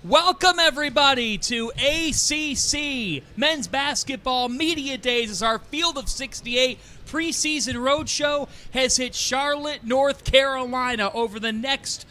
Welcome, everybody, to ACC Men's Basketball Media Days as our Field of 68 preseason roadshow has hit Charlotte, North Carolina over the next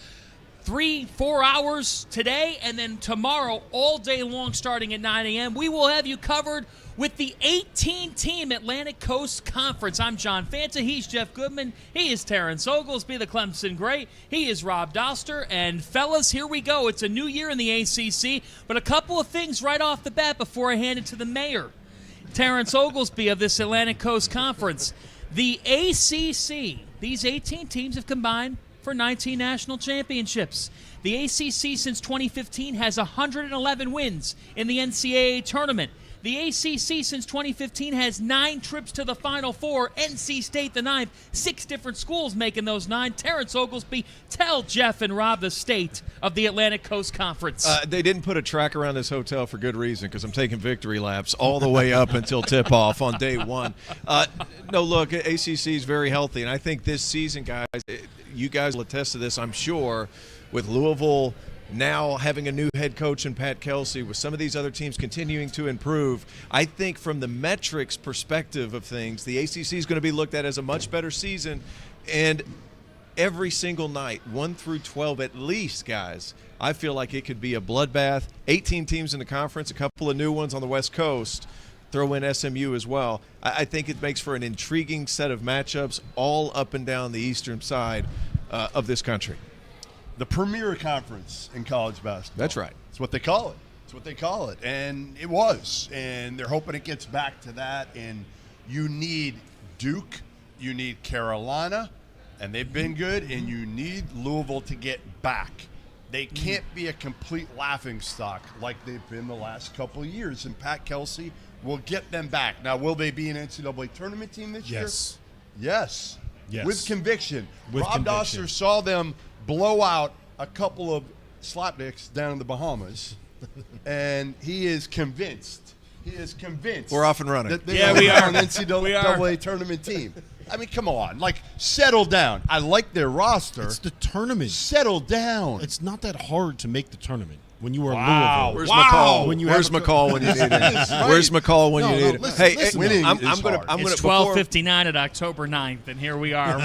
3-4 hours today, and then tomorrow all day long starting at 9 a.m. We will have you covered with the 18-team Atlantic Coast Conference. I'm John Fanta. He's Jeff Goodman. He is Terrence Oglesby, the Clemson Great. He is Rob Doster. And, fellas, here we go. It's a new year in the ACC, but a couple of things right off the bat before I hand it to the mayor, Terrence Oglesby of this Atlantic Coast Conference. The ACC, these 18 teams have combined for 19 national championships. The ACC since 2015 has 111 wins in the NCAA Tournament. The ACC since 2015 has 9 trips to the Final Four, NC State the 9th, 6 different schools making those 9. Terrence Oglesby, tell Jeff and Rob the state of the Atlantic Coast Conference. They didn't put a track around this hotel for good reason, because I'm taking victory laps all the way up until tip-off on day one. No, look, ACC is very healthy, and I think this season, guys, you guys will attest to this, I'm sure, with Louisville now having a new head coach in Pat Kelsey, with some of these other teams continuing to improve. I think from the metrics perspective of things, the ACC is going to be looked at as a much better season. And every single night, 1 through 12 at least, guys, I feel like it could be a bloodbath. 18 teams in the conference, a couple of new ones on the West Coast. Throw in SMU as well. I think it makes for an intriguing set of matchups all up and down the eastern side of this country. The premier conference in college basketball. That's right. That's what they call it. That's what they call it. And it was. And they're hoping it gets back to that. And you need Duke. You need Carolina. And they've been good. And you need Louisville to get back. They can't be a complete laughingstock like they've been the last couple of years. And Pat Kelsey will get them back. Now, will they be an NCAA tournament team this year? Yes. With conviction. Rob Doster saw them blow out a couple of slapdicks down in the Bahamas, and he is convinced. We're off and running. That we are an NCAA tournament team. I mean, come on. Like, settle down. I like their roster. It's the tournament. Settle down. It's not that hard to make the tournament. When you are Louisville. Where's McCall? Where's McCall when you need him? Where's McCall when you need him? Hey, winning I'm is going hard. It's 12:59 at October 9th, and here we are.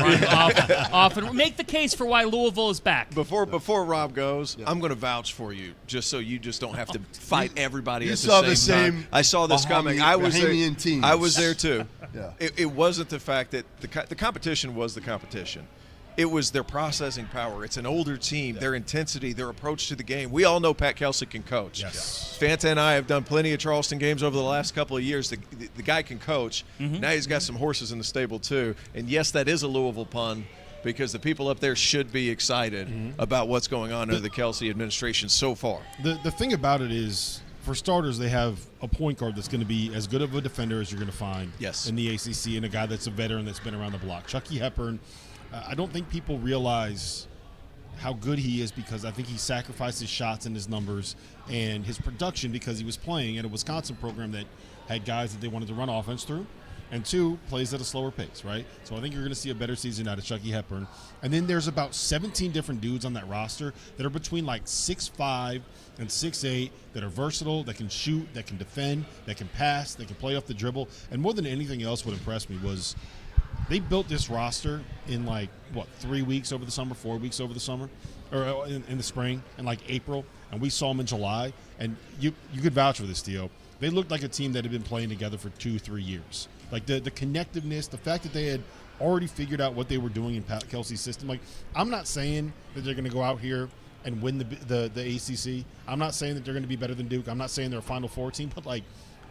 Off and make the case for why Louisville is back. Before Rob goes, I'm going to vouch for you, just so you just don't have to fight everybody at the same time. same I saw this coming. I was there. Bahamian teams. I was there too. Yeah. It wasn't the fact that the competition was the competition. It was their processing power. It's an older team, their intensity, their approach to the game. We all know Pat Kelsey can coach. Yes. Fanta and I have done plenty of Charleston games over the last couple of years. The guy can coach. Now he's got some horses in the stable too. And yes, that is a Louisville pun, because the people up there should be excited about what's going on under the Kelsey administration so far. The thing about it is, for starters, they have a point guard that's going to be as good of a defender as you're going to find in the ACC, and a guy that's a veteran that's been around the block. Chucky Hepburn, I don't think people realize how good he is, because I think he sacrificed his shots and his numbers and his production because he was playing at a Wisconsin program that had guys that they wanted to run offense through, and 2, plays at a slower pace, right? So I think you're going to see a better season out of Chucky Hepburn. And then there's about 17 different dudes on that roster that are between like 6'5" and 6'8", that are versatile, that can shoot, that can defend, that can pass, that can play off the dribble. And more than anything else, what impressed me was they built this roster in 3 weeks over the summer, 4 weeks over the summer, or in the spring, and April, and we saw them in July. And you could vouch for this, Theo. They looked like a team that had been playing together for 2-3 years. Like the connectiveness, the fact that they had already figured out what they were doing in Pat Kelsey's system. Like, I'm not saying that they're going to go out here and win the ACC. I'm not saying that they're going to be better than Duke. I'm not saying they're a Final Four team. But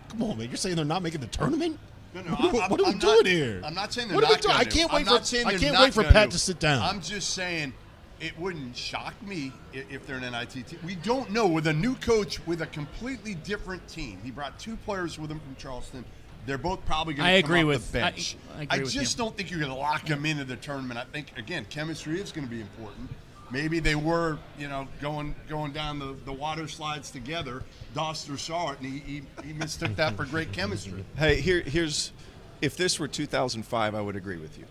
come on, man, you're saying they're not making the tournament? No, what are we doing here? I'm not saying they're not going to. I can't wait for Pat to sit down. I'm just saying it wouldn't shock me if they're an NIT team. We don't know. With a new coach, with a completely different team. He brought 2 players with him from Charleston. They're both probably going to come off the bench. I just don't think you're going to lock them into the tournament. I think, again, chemistry is going to be important. Maybe they were, going down the water slides together. Doster saw it, and he mistook that for great chemistry. Hey, here's if this were 2005, I would agree with you.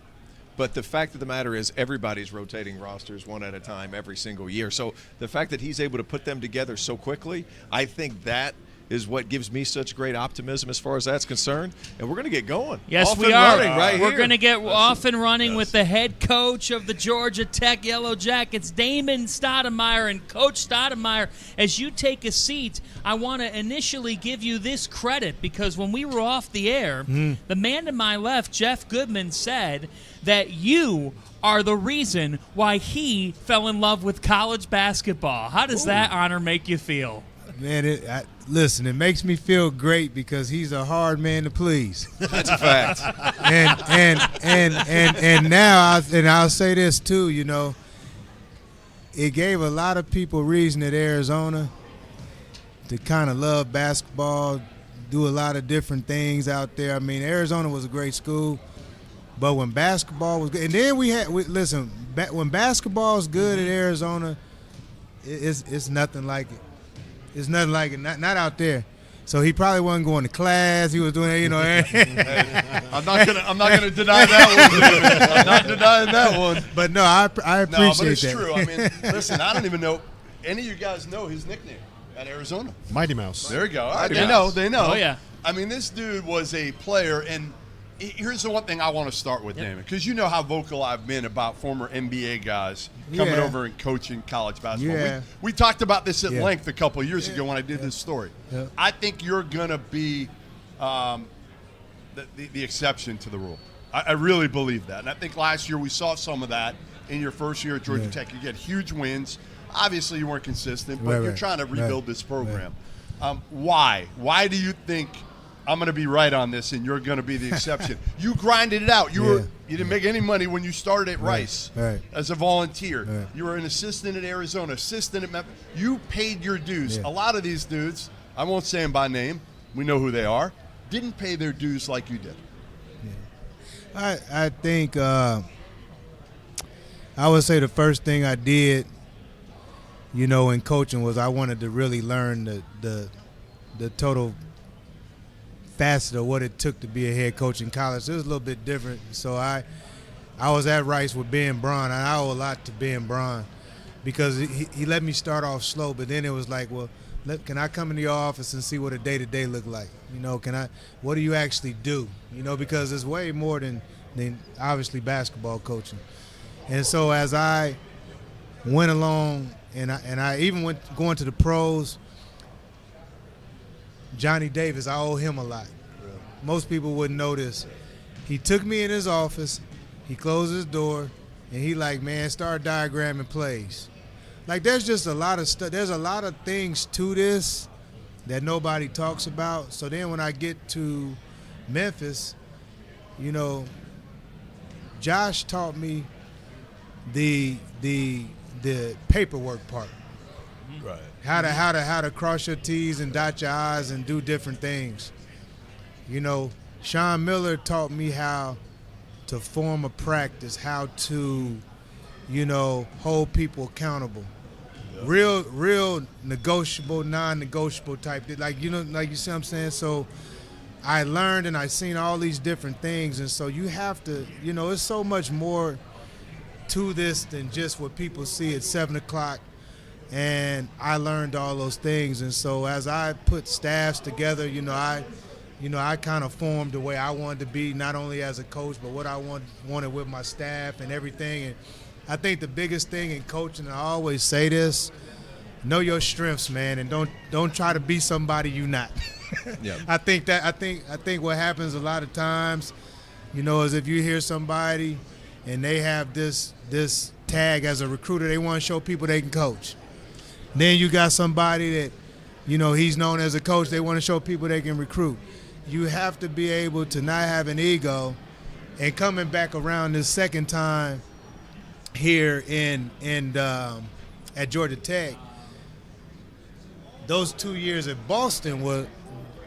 But the fact of the matter is everybody's rotating rosters one at a time every single year. So the fact that he's able to put them together so quickly, I think that is what gives me such great optimism as far as that's concerned. And we're going to get going. Yes, off we and are. Running right we're here. going to get off and running with the head coach of the Georgia Tech Yellow Jackets, Damon Stoudamire. And Coach Stoudamire, as you take a seat, I want to initially give you this credit, because when we were off the air, the man to my left, Jeff Goodman, said that you are the reason why he fell in love with college basketball. How does that honor make you feel? Man, listen, it makes me feel great because he's a hard man to please. That's a fact. And now, I'll say this too, you know, it gave a lot of people reason at Arizona to kind of love basketball, do a lot of different things out there. I mean, Arizona was a great school, but when basketball was good, and then when basketball is good at Arizona, it's nothing like it. It's nothing like it, not out there. So he probably wasn't going to class. He was doing, you know. I'm not gonna deny that one. Dude. I'm not denying that one. But no, I appreciate that. No, but it's true. I mean, listen, I don't even know any of you guys know his nickname at Arizona. Mighty Mouse. There you go. All right, they know. Oh yeah. I mean, this dude was a player, and here's the one thing I want to start with, Damon, because you know how vocal I've been about former NBA guys coming over and coaching college basketball. Yeah. We talked about this at length a couple of years ago when I did this story. Yeah. I think you're going to be the exception to the rule. I really believe that. And I think last year we saw some of that in your first year at Georgia Tech. You get huge wins. Obviously, you weren't consistent, but you're trying to rebuild this program. Why? Why do you think I'm going to be right on this, and you're going to be the exception? You grinded it out. You didn't make any money when you started at Rice as a volunteer. You were an assistant at Arizona, assistant at Memphis. You paid your dues. A lot of these dudes, I won't say them by name, we know who they are, didn't pay their dues like you did. I think I would say the first thing I did, you know, in coaching was I wanted to really learn the total facet of what it took to be a head coach in college. It was a little bit different. So I was at Rice with Ben Braun, and I owe a lot to Ben Braun because he let me start off slow, but then it was like, well, can I come into your office and see what a day-to-day look like? You know, what do you actually do? You know, because it's way more than obviously basketball coaching. And so as I went along and I even went going to the pros, Johnny Davis, I owe him a lot. Really? Most people wouldn't know this. He took me in his office, he closed his door, and he like, man, start diagramming plays. Like, there's just a lot of stuff. There's a lot of things to this that nobody talks about. So then when I get to Memphis, you know, Josh taught me the paperwork part. Right. How to cross your T's and dot your I's and do different things. You know, Sean Miller taught me how to form a practice, how to, you know, hold people accountable. Yeah. Real negotiable, non-negotiable type. Like, you know, like you see what I'm saying? So I learned and I seen all these different things. And so you have to, you know, it's so much more to this than just what people see at 7 o'clock. And I learned all those things. And so as I put staffs together, I kind of formed the way I wanted to be, not only as a coach, but what I wanted with my staff and everything. And I think the biggest thing in coaching, and I always say this, know your strengths, man, and don't try to be somebody you're not. Yeah. I think what happens a lot of times, you know, is if you hear somebody and they have this tag as a recruiter, they want to show people they can coach. Then you got somebody that, you know, he's known as a coach, they want to show people they can recruit. You have to be able to not have an ego. And coming back around this second time here at Georgia Tech, those 2 years at Boston were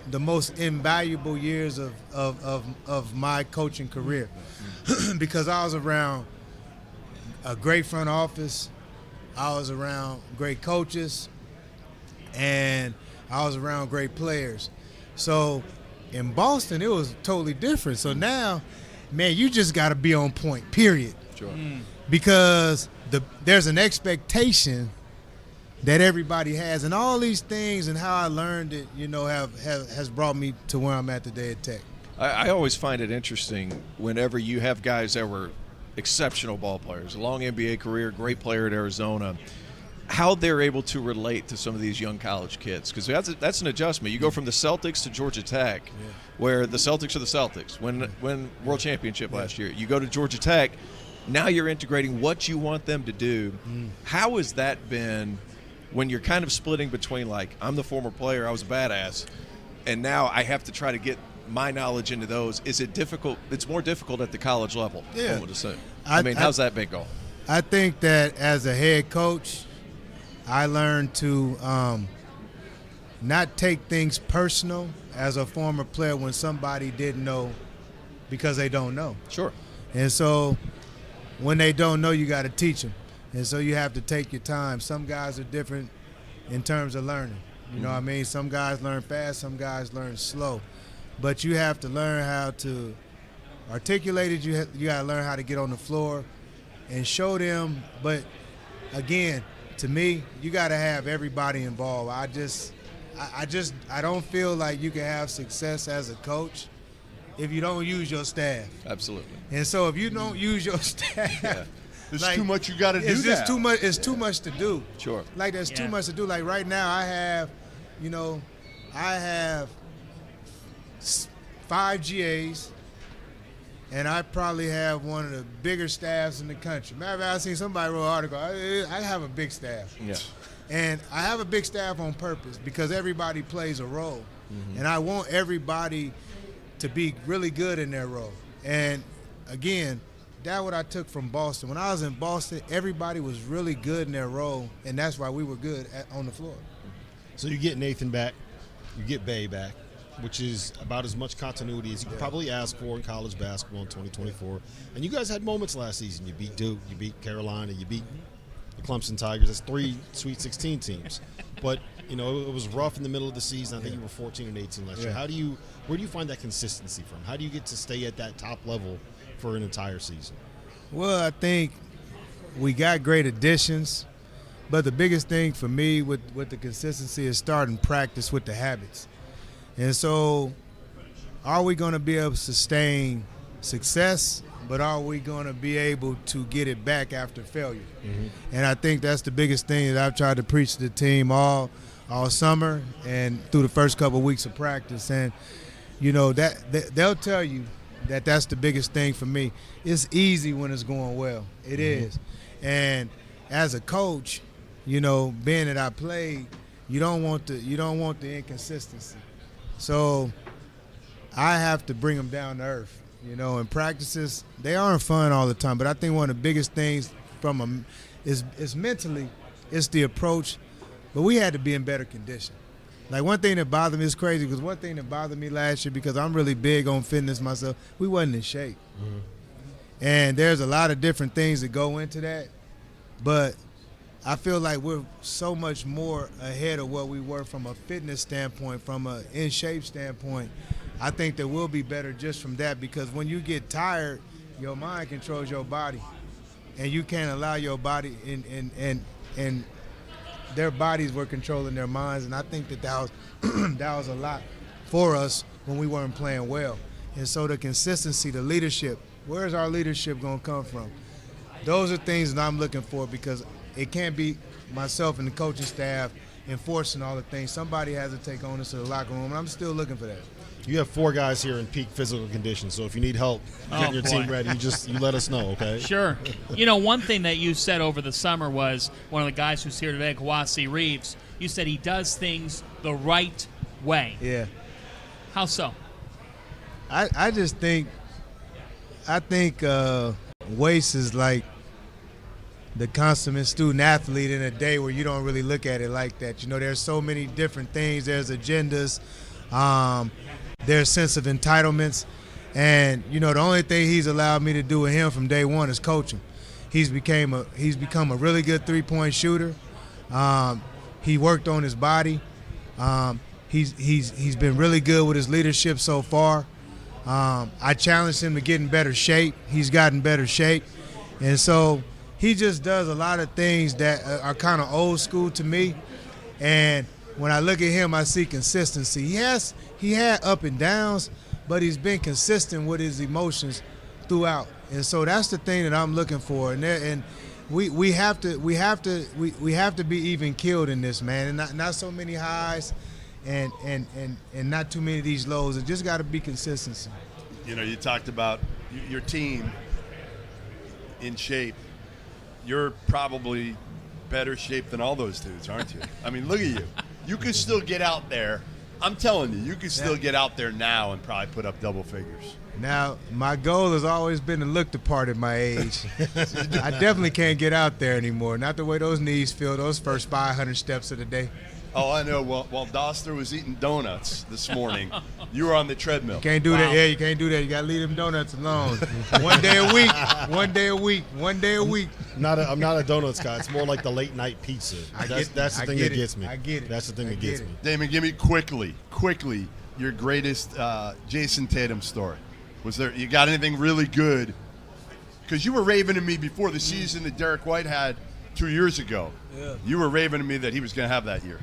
the most invaluable years of my coaching career because I was around a great front office, I was around great coaches, and I was around great players. So in Boston, it was totally different. So now man, you just got to be on point, period. Sure. Because there's an expectation that everybody has, and all these things and how I learned it, has brought me to where I'm at today at Tech. I always find it interesting whenever you have guys that were exceptional ball players, a long NBA career, great player at Arizona, how they're able to relate to some of these young college kids, because that's an adjustment. You go from the Celtics to Georgia Tech, where the Celtics are the Celtics. When World Championship last year, you go to Georgia Tech. Now you're integrating what you want them to do. How has that been when you're kind of splitting between, like, I'm the former player, I was a badass, and now I have to try to get my knowledge into those? Is it difficult? It's more difficult at the college level, I would assume. How's that been going? I think that as a head coach, I learned to not take things personal as a former player when somebody didn't know because they don't know. Sure. And so when they don't know, you got to teach them. And so you have to take your time. Some guys are different in terms of learning. You know what I mean? Some guys learn fast, some guys learn slow. But you have to learn how to articulate it. You got to learn how to get on the floor and show them. But, again, to me, you got to have everybody involved. I don't feel like you can have success as a coach if you don't use your staff. Absolutely. And so if you don't use your staff, there's too much you got to do. It's just too much. It's too much to do. Sure. Like there's too much to do. Like right now, I have 5 GAs, and I probably have one of the bigger staffs in the country. Matter of fact, I seen somebody wrote an article. I have a big staff. Yeah. And I have a big staff on purpose because everybody plays a role, and I want everybody to be really good in their role. And again, that's what I took from Boston. When I was in Boston, everybody was really good in their role, and that's why we were good on the floor. So you get Naithan back, you get Bay back, which is about as much continuity as you could probably ask for in college basketball in 2024. And you guys had moments last season. You beat Duke, you beat Carolina, you beat the Clemson Tigers. That's 3 Sweet 16 teams. But, it was rough in the middle of the season. I think you were 14 and 18 last year. Where do you find that consistency from? How do you get to stay at that top level for an entire season? Well, I think we got great additions, but the biggest thing for me with the consistency is starting practice with the habits. And so are we going to be able to sustain success, but are we going to be able to get it back after failure? And I think that's the biggest thing that I've tried to preach to the team all summer and through the first couple of weeks of practice. And, that they'll tell you that that's the biggest thing for me. It's easy when it's going well. It is. And as a coach, being that I played, you don't want the inconsistency. So I have to bring them down to earth. In practices, they aren't fun all the time. But I think one of the biggest things from them is mentally, it's the approach. But we had to be in better condition. Like one thing that bothered me is crazy because one thing that bothered me last year, because I'm really big on fitness myself, we wasn't in shape. And there's a lot of different things that go into that. But I feel like we're so much more ahead of what we were from a fitness standpoint, from an in-shape standpoint. I think that we'll be better just from that, because when you get tired, your mind controls your body. And you can't allow your body and their bodies were controlling their minds, and I think that was a lot for us when we weren't playing well. And so the consistency, the leadership, where's our leadership going to come from? Those are things that I'm looking for, because it can't be myself and the coaching staff enforcing all the things. Somebody has to take onus of the locker room, and I'm still looking for that. You have 4 guys here in peak physical condition, so if you need help getting your team ready, you let us know, okay? Sure. One thing that you said over the summer was, one of the guys who's here today, Kowacie, Reeves, you said he does things the right way. Yeah. How so? I think Wace is like the consummate student athlete in a day where you don't really look at it like that. There's so many different things. There's agendas. There's sense of entitlements. And, the only thing he's allowed me to do with him from day one is coach him. He's become a really good three-point shooter. He worked on his body. He's been really good with his leadership so far. I challenged him to get in better shape. He's gotten better shape. And so he just does a lot of things that are kind of old school to me. And when I look at him, I see consistency. He had up and downs, but he's been consistent with his emotions throughout. And so that's the thing that I'm looking for. And we have to be even keeled in this, man. And not so many highs and not too many of these lows. It just got to be consistency. You know, you talked about your team in shape. You're probably better shape than all those dudes, aren't you? I mean, look at you. You could still get out there. I'm telling you, you could still get out there now and probably put up double figures. Now, my goal has always been to look the part at my age. I definitely can't get out there anymore. Not the way those knees feel those first 500 steps of the day. Oh, I know. While Doster was eating donuts this morning, you were on the treadmill. Can't do that. Yeah, you can't do that. You got to leave them donuts alone. One day a week. One day a week. One day a week. I'm not a donuts guy. It's more like the late night pizza. That's the thing that gets me. I get it. That's the thing that gets me. Damon, give me quickly your greatest Jason Tatum story. Was there? You got anything really good? Because you were raving to me before the season that Derek White had 2 years ago. Yeah. You were raving to me that he was going to have that year.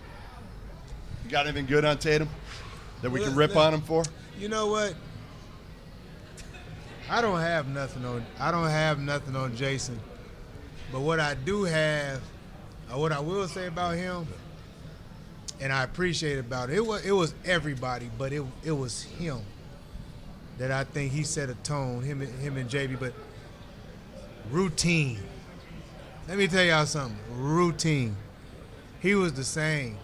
You got anything good on Tatum that we can rip on him for? You know what? I don't have nothing on Jason. But what I do have, or what I will say about him, and I appreciate about it was everybody, but it was him that I think he set a tone, him and JB. But routine. Let me tell y'all something. Routine. He was the same.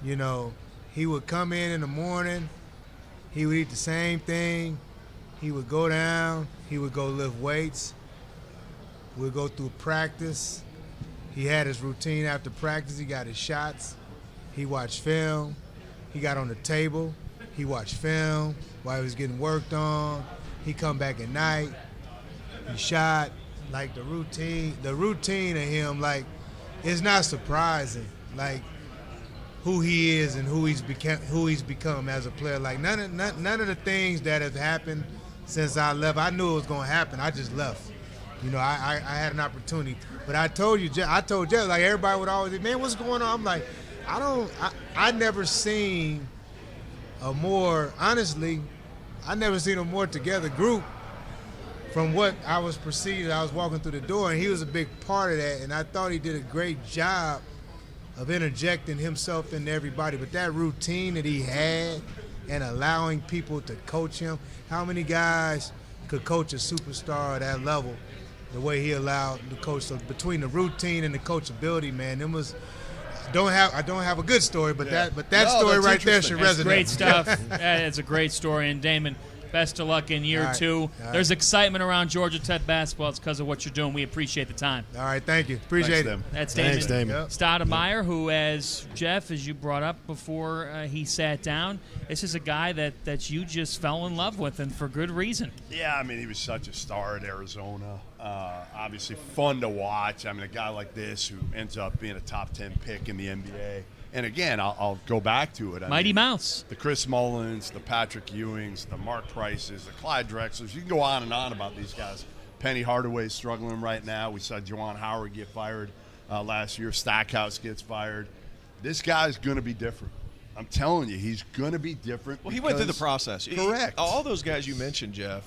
You know, he would come in the morning. He would eat the same thing. He would go down. He would go lift weights. We'd go through practice. He had his routine after practice. He got his shots. He watched film. He got on the table. He watched film while he was getting worked on. He come back at night. He shot. Like the routine of him, like, it's not surprising, like, who he is and who he's become as a player. Like none of the things that have happened since I left, I knew it was gonna happen. I just left. You know, I had an opportunity. But I told Jeff, like, everybody would always say, man, what's going on? I'm like, I never seen a more together group. From what I was perceived, I was walking through the door, and he was a big part of that, and I thought he did a great job of interjecting himself into everybody. But that routine that he had and allowing people to coach him, how many guys could coach a superstar at that level the way he allowed the coach? So between the routine and the coachability, man, it was I don't have a good story, but that story right there should resonate. Great stuff. It's a great story. And Damon, best of luck in year two. There's excitement around Georgia Tech basketball. It's because of what you're doing. We appreciate the time. All right, thank you. Appreciate it. That's Damon. Thanks, Damon. Yep. Stoudamire, who, as you brought up before he sat down, this is a guy that you just fell in love with, and for good reason. Yeah, I mean, he was such a star at Arizona. Obviously fun to watch. I mean, a guy like this who ends up being a top 10 pick in the NBA. And again, I'll go back to it. Mighty Mouse. The Chris Mullins, the Patrick Ewings, the Mark Prices, the Clyde Drexlers. You can go on and on about these guys. Penny Hardaway's struggling right now. We saw Juwan Howard get fired last year. Stackhouse gets fired. This guy's going to be different. I'm telling you, he's going to be different. Well, he went through the process. Correct. All those guys you mentioned, Jeff,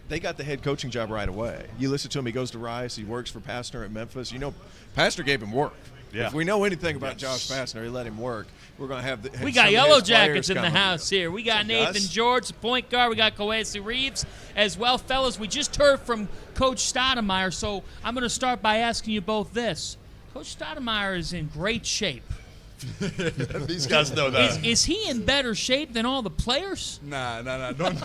they got the head coaching job right away. You listen to him. He goes to Rice. He works for Pastner at Memphis. You know, Pastner gave him work. Yeah. If we know anything about Josh Pastner, he let him work. We're going to have we got Yellow Jackets in the house here. We got Naithan George, the point guard. We got Kowacie Reeves as well. Fellas, we just heard from Coach Stoudamire, so I'm going to start by asking you both this. Coach Stoudamire is in great shape. These guys know that. Is he in better shape than all the players? Nah. Don't.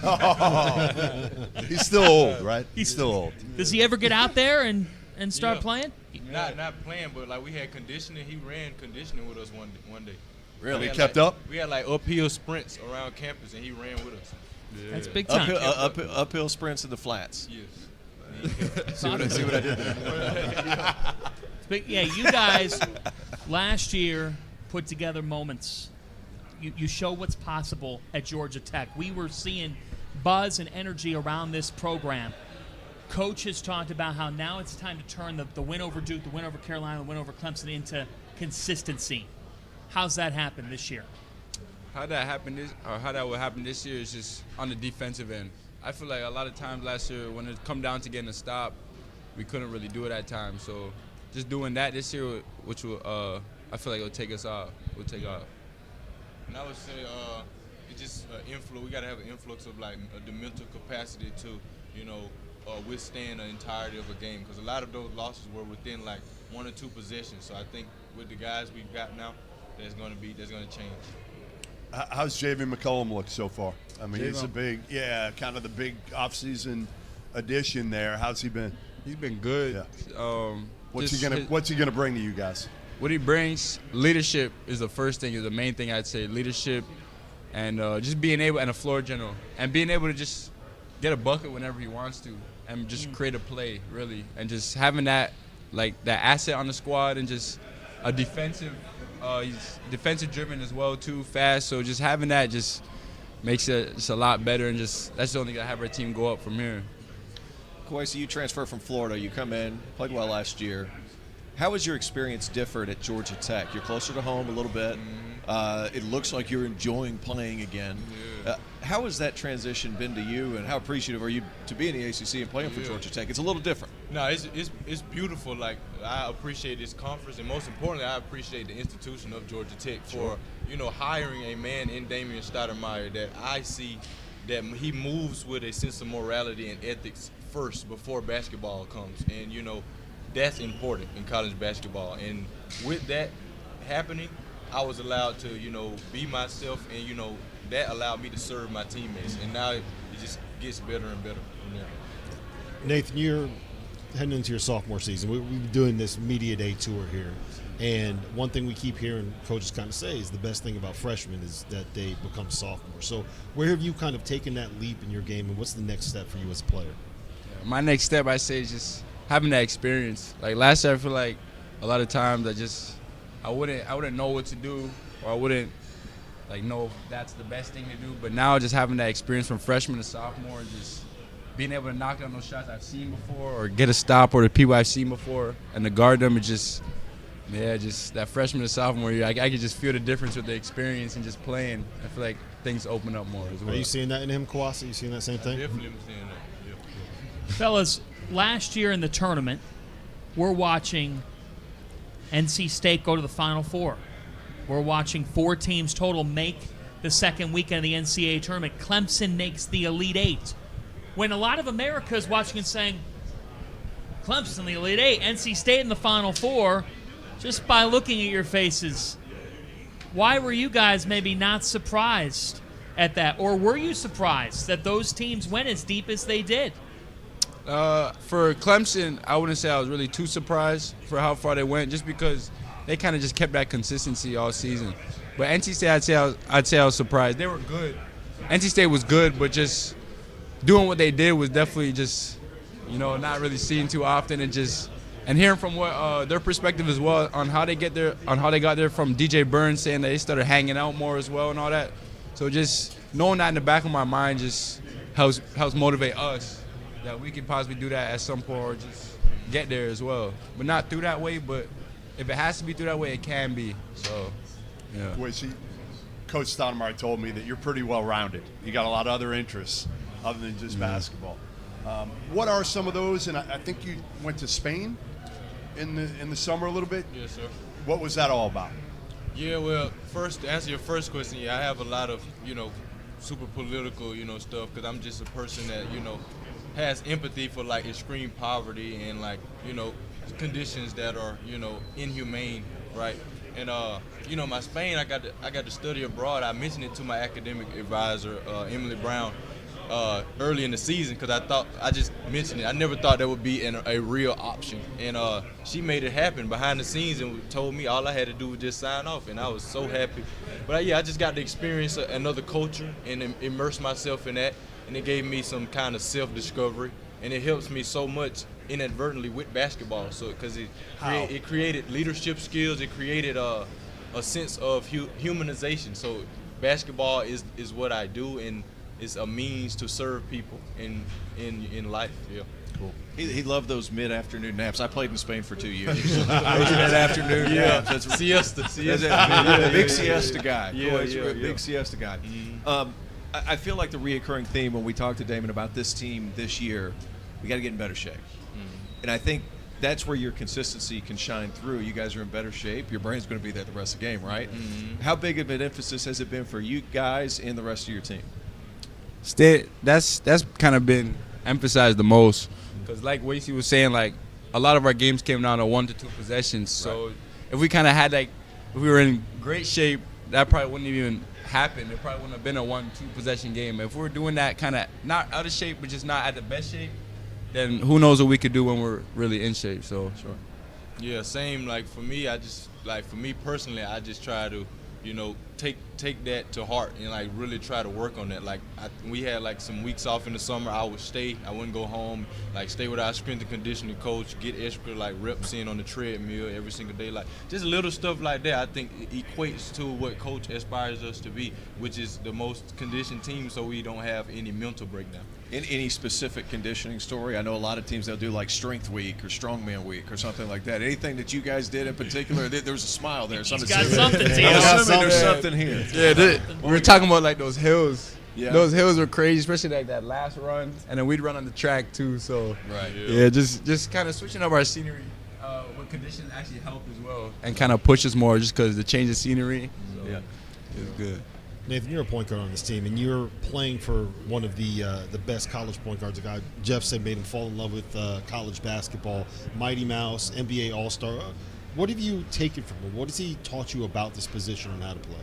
He's still old, right? He's still old. Does he ever get out there and start playing? Not playing, but like we had conditioning. He ran conditioning with us one day. Really? He kept up? We had like uphill sprints around campus, and he ran with us. Yeah. That's big time. Uphill sprints in the flats. Yes. See what I did there? But yeah, you guys last year put together moments you show what's possible at Georgia Tech. We were seeing buzz and energy around this program. Coach has talked about how now it's time to turn the win over Duke, the win over Carolina, the win over Clemson into consistency. How's that happen this year? How that would happen this year is just on the defensive end. I feel like a lot of times last year when it come down to getting a stop, we couldn't really do it at times. So just doing that this year, which will, I feel like it'll take us off. We'll take off. And I would say it's just influx. We got to have an influx of like the mental capacity to, withstand the entirety of a game. Because a lot of those losses were within like 1 or 2 possessions. So I think with the guys we've got now, that's going to change. How's Javian McCollum look so far? I mean, he's kind of the big offseason addition there. How's he been? He's been good. Yeah. What's he gonna bring to you guys? What he brings, leadership is the first thing, is the main thing I'd say. Leadership and just being able, and a floor general, and being able to just get a bucket whenever he wants to, and just create a play, really, and just having that asset on the squad, and just a defensive. He's defensive driven as well too, fast. So just having that just makes it just a lot better, and just that's the only thing that have our team go up from here. Kowacie, you transfer from Florida. You come in, played well last year. How has your experience differed at Georgia Tech? You're closer to home a little bit. It looks like you're enjoying playing again. Yeah. How has that transition been to you, and how appreciative are you to be in the ACC and playing for Georgia Tech? It's a little different. No, it's beautiful. Like, I appreciate this conference, and most importantly, I appreciate the institution of Georgia Tech for hiring a man in Damon Stoudamire that I see that he moves with a sense of morality and ethics first before basketball comes, and that's important in college basketball. And with that happening, I was allowed to be myself, and that allowed me to serve my teammates, and now it just gets better and better from there. Naithan, you're heading into your sophomore season. We've been doing this media day tour here, and one thing we keep hearing coaches kind of say is the best thing about freshmen is that they become sophomores. So where have you kind of taken that leap in your game, and what's the next step for you as a player? My next step, I say, is just having that experience. Like last year, I feel like a lot of times I wouldn't know what to do, or I wouldn't know if that's the best thing to do. But now just having that experience from freshman to sophomore, just being able to knock down those shots I've seen before, or get a stop, or the people I've seen before, and to guard them, just that freshman to sophomore year, I could just feel the difference with the experience and just playing. I feel like things open up more as well. Are you seeing that in him, Kowacie? You seeing that same thing? Definitely seeing that. Fellas, last year in the tournament, we're watching NC State go to the Final Four. We're watching 4 teams total make the second weekend of the NCAA tournament. Clemson makes the Elite 8. When a lot of America is watching and saying, Clemson in the Elite 8, NC State in the Final Four, just by looking at your faces, why were you guys maybe not surprised at that? Or were you surprised that those teams went as deep as they did? For Clemson, I wouldn't say I was really too surprised for how far they went, just because they kind of just kept that consistency all season. But NC State, I'd say I was surprised. They were good. NC State was good, but just doing what they did was definitely just, not really seen too often, and hearing from what their perspective as well on how they got there from DJ Burns saying that they started hanging out more as well and all that. So just knowing that in the back of my mind just helps motivate us that we could possibly do that at some point, or just get there as well. But not through that way, but if it has to be through that way, it can be. So, yeah. Coach Stoudamire told me that you're pretty well-rounded. You got a lot of other interests other than just basketball. What are some of those? And I think you went to Spain in the summer a little bit. Yes, sir. What was that all about? Yeah, well, first, to answer your first question, I have a lot of, super political, stuff, because I'm just a person that, has empathy for, extreme poverty and, conditions that are, inhumane, right? And, my Spain, I got to study abroad. I mentioned it to my academic advisor, Emily Brown, early in the season, because I just mentioned it. I never thought that would be a real option. And she made it happen behind the scenes and told me all I had to do was just sign off, and I was so happy. But, I just got to experience another culture and immerse myself in that, and it gave me some kind of self-discovery, and it helps me so much inadvertently with basketball. So because it created leadership skills, it created a sense of humanization. So basketball is what I do, and it's a means to serve people in life. Yeah. Cool. He loved those mid-afternoon naps. I played in Spain for 2 years. Those mid-afternoon naps. That's Siesta. Big siesta guy. Big siesta guy. I feel like the reoccurring theme when we talk to Damon about this team this year, we got to get in better shape. And I think that's where your consistency can shine through. You guys are in better shape. Your brain's going to be there the rest of the game, right? How big of an emphasis has it been for you guys and the rest of your team? That's kind of been emphasized the most. Because like Kowacie was saying, like a lot of our games came down to 1 to 2 possessions. So if we kind of had if we were in great shape, that probably wouldn't even happen. It probably wouldn't have been a 1-2 possession game. If we were doing that kind of not out of shape, but just not at the best shape, then who knows what we could do when we're really in shape. So Yeah, same. Like for me, for me personally, I just try to, take that to heart and like really try to work on that. Like we had like some weeks off in the summer. I wouldn't go home, like stay with our strength and conditioning coach, get extra like reps in on the treadmill every single day. Like just little stuff like that, I think it equates to what coach aspires us to be, which is the most conditioned team, so we don't have any mental breakdown. Any specific conditioning story? I know a lot of teams, they'll do like strength week or strongman week or something like that. Anything that you guys did in particular? There's a smile there. He's got something, Tito. There's something here. Yeah, we were talking about like those hills. Yeah. Those hills were crazy, especially like that last run, and then we'd run on the track too. So just kind of switching up our scenery with conditions actually helped as well, and kind of push us more just because the change of scenery. So it was good. Naithan, you're a point guard on this team, and you're playing for one of the best college point guards. A guy Jeff said made him fall in love with college basketball. Mighty Mouse, NBA All-Star. What have you taken from him? What has he taught you about this position and how to play?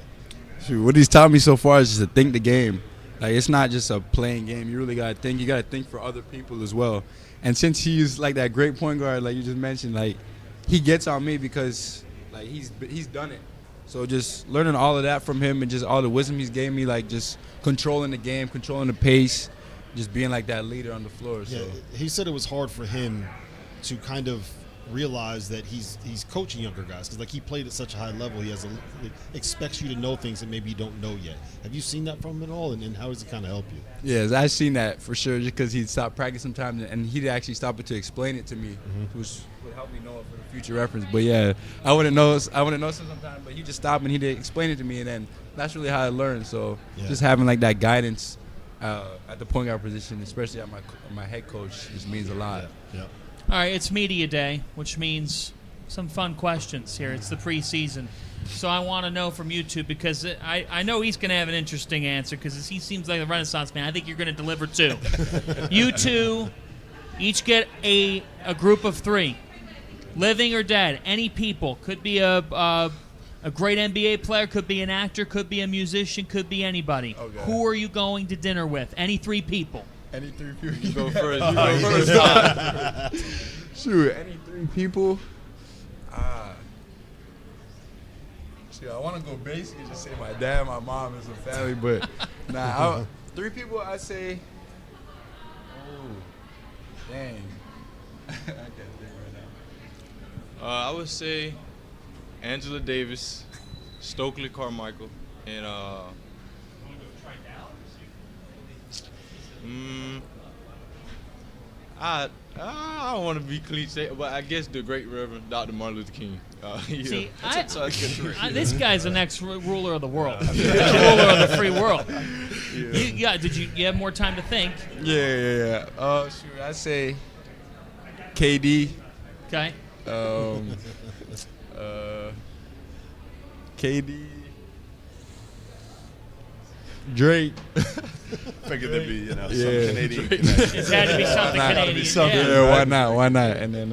Shoot, what he's taught me so far is just to think the game. Like it's not just a playing game. You really gotta think. You gotta think for other people as well. And since he's like that great point guard, like you just mentioned, like he gets on me because like he's done it. So just learning all of that from him and just all the wisdom he's gave me, like just controlling the game, controlling the pace, just being like that leader on the floor. So. Yeah, he said it was hard for him to kind of realize that he's coaching younger guys because like he played at such a high level, he expects you to know things that maybe you don't know yet. Have you seen that from him at all, and how does it kind of help you? Yes, I've seen that for sure. Just because he'd stop practice sometimes and he'd actually stop it to explain it to me, which would help me know it for the future reference. But yeah, I wouldn't know sometimes, but he'd just stop and he'd explain it to me, and then that's really how I learned. So just having like that guidance at the point guard position, especially at my head coach, just means a lot. Yeah. All right, it's media day, which means some fun questions here. It's the preseason. So I want to know from you two, because I know he's going to have an interesting answer because he seems like a Renaissance man. I think you're going to deliver too. You two each get a group of 3, living or dead, any people. Could be a great NBA player, could be an actor, could be a musician, could be anybody. Okay. Who are you going to dinner with? Any 3 people. Any 3 people? You go first. Shoot, any 3 people? I want to go basic and just say my dad, my mom, and some family, but 3 people, I say. Oh, dang. I can't think right now. I would say Angela Davis, Stokely Carmichael, and I don't want to be cliche, but I guess the great Reverend Dr. Martin Luther King. See, this guy's the next ruler of the world. Ruler of the free world. Did you have more time to think? Yeah. Shoot, I say KD. Okay. KD. Drake. Figured there'd be, some Canadian. It's had to be something Canadian. Yeah, why not? And then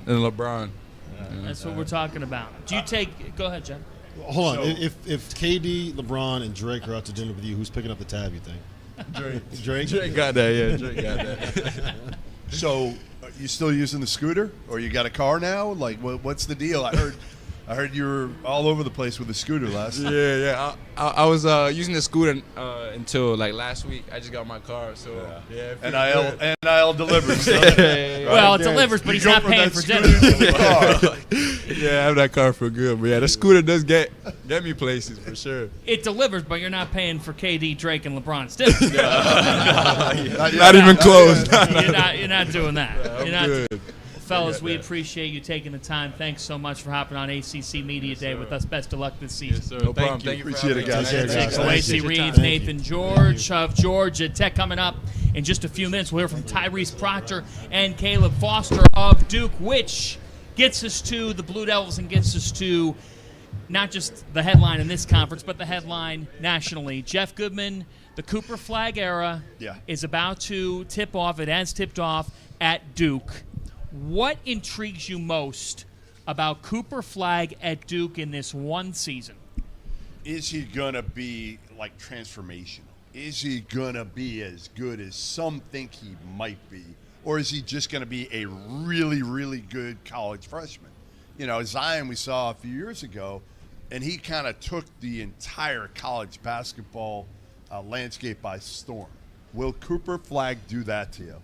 LeBron. That's what we're talking about. Do you take? Go ahead, Jeff. Hold on. If KD, LeBron, and Drake are out to dinner with you, who's picking up the tab? You think? Drake. Drake got that. Yeah, Drake got that. So, are you still using the scooter, or you got a car now? Like, what's the deal? I heard I heard you were all over the place with the scooter last time. Yeah. I was using the scooter until like last week. I just got my car, so yeah. NIL delivers. Well, it delivers, but he's not paying for dinner. Yeah, I have that car for good. But yeah, the scooter does get me places for sure. It delivers, but you're not paying for KD, Drake, and LeBron's dinner. Not even close. You're not doing that. I'm You're not. good. Fellas, we appreciate you taking the time. Thanks so much for hopping on ACC Media Day with us. Best of luck this season. Yes, sir. No problem. Thank you. Appreciate it, guys. Kowacie, Reeves, Naithan, George of Georgia Tech coming up in just a few minutes. We'll hear from Tyrese, Proctor, and Caleb Foster of Duke, which gets us to the Blue Devils and gets us to not just the headline in this conference, but the headline nationally. Jeff Goodman, the Cooper Flag era is about to tip off. It has tipped off at Duke. What intrigues you most about Cooper Flag at Duke in this one season? Is he going to be, like, transformational? Is he going to be as good as some think he might be? Or is he just going to be a really, really good college freshman? You know, Zion we saw a few years ago, and he kind of took the entire college basketball landscape by storm. Will Cooper Flag do that to you?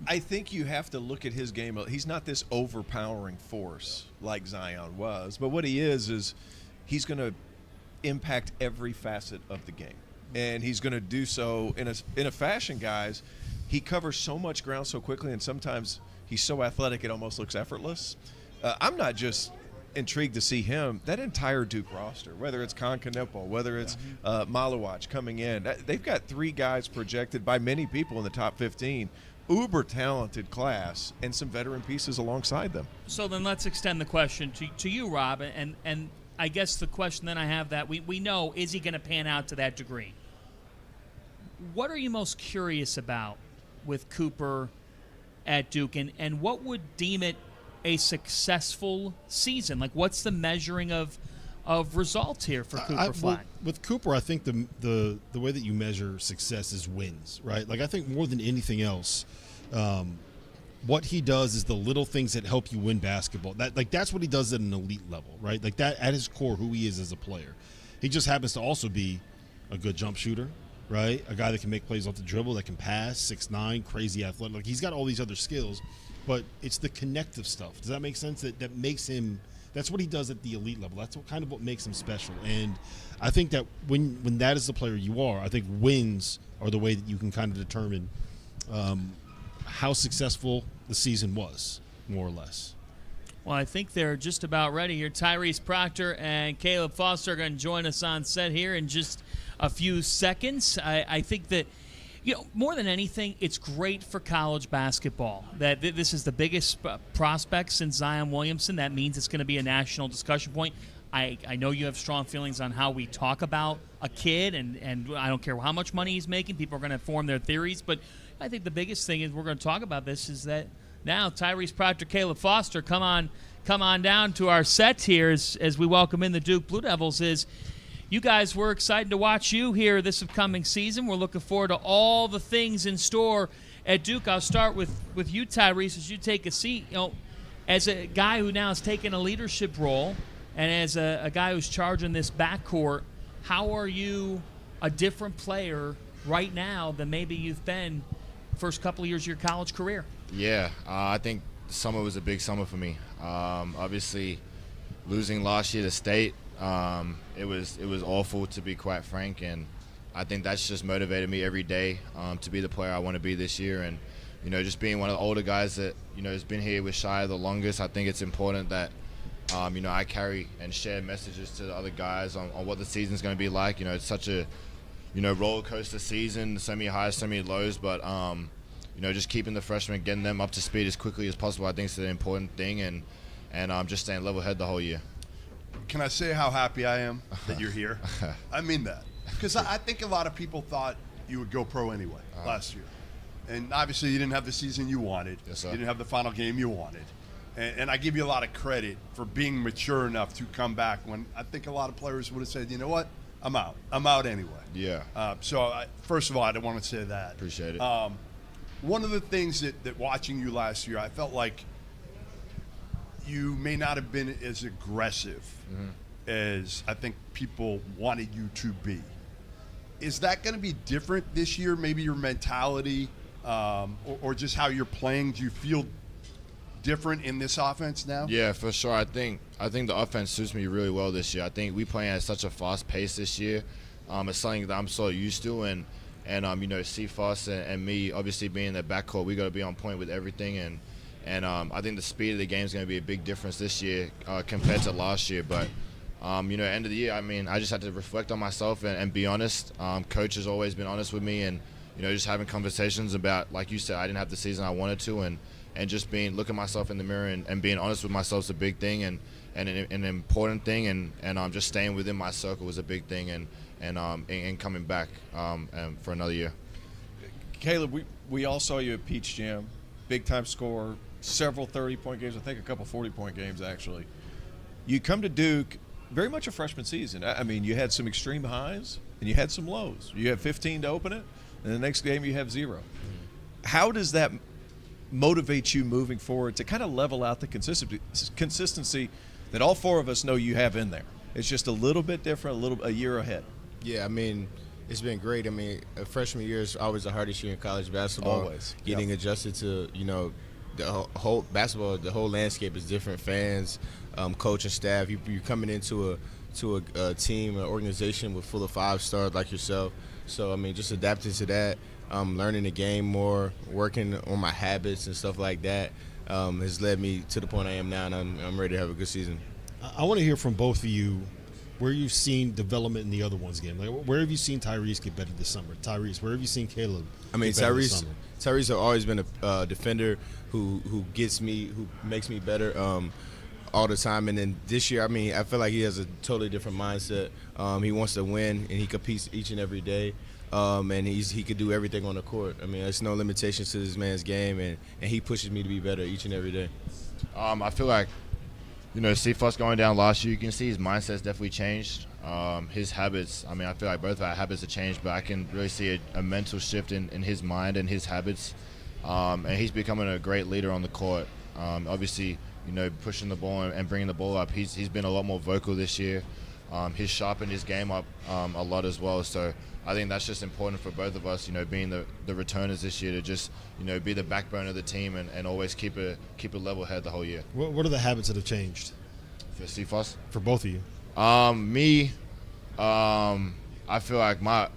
I think you have to look at his game. He's not this overpowering force like Zion was, but what he is he's going to impact every facet of the game, and he's going to do so in a fashion, guys. He covers so much ground so quickly, and sometimes he's so athletic it almost looks effortless. I'm not just intrigued to see him. That entire Duke roster, whether it's Konkanepo, whether it's Malawach coming in, they've got 3 guys projected by many people in the top 15. Uber talented class and some veteran pieces alongside them. So then let's extend the question to you, Rob, and I guess the question then I have that we know, is he going to pan out to that degree? What are you most curious about with Cooper at Duke, and what would deem it a successful season? Like, what's the measuring of results here for Cooper Flag? With Cooper, I think the way that you measure success is wins, right? Like, I think more than anything else, what he does is the little things that help you win basketball. That's what he does at an elite level, right? Like, that at his core, who he is as a player. He just happens to also be a good jump shooter, right? A guy that can make plays off the dribble, that can pass, 6'9", crazy athletic. Like, he's got all these other skills, but it's the connective stuff. Does that make sense? That makes him. That's what he does at the elite level. That's what makes him special. And I think that when that is the player you are, I think wins are the way that you can kind of determine how successful the season was, more or less. Well, I think they're just about ready here. Tyrese, Proctor, and Caleb Foster are going to join us on set here in just a few seconds. I think that, more than anything, it's great for college basketball that this is the biggest prospect since Zion Williamson. That means it's going to be a national discussion point. I know you have strong feelings on how we talk about a kid, and I don't care how much money he's making. People are going to form their theories, but I think the biggest thing is we're going to talk about this is that now Tyrese, Proctor, Caleb Foster, come on down to our set here as we welcome in the Duke Blue Devils. You guys, we're excited to watch you here this upcoming season. We're looking forward to all the things in store at Duke. I'll start with you, Tyrese, as you take a seat. As a guy who now has taken a leadership role and as a guy who's charging this backcourt, how are you a different player right now than maybe you've been first couple of years of your college career? Yeah, I think the summer was a big summer for me. Obviously, losing last year to State, it was awful, to be quite frank, and I think that's just motivated me every day to be the player I want to be this year. And just being one of the older guys that has been here with Scheyer the longest, I think it's important that I carry and share messages to the other guys on what the season's going to be like. It's such a roller coaster season, so many highs, so many lows, but just keeping the freshmen, getting them up to speed as quickly as possible, I think is an important thing, and just staying level head the whole year. Can I say how happy I am that you're here? I mean that. Because I think a lot of people thought you would go pro anyway last year. And obviously you didn't have the season you wanted. Yes, sir. You didn't have the final game you wanted. And I give you a lot of credit for being mature enough to come back when I think a lot of players would have said, you know what, I'm out. I'm out anyway. Yeah. First of all, I don't want to say that. Appreciate it. One of the things that watching you last year, I felt like you may not have been as aggressive as I think people wanted you to be. Is that going to be different this year? Maybe your mentality or just how you're playing? Do you feel different in this offense now? Yeah, for sure. I think the offense suits me really well this year. I think we playing at such a fast pace this year. It's something that I'm so used to, and Tipoff and me, obviously being in the backcourt, we got to be on point with everything, and I think the speed of the game is going to be a big difference this year compared to last year. But end of the year, I just had to reflect on myself and be honest. Coach has always been honest with me, and just having conversations about, like you said, I didn't have the season I wanted to, and just looking myself in the mirror and being honest with myself is a big thing, and an important thing, and just staying within my circle was a big thing, and coming back for another year. Caleb, we all saw you at Peach Jam, big time scorer, several 30-point games, I think a couple 40-point games actually. You come to Duke, very much a freshman season. I mean, you had some extreme highs and you had some lows. You had 15 to open it, and the next game you have 0. How does that motivate you moving forward to kind of level out the consistency that all 4 of us know you have in there? It's just a little bit different, a year ahead. Yeah, it's been great. A freshman year is always the hardest year in college basketball. Always. Getting adjusted to, the whole basketball, the whole landscape is different. Fans, coach and staff. You're coming into a team, an organization with full of 5-stars like yourself. So, just adapting to that, learning the game more, working on my habits and stuff like that has led me to the point I am now, and I'm ready to have a good season. I want to hear from both of you where you've seen development in the other one's game. Like, where have you seen Tyrese get better this summer? Tyrese, where have you seen Caleb get better this summer? Tyrese has always been a defender who makes me better all the time. And then this year, I feel like he has a totally different mindset. He wants to win, and he competes each and every day. And he could do everything on the court. There's no limitations to this man's game, and he pushes me to be better each and every day. I feel like, Tipoff going down last year, you can see his mindset's definitely changed. His habits, I feel like both of our habits have changed, but I can really see a mental shift in his mind and his habits. And he's becoming a great leader on the court. Obviously, pushing the ball and bringing the ball up. He's been a lot more vocal this year. He's sharpened his game up a lot as well. So I think that's just important for both of us, being the returners this year, to just, be the backbone of the team and always keep a level head the whole year. What are the habits that have changed? For Tipoff? For both of you. Me, I feel like I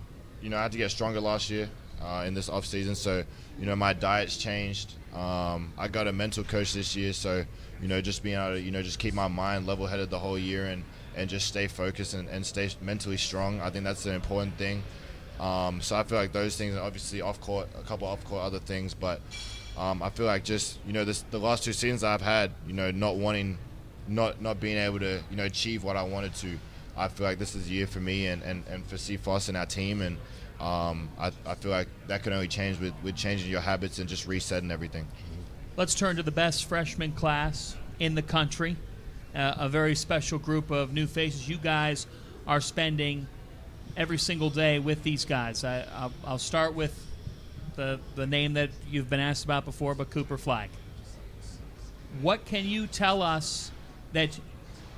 had to get stronger last year in this off season. So, my diet's changed. I got a mental coach this year. So, just being able to, just keep my mind level headed the whole year and just stay focused and stay mentally strong. I think that's an important thing. So I feel like those things, and obviously off court, a couple off court other things, but I feel like just, the last 2 seasons I've had, not being able to, achieve what I wanted to. I feel like this is the year for me and for Tipoff and our team, and I feel like that can only change with changing your habits and just resetting everything. Let's turn to the best freshman class in the country. A very special group of new faces. You guys are spending every single day with these guys. I'll start with the name that you've been asked about before, but Cooper Flagg. What can you tell us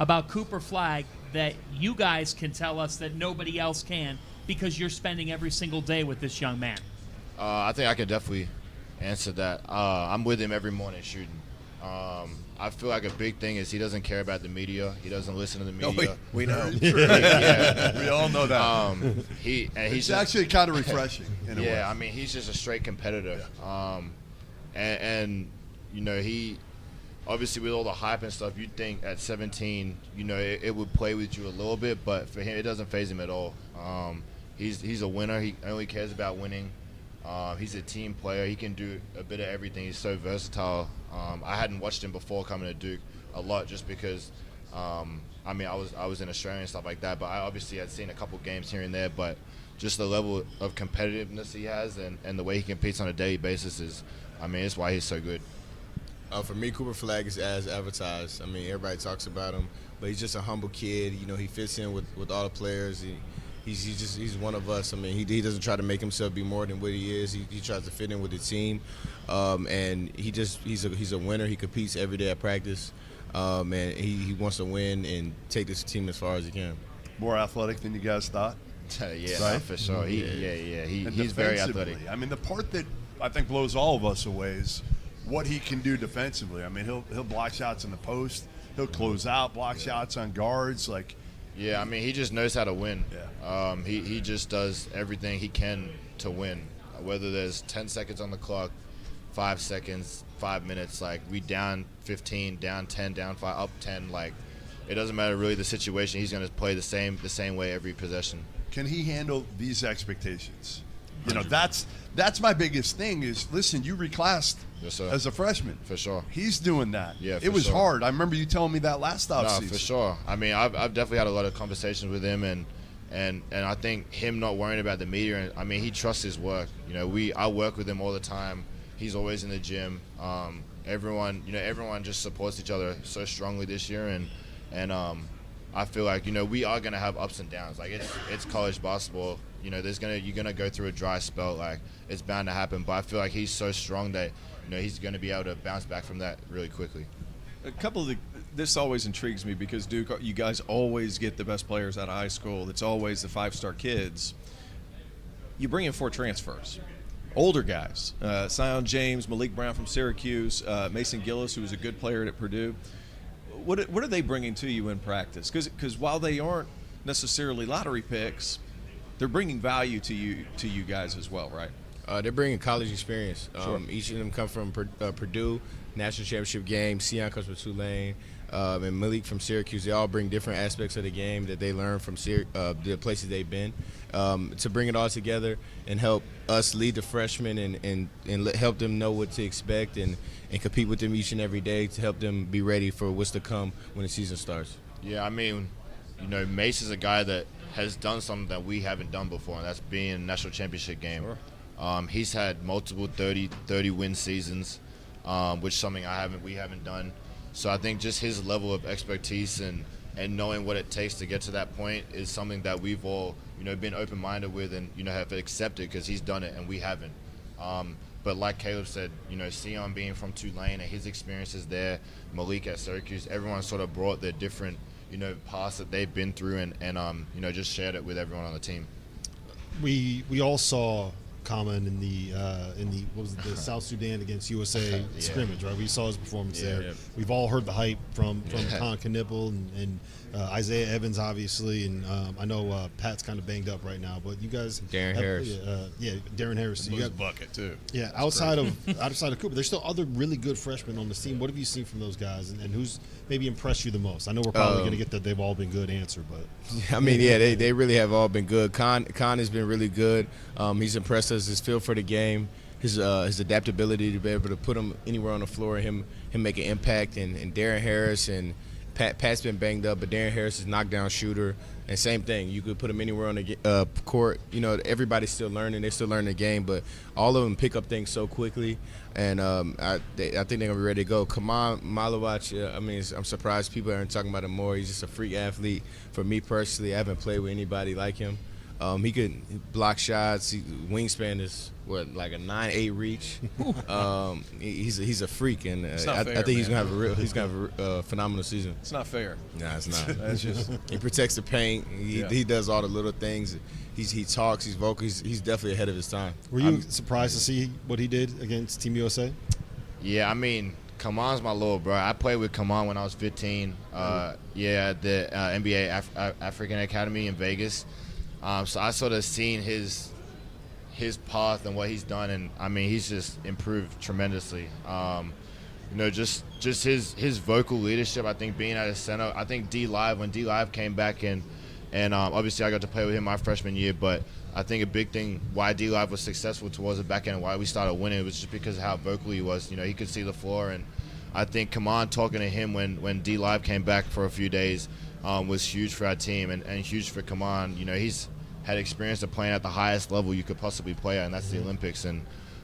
about Cooper Flagg that you guys can tell us that nobody else can, because you're spending every single day with this young man? I think I can definitely answer that. I'm with him every morning shooting. I feel like a big thing is he doesn't care about the media. He doesn't listen to the media. No, we know. Yeah. We all know that. He's actually kind of refreshing in a way. Yeah, he's just a straight competitor. And he obviously, with all the hype and stuff, you'd think at 17, it would play with you a little bit, but for him, it doesn't faze him at all. He's a winner. He only cares about winning. He's a team player. He can do a bit of everything. He's so versatile. I hadn't watched him before coming to Duke a lot, just because I was in Australia and stuff like that, but I obviously had seen a couple games here and there. But just the level of competitiveness he has and the way he competes on a daily basis is, it's why he's so good. For me, Cooper Flagg is as advertised. Everybody talks about him, but he's just a humble kid. He fits in with all the players. He's one of us. He doesn't try to make himself be more than what he is. He tries to fit in with the team, and he's a winner. He competes every day at practice. and he wants to win and take this team as far as he can. More athletic than you guys thought. Yeah, right? no, for sure. He's very athletic. I mean, the part that I think blows all of us away is what he can do defensively. I mean, he'll block shots in the post. He'll close out, block shots on guards. Yeah, I mean, he just knows how to win. Yeah. He just does everything he can to win. Whether there's 10 seconds on the clock, 5 seconds, 5 minutes, we down 15, down 10, down 5, up 10. It doesn't matter really the situation. He's going to play the same way every possession. Can he handle these expectations? That's my biggest thing is, listen, you reclassed as a freshman. For sure. He's doing that. Yeah, it was hard. I remember you telling me that last offseason. No, for sure. I mean, I've definitely had a lot of conversations with him, and I think him not worrying about the media, I mean, he trusts his work. I work with him all the time. He's always in the gym. Everyone just supports each other so strongly this year, and I feel like we are gonna have ups and downs. It's college basketball. You're gonna go through a dry spell. It's bound to happen. But I feel like he's so strong that he's gonna be able to bounce back from that really quickly. This always intrigues me because Duke, you guys always get the best players out of high school. It's always the 5-star kids. You bring in 4 transfers, older guys: Sion James, Malik Brown from Syracuse, Mason Gillis, who was a good player at Purdue. What are they bringing to you in practice? Because while they aren't necessarily lottery picks, they're bringing value to you guys as well, right? They're bringing college experience. Sure. Each of them come from Purdue, national championship game. Sion comes from Tulane, and Malik from Syracuse. They all bring different aspects of the game that they learn from the places they've been. To bring it all together and help us lead the freshmen and help them know what to expect and compete with them each and every day to help them be ready for what's to come when the season starts. Yeah, I mean, Mace is a guy that has done something that we haven't done before, and that's being in a national championship game. Sure. He's had multiple 30-win seasons, which is something we haven't done. So I think just his level of expertise and knowing what it takes to get to that point is something that we've all been open-minded with and have accepted because he's done it and we haven't. But like Caleb said, Sion being from Tulane and his experiences there, Malik at Syracuse, everyone sort of brought their different paths that they've been through and just shared it with everyone on the team. We all saw Common in the South Sudan against USA scrimmage, right? We saw his performance there. Yeah. We've all heard the hype from Con Knipple and Isaiah Evans, obviously, and I know Pat's kind of banged up right now, but you guys, Darren Harris, Darren Harris, you got bucket too. Yeah, outside of Cooper, there's still other really good freshmen on the team. What have you seen from those guys, and who's maybe impressed you the most? I know we're probably going to get the "they've all been good" answer, but I mean, they really have all been good. Con has been really good. He's impressed us. His feel for the game, his adaptability to be able to put him anywhere on the floor, him make an impact, and Darren Harris and Pat's been banged up, but Darren Harris is a knockdown shooter, and same thing. You could put him anywhere on the court. Everybody's still learning. They're still learning the game, but all of them pick up things so quickly, and I think they're going to be ready to go. Kaman Malawach, I'm surprised people aren't talking about him more. He's just a freak athlete. For me personally, I haven't played with anybody like him. He could block shots. Wingspan is like a 9'8" reach. He's a freak, and I think he's gonna have a phenomenal season. It's not fair. Nah, it's not. That's just he protects the paint. He does all the little things. He talks. He's vocal. He's definitely ahead of his time. Were you surprised to see what he did against Team USA? Yeah, I mean, Kaman's my little bro. I played with Kaman when I was 15. At the NBA African Academy in Vegas. So I sort of seen his path and what he's done, and I mean he's just improved tremendously. Just his vocal leadership. I think being at his center. I think when D Live came back in, and obviously I got to play with him my freshman year. But I think a big thing why D Live was successful towards the back end, why we started winning, was just because of how vocal he was. He could see the floor, and I think Kaman talking to him when D Live came back for a few days was huge for our team and huge for Kaman. He's had experience of playing at the highest level you could possibly play at, and that's the Olympics. And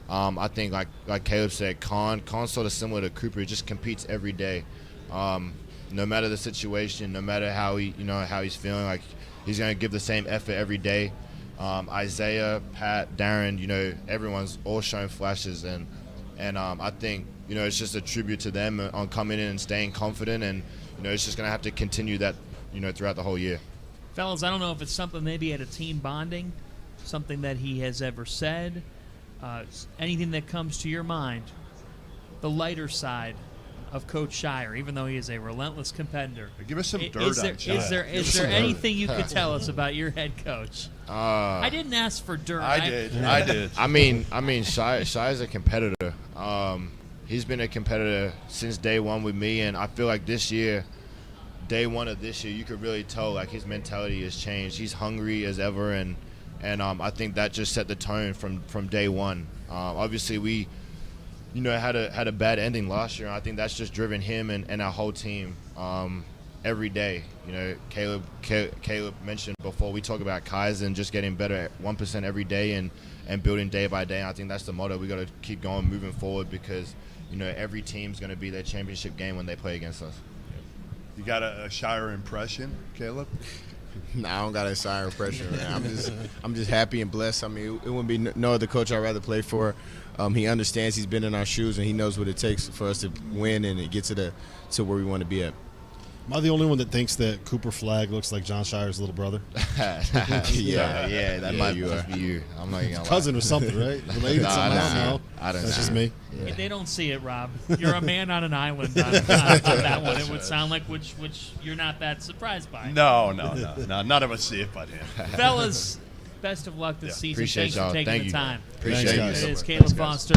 I think, like Caleb said, Con's sort of similar to Cooper. He just competes every day, no matter the situation, no matter how he's feeling. Like he's going to give the same effort every day. Isaiah, Pat, Darren, everyone's all showing flashes, and I think it's just a tribute to them on coming in and staying confident, and it's just going to have to continue that throughout the whole year. Fellas, I don't know if it's something maybe at a team bonding, something that he has ever said, anything that comes to your mind, the lighter side of Coach Scheyer, even though he is a relentless competitor. Give us some dirt on Scheyer. Is there anything you could tell us about your head coach? I didn't ask for dirt. I did. I mean, Shai's a competitor. He's been a competitor since day one with me, and I feel like this year, day one of this year, you could really tell like his mentality has changed. He's hungry as ever, and I think that just set the tone from day one. Obviously, we had a bad ending last year, and I think that's just driven him and our whole team every day. Caleb mentioned before, we talk about Kaizen, just getting better at 1% every day and building day by day. And I think that's the motto. We got to keep going, moving forward, because every team's going to be their championship game when they play against us. You got a Scheyer impression, Caleb? No, I don't got a Scheyer impression. Man. I'm just happy and blessed. I mean, it wouldn't be no other coach I'd rather play for. He understands. He's been in our shoes, and he knows what it takes for us to win and get to where we want to be at. Am I the only one that thinks that Cooper Flagg looks like Jon Scheyer's little brother? yeah, that might just be you. I'm not even gonna cousin or something, right? Related somehow. I don't know. That's just me. Yeah. They don't see it, Rob. You're a man on an island on that one. It would sound like which you're not that surprised by. No. None of us see it but him. Fellas, best of luck this season. Appreciate Thanks y'all. for taking Thank the you. time. Appreciate you. It is Caleb Foster,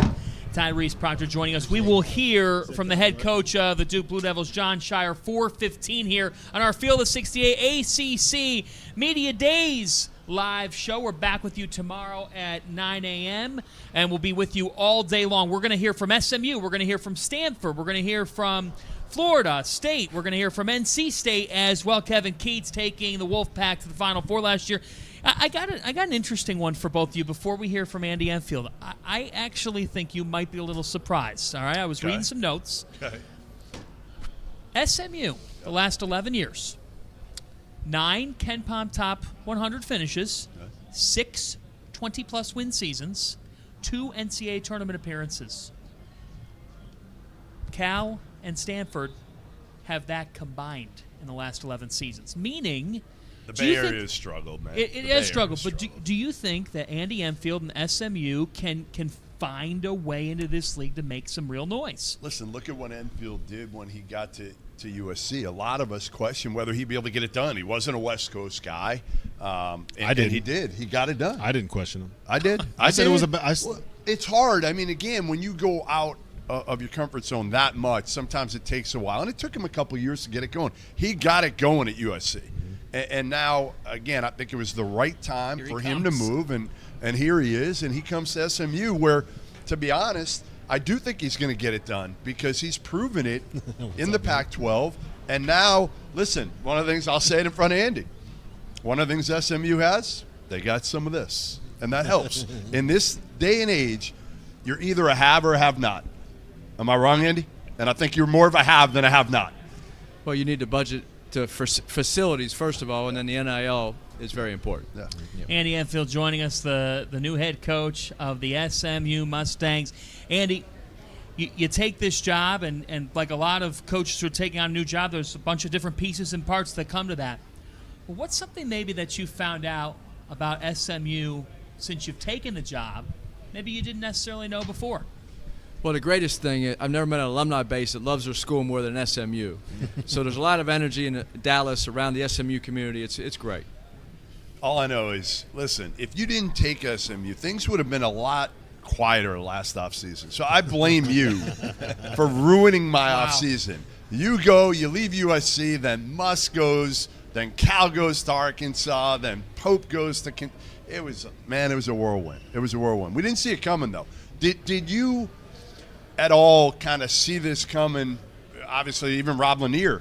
Tyrese, Proctor joining us. We will hear from the head coach of the Duke Blue Devils, Jon Scheyer, 4:15 here on our Field of 68 ACC Media Days live show. We're back with you tomorrow at 9 a.m., and we'll be with you all day long. We're going to hear from SMU. We're going to hear from Stanford. We're going to hear from Florida State. We're going to hear from NC State as well. Kevin Keatts taking the Wolfpack to the Final Four last year. I got an interesting one for both of you before we hear from Andy Enfield. I actually think you might be a little surprised. All right, I was reading some notes. Okay. SMU, the last 11 years, 9 KenPom Top 100 finishes, 6 20-plus win seasons, 2 NCAA tournament appearances. Cal and Stanford have that combined in the last 11 seasons, meaning the Bay Area has struggled, man. It has struggled, but do you think that Andy Enfield and SMU can find a way into this league to make some real noise? Listen, look at what Enfield did when he got to USC. A lot of us questioned whether he'd be able to get it done. He wasn't a West Coast guy. And he did. He got it done. I didn't question him. I did. I said it was it's hard. I mean, again, when you go out of your comfort zone that much, sometimes it takes a while. And it took him a couple of years to get it going. He got it going at USC. And now, again, I think it was the right time for him to move, and here he is, and he comes to SMU where, to be honest, I do think he's going to get it done because he's proven it in the Pac-12. And now, listen, one of the things, I'll say it in front of Andy, one of the things SMU has, they got some of this, and that helps. In this day and age, you're either a have or a have not. Am I wrong, Andy? And I think you're more of a have than a have not. Well, you need to budget for facilities, first of all, and then the NIL is very important. Yeah. Andy Enfield joining us, the new head coach of the SMU Mustangs. Andy, you take this job, and like a lot of coaches who are taking on a new job, there's a bunch of different pieces and parts that come to that. Well, what's something maybe that you found out about SMU since you've taken the job, maybe you didn't necessarily know before? Well, the greatest thing, I've never met an alumni base that loves their school more than SMU. So there's a lot of energy in Dallas around the SMU community. It's great. All I know is, listen, if you didn't take SMU, things would have been a lot quieter last offseason. So I blame you for ruining my offseason. You go, you leave USC, then Musk goes, then Cal goes to Arkansas, then Pope goes to it was a whirlwind. It was a whirlwind. We didn't see it coming, though. Did you at all kind of see this coming? Obviously, even Rob Lanier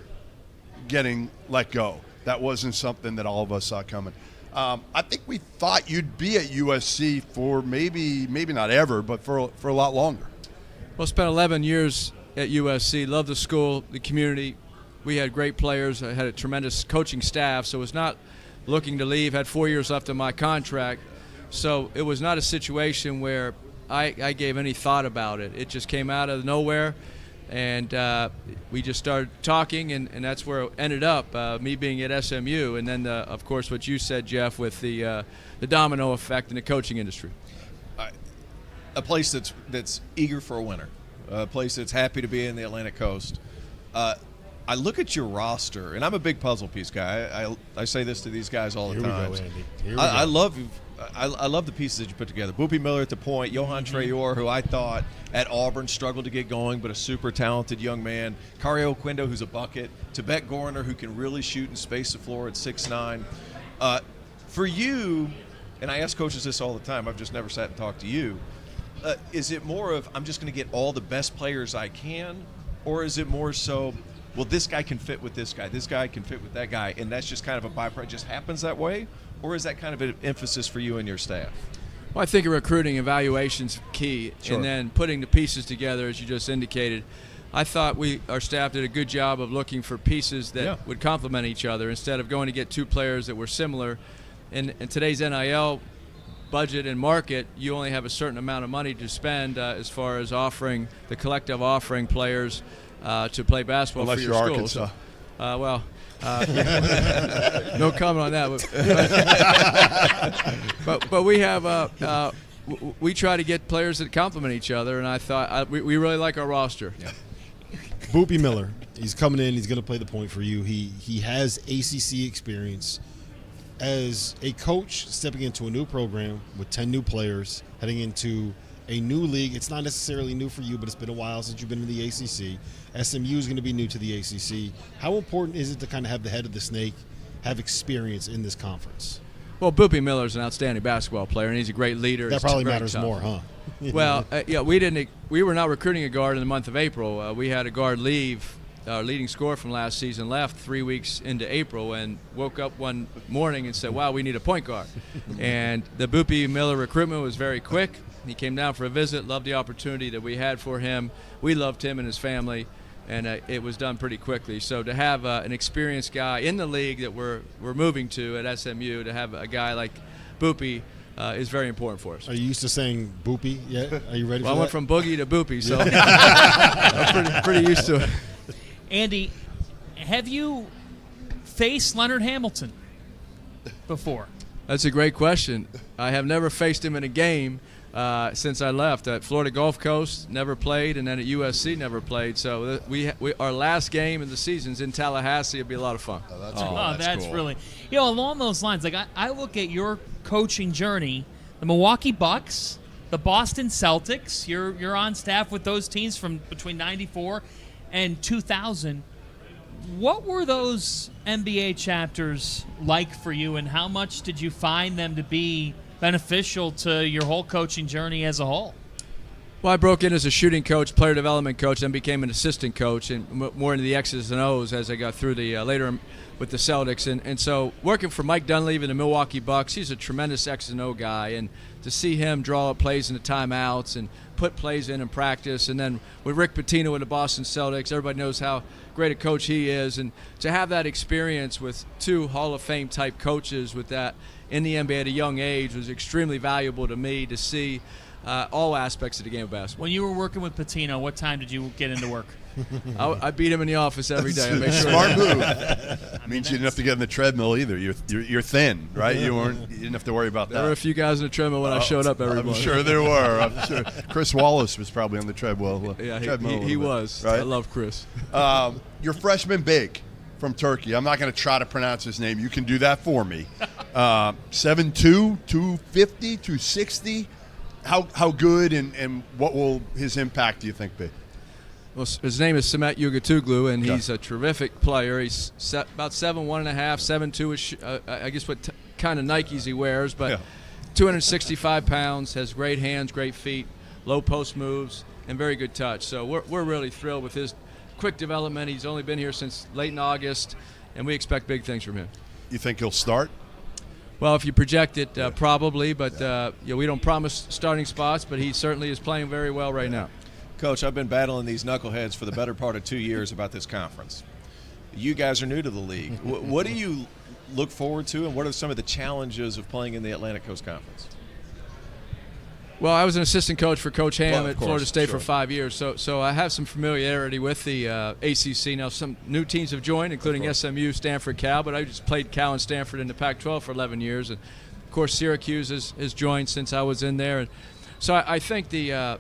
getting let go. That wasn't something that all of us saw coming. I think we thought you'd be at USC for maybe not ever, but for a lot longer. Well, spent 11 years at USC. Loved the school, the community. We had great players. I had a tremendous coaching staff, so was not looking to leave. Had 4 years left on my contract. So it was not a situation where I gave any thought about it. It just came out of nowhere, and we just started talking, and that's where it ended up, me being at SMU, and then, of course, what you said, Jeff, with the domino effect in the coaching industry. A place that's eager for a winner, a place that's happy to be in the Atlantic Coast. I look at your roster, and I'm a big puzzle piece guy. I say this to these guys all the time. Here we go, Andy. Here we I go. love the pieces that you put together. Boopie Miller at the point, Johan Traore, who I thought at Auburn struggled to get going, but a super talented young man. Kario Quindo, who's a bucket. Tibet Gorner, who can really shoot and space the floor at 6'9". For you, and I ask coaches this all the time, I've just never sat and talked to you, is it more of I'm just going to get all the best players I can, or is it more so, well, this guy can fit with this guy can fit with that guy, and that's just kind of a byproduct, just happens that way? Or is that kind of an emphasis for you and your staff? Well, I think recruiting evaluation's key, Sure. and then putting the pieces together, as you just indicated. I thought our staff did a good job of looking for pieces that would complement each other instead of going to get two players that were similar. In today's NIL budget and market, you only have a certain amount of money to spend as far as offering the collective offering players to play basketball Unless for your you're schools. Arkansas. No comment on that. But we have we try to get players that complement each other, and I thought we really like our roster. Yeah. Boopie Miller, he's coming in. He's going to play the point for you. He has ACC experience. As a coach stepping into a new program with 10 new players, heading into a new league, it's not necessarily new for you, but it's been a while since you've been in the ACC. SMU is going to be new to the ACC. How important is it to kind of have the head of the snake, have experience in this conference? Well, Boopie Miller's an outstanding basketball player, and he's a great leader. That He's probably very matters tough. more, huh? Well, we were not recruiting a guard in the month of April. We had a guard leave. Our leading scorer from last season left 3 weeks into April and woke up one morning and said, wow, we need a point guard. And the Boopie Miller recruitment was very quick. He came down for a visit, loved the opportunity that we had for him. We loved him and his family, and it was done pretty quickly. So to have an experienced guy in the league that we're moving to at SMU, to have a guy like Boopie is very important for us. Are you used to saying Boopie yet? Are you ready for that? Well, I went from Boogie to Boopie, so I'm pretty used to it. Andy, have you faced Leonard Hamilton before? That's a great question. I have never faced him in a game since I left. At Florida Gulf Coast, never played, and then at USC, never played. So our last game of the season's in Tallahassee. It'll be a lot of fun. Oh, that's cool. That's cool. Really, along those lines, like I look at your coaching journey, the Milwaukee Bucks, the Boston Celtics. You're on staff with those teams from between '94 and 2000. What were those NBA chapters like for you, and how much did you find them to be beneficial to your whole coaching journey as a whole? Well, I broke in as a shooting coach, player development coach, then became an assistant coach, and more into the X's and O's as I got through the later with the Celtics. And so working for Mike Dunleavy and the Milwaukee Bucks, he's a tremendous X and O guy, and to see him draw up plays in the timeouts and put plays in practice, and then with Rick Pitino with the Boston Celtics, everybody knows how great a coach he is, and to have that experience with two Hall of Fame type coaches with that in the NBA at a young age was extremely valuable to me to see all aspects of the game of basketball. When you were working with Pitino, what time did you get into work? I beat him in the office every day. I make sure. Smart move. Means you didn't have to get in the treadmill either. You're thin, right? You didn't have to worry about that. There were a few guys in the treadmill when I showed up every morning. I'm sure there were. I'm sure Chris Wallace was probably on the treadmill. Yeah, he was. Right? I love Chris. Your freshman big from Turkey. I'm not going to try to pronounce his name. You can do that for me. 7'2", 250, 260. How good and what will his impact, do you think, be? Well, his name is Samet Yugatuglu, and he's a terrific player. He's about 7'1.5", 7'2", I guess what kind of Nikes he wears, but 265 pounds, has great hands, great feet, low post moves, and very good touch. So we're really thrilled with his quick development. He's only been here since late in August, and we expect big things from him. You think he'll start? Well, if you project it, probably, but we don't promise starting spots, but he certainly is playing very well right now. Coach, I've been battling these knuckleheads for the better part of 2 years about this conference. You guys are new to the league. What do you look forward to, and what are some of the challenges of playing in the Atlantic Coast Conference? Well, I was an assistant coach for Coach Ham Well, of at course, Florida State sure. for 5 years, so I have some familiarity with the ACC. Now, some new teams have joined, including SMU, Stanford, Cal, but I just played Cal and Stanford in the Pac-12 for 11 years. And, of course, Syracuse has joined since I was in there. And so I think at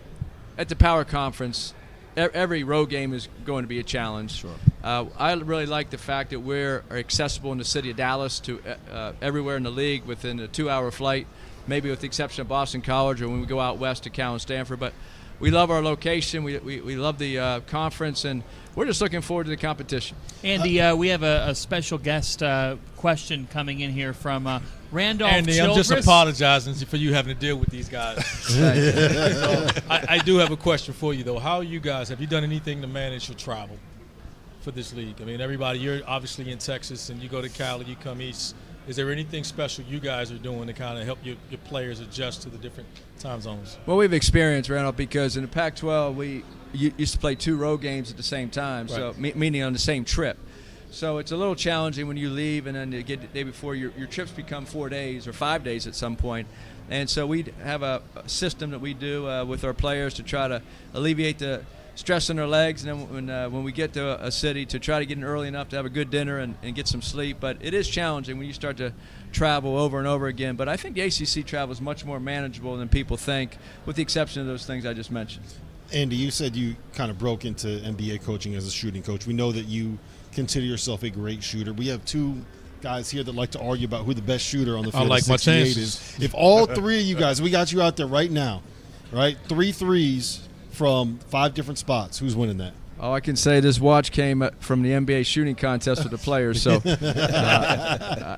the Power Conference, every road game is going to be a challenge. Sure. I really like the fact that we're accessible in the city of Dallas to everywhere in the league within a 2-hour flight, maybe with the exception of Boston College or when we go out west to Cal and Stanford. But we love our location. We love the conference, and we're just looking forward to the competition. Andy, we have a special guest question coming in here from Randolph Andy, Childress. I'm just apologizing for you having to deal with these guys. So, I do have a question for you, though. How are you guys? Have you done anything to manage your travel for this league? I mean, everybody, you're obviously in Texas, and you go to Cali, you come east. Is there anything special you guys are doing to kind of help your players adjust to the different time zones? Well, we've experienced, Randolph, because in the Pac-12, we used to play 2 road games at the same time, Right. so meaning on the same trip. So it's a little challenging when you leave and then you get the day before, your trips become 4 days or 5 days at some point. And so we have a system that we do with our players to try to alleviate the stress on their legs, and then when we get to a city, to try to get in early enough to have a good dinner and get some sleep. But it is challenging when you start to travel over and over again. But I think the ACC travel is much more manageable than people think, with the exception of those things I just mentioned. Andy, you said you kind of broke into NBA coaching as a shooting coach. We know that you consider yourself a great shooter. We have 2 guys here that like to argue about who the best shooter on the field I like my 68 chances. is. If all 3 of you guys, we got you out there right now, right? 3 threes from 5 different spots. Who's winning that? Oh, I can say this watch came from the NBA shooting contest with the players, so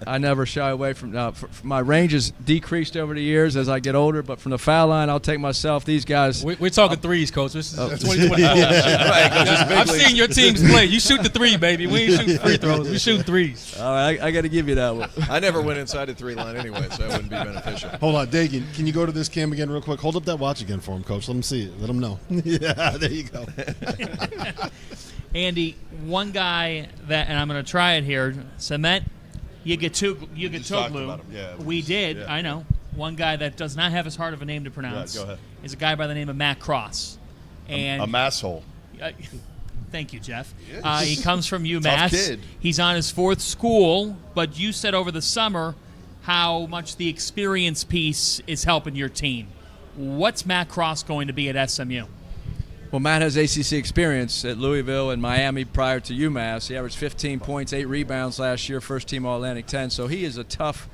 I never shy away from my range has decreased over the years as I get older, but from the foul line, I'll take myself. These guys. We're talking threes, Coach. This is 2024. Right, 'cause it's big I've leagues. seen your teams play. You shoot the 3, baby. We ain't shooting free throws. We shoot threes. All right, I got to give you that one. I never went inside the 3 line anyway, so that wouldn't be beneficial. Hold on, Dagan, can you go to this cam again real quick? Hold up that watch again for him, Coach. Let him see it. Let him know. Yeah, there you go. Andy, one guy that, and I'm going to try it here, Cement just talked Yugitoglu. about him, yeah. We did, Yeah. I know. One guy that does not have as hard of a name to pronounce go ahead. is a guy by the name of Matt Cross. And A masshole. thank you, Jeff. Yes. He comes from UMass. kid. He's on his 4th school, but you said over the summer how much the experience piece is helping your team. What's Matt Cross going to be at SMU? Well, Matt has ACC experience at Louisville and Miami prior to UMass. He averaged 15 points, 8 rebounds last year, first team All-Atlantic 10. So he is a tough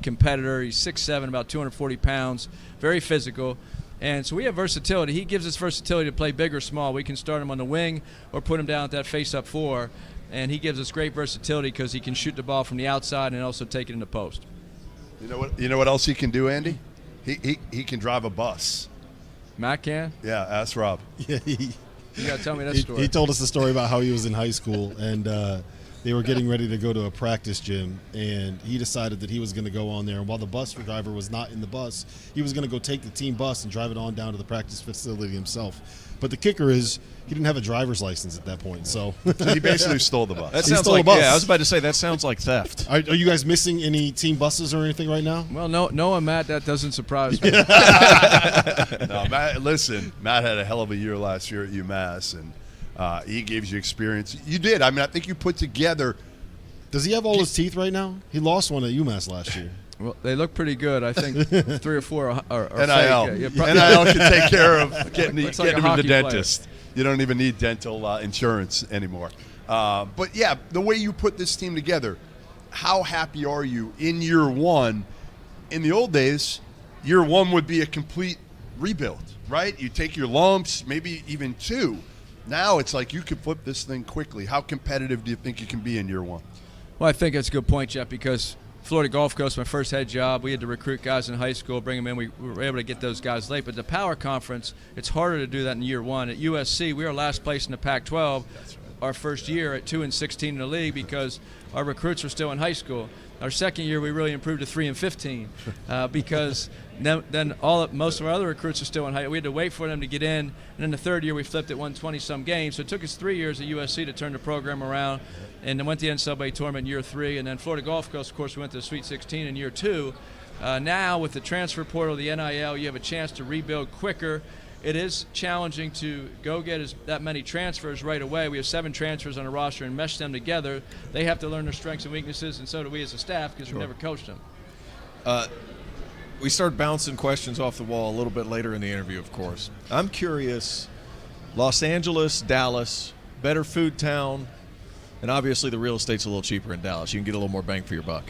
competitor. He's 6'7", about 240 pounds, very physical. And so we have versatility. He gives us versatility to play big or small. We can start him on the wing or put him down at that face-up 4. And he gives us great versatility because he can shoot the ball from the outside and also take it in the post. You know what else he can do, Andy? He can drive a bus. Matt can? Yeah, ask Rob. Yeah, You got to tell me that story. He told us the story about how he was in high school, and they were getting ready to go to a practice gym, and he decided that he was going to go on there. And while the bus driver was not in the bus, he was going to go take the team bus and drive it on down to the practice facility himself. But the kicker is he didn't have a driver's license at that point, so He basically stole the bus. That He sounds stole a like, bus. yeah, I was about to say, that sounds like theft. Are you guys missing any team buses or anything right now? Well, no, Matt, that doesn't surprise me. No, Matt, listen, Matt had a hell of a year last year at UMass, and he gives you experience. You did. I mean, I think you put together. Does he have all his teeth right now? He lost one at UMass last year. Well, they look pretty good. I think 3 or 4 are NIL. fake. Yeah, NIL can take care of getting Looks like a him to the hockey player. dentist. You don't even need dental insurance anymore. But, yeah, the way you put this team together, how happy are you in year 1? In the old days, year 1 would be a complete rebuild, right? You take your lumps, maybe even 2. Now it's like you could flip this thing quickly. How competitive do you think you can be in year 1? Well, I think that's a good point, Jeff, because Florida Gulf Coast, my first head job, we had to recruit guys in high school, bring them in. We were able to get those guys late. But the Power Conference, it's harder to do that in year 1. At USC, we were last place in the Pac-12 our first year at 2-16 in the league because our recruits were still in high school. Our second year, we really improved to 3-15 because then most of our other recruits are still in high. We had to wait for them to get in, and then the third year we flipped it, won 20-some games. So it took us 3 years at USC to turn the program around, and then went to the NCAA Tournament in year 3, and then Florida Gulf Coast, of course, we went to the Sweet 16 in year 2. Now with the transfer portal, the NIL, you have a chance to rebuild quicker. It is challenging to go get that many transfers right away. We have 7 transfers on a roster and mesh them together. They have to learn their strengths and weaknesses, and so do we as a staff because we've never coached them. We start bouncing questions off the wall a little bit later in the interview, of course. I'm curious, Los Angeles, Dallas, better food town, and obviously the real estate's a little cheaper in Dallas. You can get a little more bang for your buck.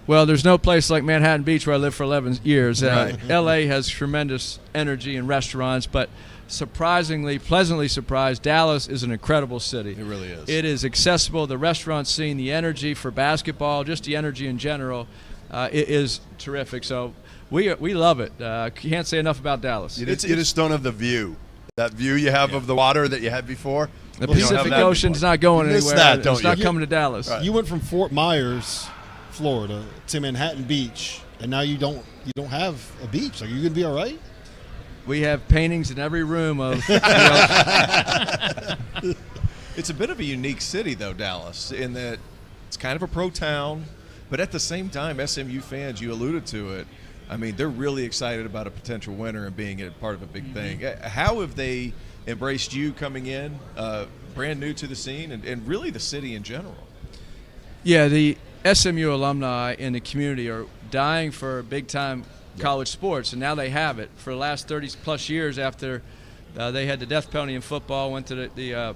Well, there's no place like Manhattan Beach where I lived for 11 years. Right. L.A. has tremendous energy and restaurants, but surprisingly, pleasantly surprised, Dallas is an incredible city. It really is. It is accessible. The restaurant scene, the energy for basketball, just the energy in general, it is terrific. So we love it. Can't say enough about Dallas. You just don't have the view. That view you have of the water that you had before. The Pacific Ocean's not going anywhere. It's not coming to Dallas. Right. You went from Fort Myers, Florida, to Manhattan Beach, and now you don't have a beach. Are you gonna be all right? We have paintings in every room of. It's a bit of a unique city, though, Dallas, in that it's kind of a pro town, but at the same time, SMU fans, you alluded to it. I mean, they're really excited about a potential winner and being a part of a big thing. How have they embraced you coming in, brand new to the scene, and really the city in general? Yeah, the SMU alumni in the community are dying for big-time college sports, and now they have it. For the last 30-plus years after they had the death penalty in football, went to the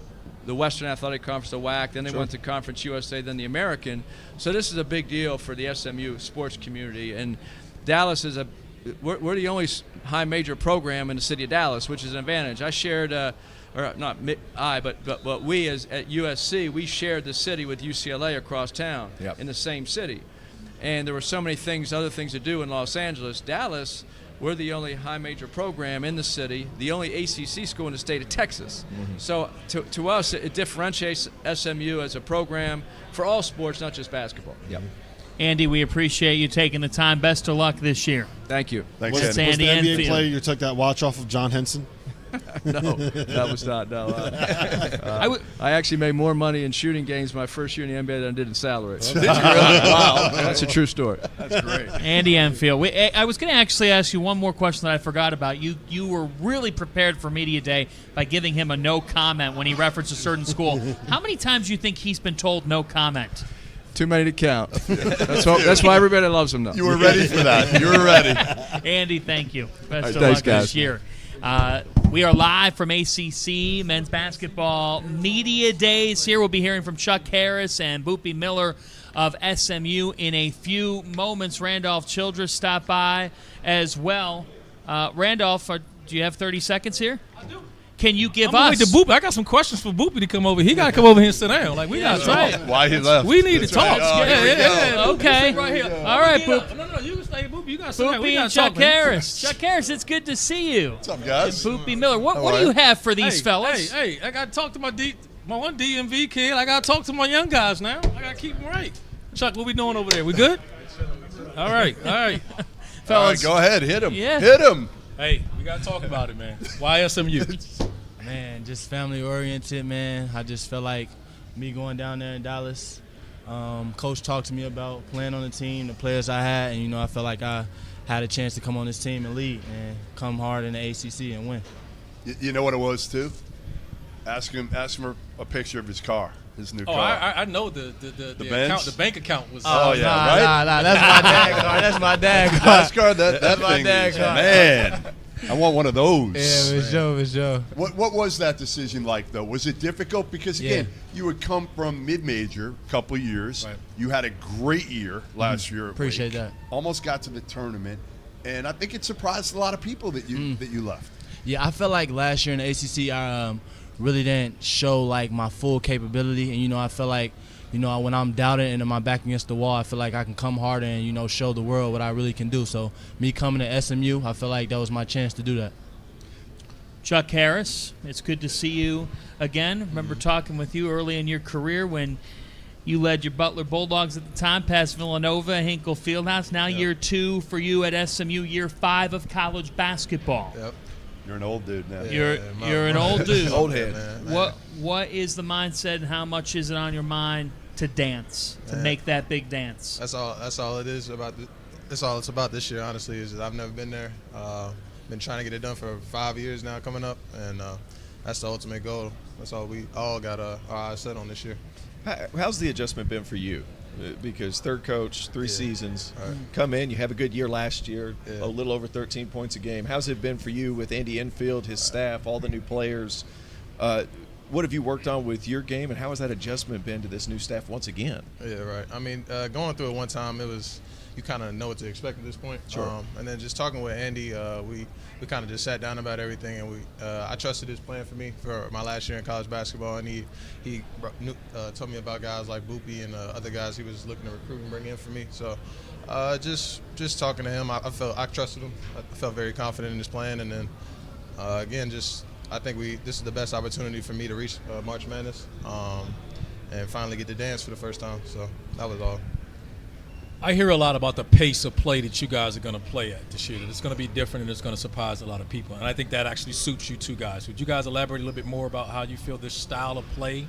Western Athletic Conference, the WAC, then they went to Conference USA, then the American. So this is a big deal for the SMU sports community. And Dallas is we're the only high major program in the city of Dallas, which is an advantage. I shared, or not I, but we as at USC, we shared the city with UCLA across town in the same city. And there were so many other things to do in Los Angeles. Dallas, we're the only high major program in the city, the only ACC school in the state of Texas. Mm-hmm. So to us, it differentiates SMU as a program for all sports, not just basketball. Yep. Andy, we appreciate you taking the time. Best of luck this year. Thank you. Thanks, was Andy the NBA Enfield. player you took that watch off of John Henson? No, that was not. No, I actually made more money in shooting games my first year in the NBA than I did in salary. Did you really? Wow. That's a true story. That's great. Andy Enfield. I was going to actually ask you one more question that I forgot about. You were really prepared for Media Day by giving him a no comment when he referenced a certain school. How many times do you think he's been told no comment? Too many to count. That's why everybody loves him now. You were ready for that. You were ready. Andy, thank you. Best of thanks, luck guys. this year. We are live from ACC Men's Basketball Media Days. Here we'll be hearing from Chuck Harris and Boopie Miller of SMU in a few moments. Randolph Childress stopped by as well. Randolph, do you have 30 seconds here? I do. Can you give us? Wait to Boopie. I got some questions for Boopie to come over. He got to come over here and sit down. Like we got to talk. Why he left? We need to talk. Right. Yeah. Okay. Right here. All right, Boopie. No, you can stay, Boopie. You got to sit down. Boopie We got and to talk, Chuck man. Harris. Chuck Harris, it's good to see you. What's up, guys? And Boopie Miller. What do you have for these fellas? Hey, I got to talk to my one DMV kid. I got to talk to my young guys now. I got to keep them right. Chuck, what we doing over there? We good? All right. Fellas. All right, go ahead. Hit him. Yeah. Hit him. Hey, we got to talk about it, man. Why SMU? Man, just family oriented, man. I just felt like me going down there in Dallas. Coach talked to me about playing on the team, the players I had, and I felt like I had a chance to come on this team and lead and come hard in the ACC and win. You know what it was too? Ask him a picture of his car, his new car. I know the account, the bank account was. Right? Nah, that's my dad car. That's my dad car. Nice car. That's my thing dad is, car. Man, I want one of those. Yeah, it was Joe. What was that decision like, though? Was it difficult? Because, again, you had come from mid-major a couple of years. Right. You had a great year last year. Appreciate that. Almost got to the tournament. And I think it surprised a lot of people that you left. Yeah, I felt like last year in the ACC, I really didn't show, like, my full capability. And, I felt like, when I'm doubted and my back against the wall, I feel like I can come harder and, show the world what I really can do. So me coming to SMU, I feel like that was my chance to do that. Chuck Harris, it's good to see you again. Remember talking with you early in your career when you led your Butler Bulldogs at the time, past Villanova, Hinkle Fieldhouse. Now year 2 for you at SMU, year 5 of college basketball. Yep. You're an old dude now. You're an old dude. Old head. What is the mindset and how much is it on your mind to dance, to make that big dance? That's all it is about that's all it's about this year, honestly, is I've never been there. Been trying to get it done for 5 years now coming up, and that's the ultimate goal. That's all we all got our eyes set on this year. How's the adjustment been for you? Because third coach, 3 seasons, come in, you have a good year last year, a little over 13 points a game. How's it been for you with Andy Enfield, his staff, all the new players? What have you worked on with your game, and how has that adjustment been to this new staff once again? Yeah, right. I mean, going through it one time, it was you kind of know what to expect at this point. Sure. And then just talking with Andy, we kind of just sat down about everything, and I trusted his plan for me for my last year in college basketball, and he told me about guys like Boopie and other guys he was looking to recruit and bring in for me. So just talking to him, I trusted him. I felt very confident in his plan, and then again, I think this is the best opportunity for me to reach March Madness and finally get to dance for the first time. So that was all. I hear a lot about the pace of play that you guys are going to play at this year. That it's going to be different and it's going to surprise a lot of people. And I think that actually suits you two guys. Would you guys elaborate a little bit more about how you feel this style of play?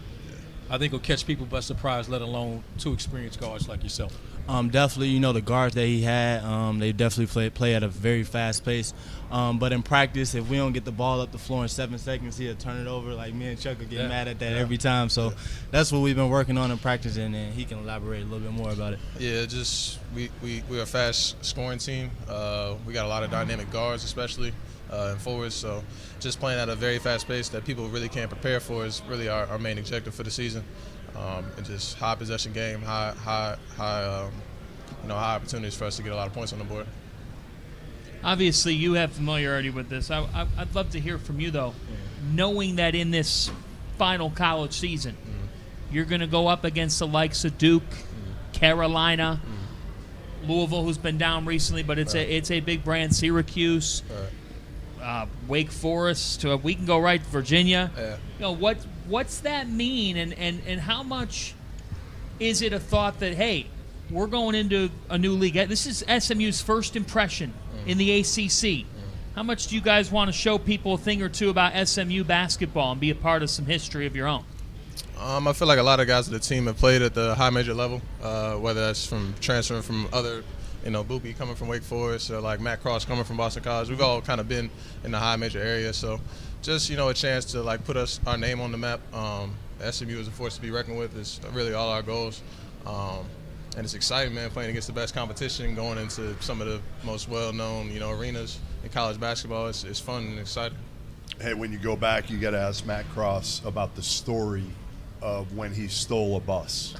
I think will catch people by surprise, let alone 2 experienced guards like yourself. Definitely, the guards that he had, they definitely play at a very fast pace. But in practice, if we don't get the ball up the floor in 7 seconds, he'll turn it over. Like me and Chuck will get mad at that every time. So that's what we've been working on in practice, and he can elaborate a little bit more about it. Yeah, we're a fast scoring team. We got a lot of dynamic guards, especially and forwards. So just playing at a very fast pace that people really can't prepare for is really our main objective for the season. And just high possession game, high opportunities for us to get a lot of points on the board. Obviously, you have familiarity with this. I'd love to hear from you, though, knowing that in this final college season, you're going to go up against the likes of Duke, Carolina, Louisville, who's been down recently, but it's a big brand, Syracuse, Wake Forest. We can go right to Virginia. What's that mean, and how much is it a thought that, hey, we're going into a new league? This is SMU's first impression in the ACC. How much do you guys want to show people a thing or two about SMU basketball and be a part of some history of your own? I feel like a lot of guys on the team have played at the high major level, whether that's from transferring from other, Boopie coming from Wake Forest, or like Matt Cross coming from Boston College. We've all kind of been in the high major area, so just, a chance to like put our name on the map. SMU is a force to be reckoned with. It's really all our goals. And it's exciting, man, playing against the best competition, going into some of the most well-known, arenas in college basketball. It's fun and exciting. Hey, when you go back, you got to ask Matt Cross about the story of when he stole a bus.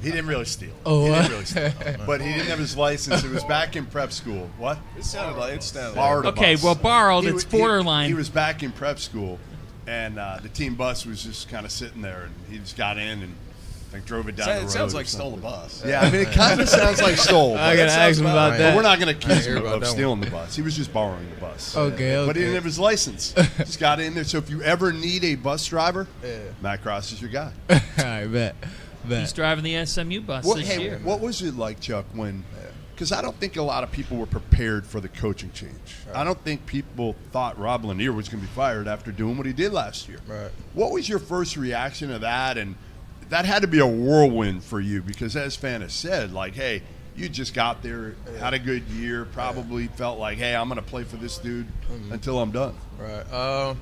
He didn't really steal. But he didn't have his license. It was back in prep school. What? It sounded like borrowed. Okay, well, borrowed. It's borderline. He was back in prep school, and the team bus was just kind of sitting there, and he just got in and drove it down the road. It sounds like stole a bus. Yeah, I mean, it kind of sounds like stole. I got to ask him about that. But we're not going to accuse him of stealing the bus. He was just borrowing the bus. Okay. But he didn't have his license. Just got in there. So if you ever need a bus driver, Matt Cross is your guy. All right, bet. He's driving the SMU bus this year. What was it like, Chuck, when – because I don't think a lot of people were prepared for the coaching change. Right. I don't think people thought Rob Lanier was going to be fired after doing what he did last year. Right. What was your first reaction to that? And that had to be a whirlwind for you because, as Fan has said, like, hey, you just got there, had a good year, probably felt like, hey, I'm going to play for this dude until I'm done. Right.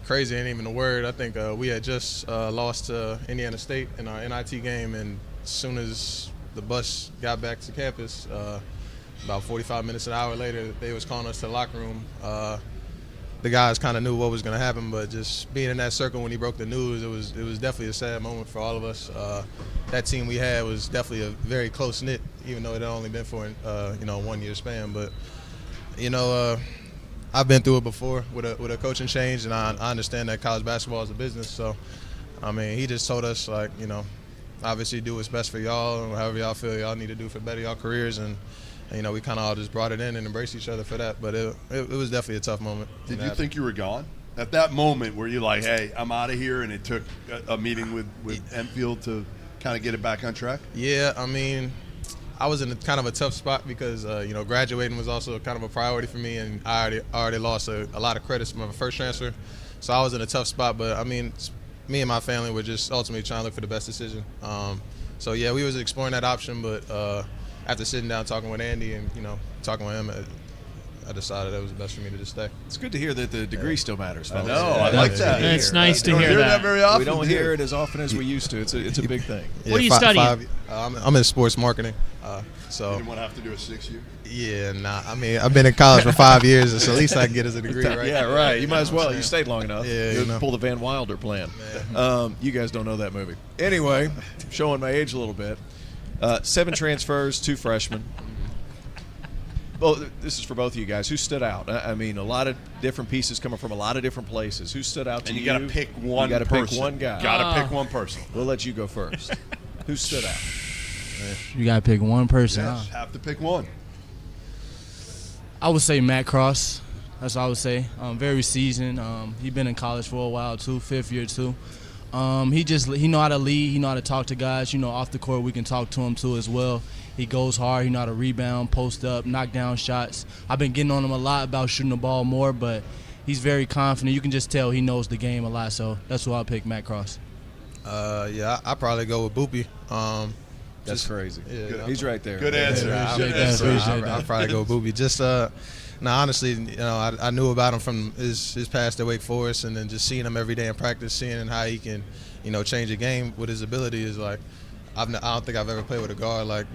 Crazy ain't even a word. I think we had just lost to Indiana State in our NIT game, and as soon as the bus got back to campus, about 45 minutes, an hour later, they was calling us to the locker room. The guys kind of knew what was going to happen, but just being in that circle when he broke the news, it was definitely a sad moment for all of us. That team we had was definitely a very close-knit, even though it had only been for a 1 year span. But I've been through it before with a coaching change, and I understand that college basketball is a business. So, I mean, he just told us, like, obviously do what's best for y'all, and however y'all feel y'all need to do for better y'all careers. And we kind of all just brought it in and embraced each other for that. But it was definitely a tough moment. Did you think you were gone? At that moment where you're like, hey, I'm out of here, and it took a meeting with Enfield to kind of get it back on track? Yeah, I mean, I was in kind of a tough spot because, graduating was also kind of a priority for me, and I already lost a lot of credits from my first transfer. So I was in a tough spot, but, I mean, me and my family were just ultimately trying to look for the best decision. So, yeah, we was exploring that option, but after sitting down talking with Andy and talking with him, I decided it was best for me to just stay. It's good to hear that the degree still matters, folks. I know. I like that. It's nice to hear that. Very often. We don't hear it as often as we used to. It's a big thing. What are you studying? I'm in sports marketing. So You didn't want to have to do a 6-year? yeah, nah. I mean, I've been in college for 5 years, so at least I can get as a degree, right? Yeah, right. You might as well. You stayed long enough. Yeah, You you know. pull the Van Wilder plan. You guys don't know that movie. Anyway, showing my age a little bit. 7 transfers, 2 freshmen. Well, this is for both of you guys. Who stood out? I mean, a lot of different pieces coming from a lot of different places. Who stood out to And you? you got to pick one You got to person. pick one guy. Got to pick one person. We'll let you go first. Who stood out? You gotta pick one person. Yes, have to pick one. I would say Matt Cross. That's what I would say. Very seasoned. He been in college for a while too, 5th year too. He know how to lead. He know how to talk to guys. Off the court we can talk to him too as well. He goes hard. He know how to rebound, post up, knock down shots. I've been getting on him a lot about shooting the ball more, but he's very confident. You can just tell he knows the game a lot. So that's why I pick Matt Cross. Yeah, I probably go with Boopie. That's crazy. Yeah, He's right there. Good answer. I'll probably go with Boopie. Just honestly, I knew about him from his past at Wake Forest, and then just seeing him every day in practice, seeing how he can, change a game with his ability is like, I don't think I've ever played with a guard like,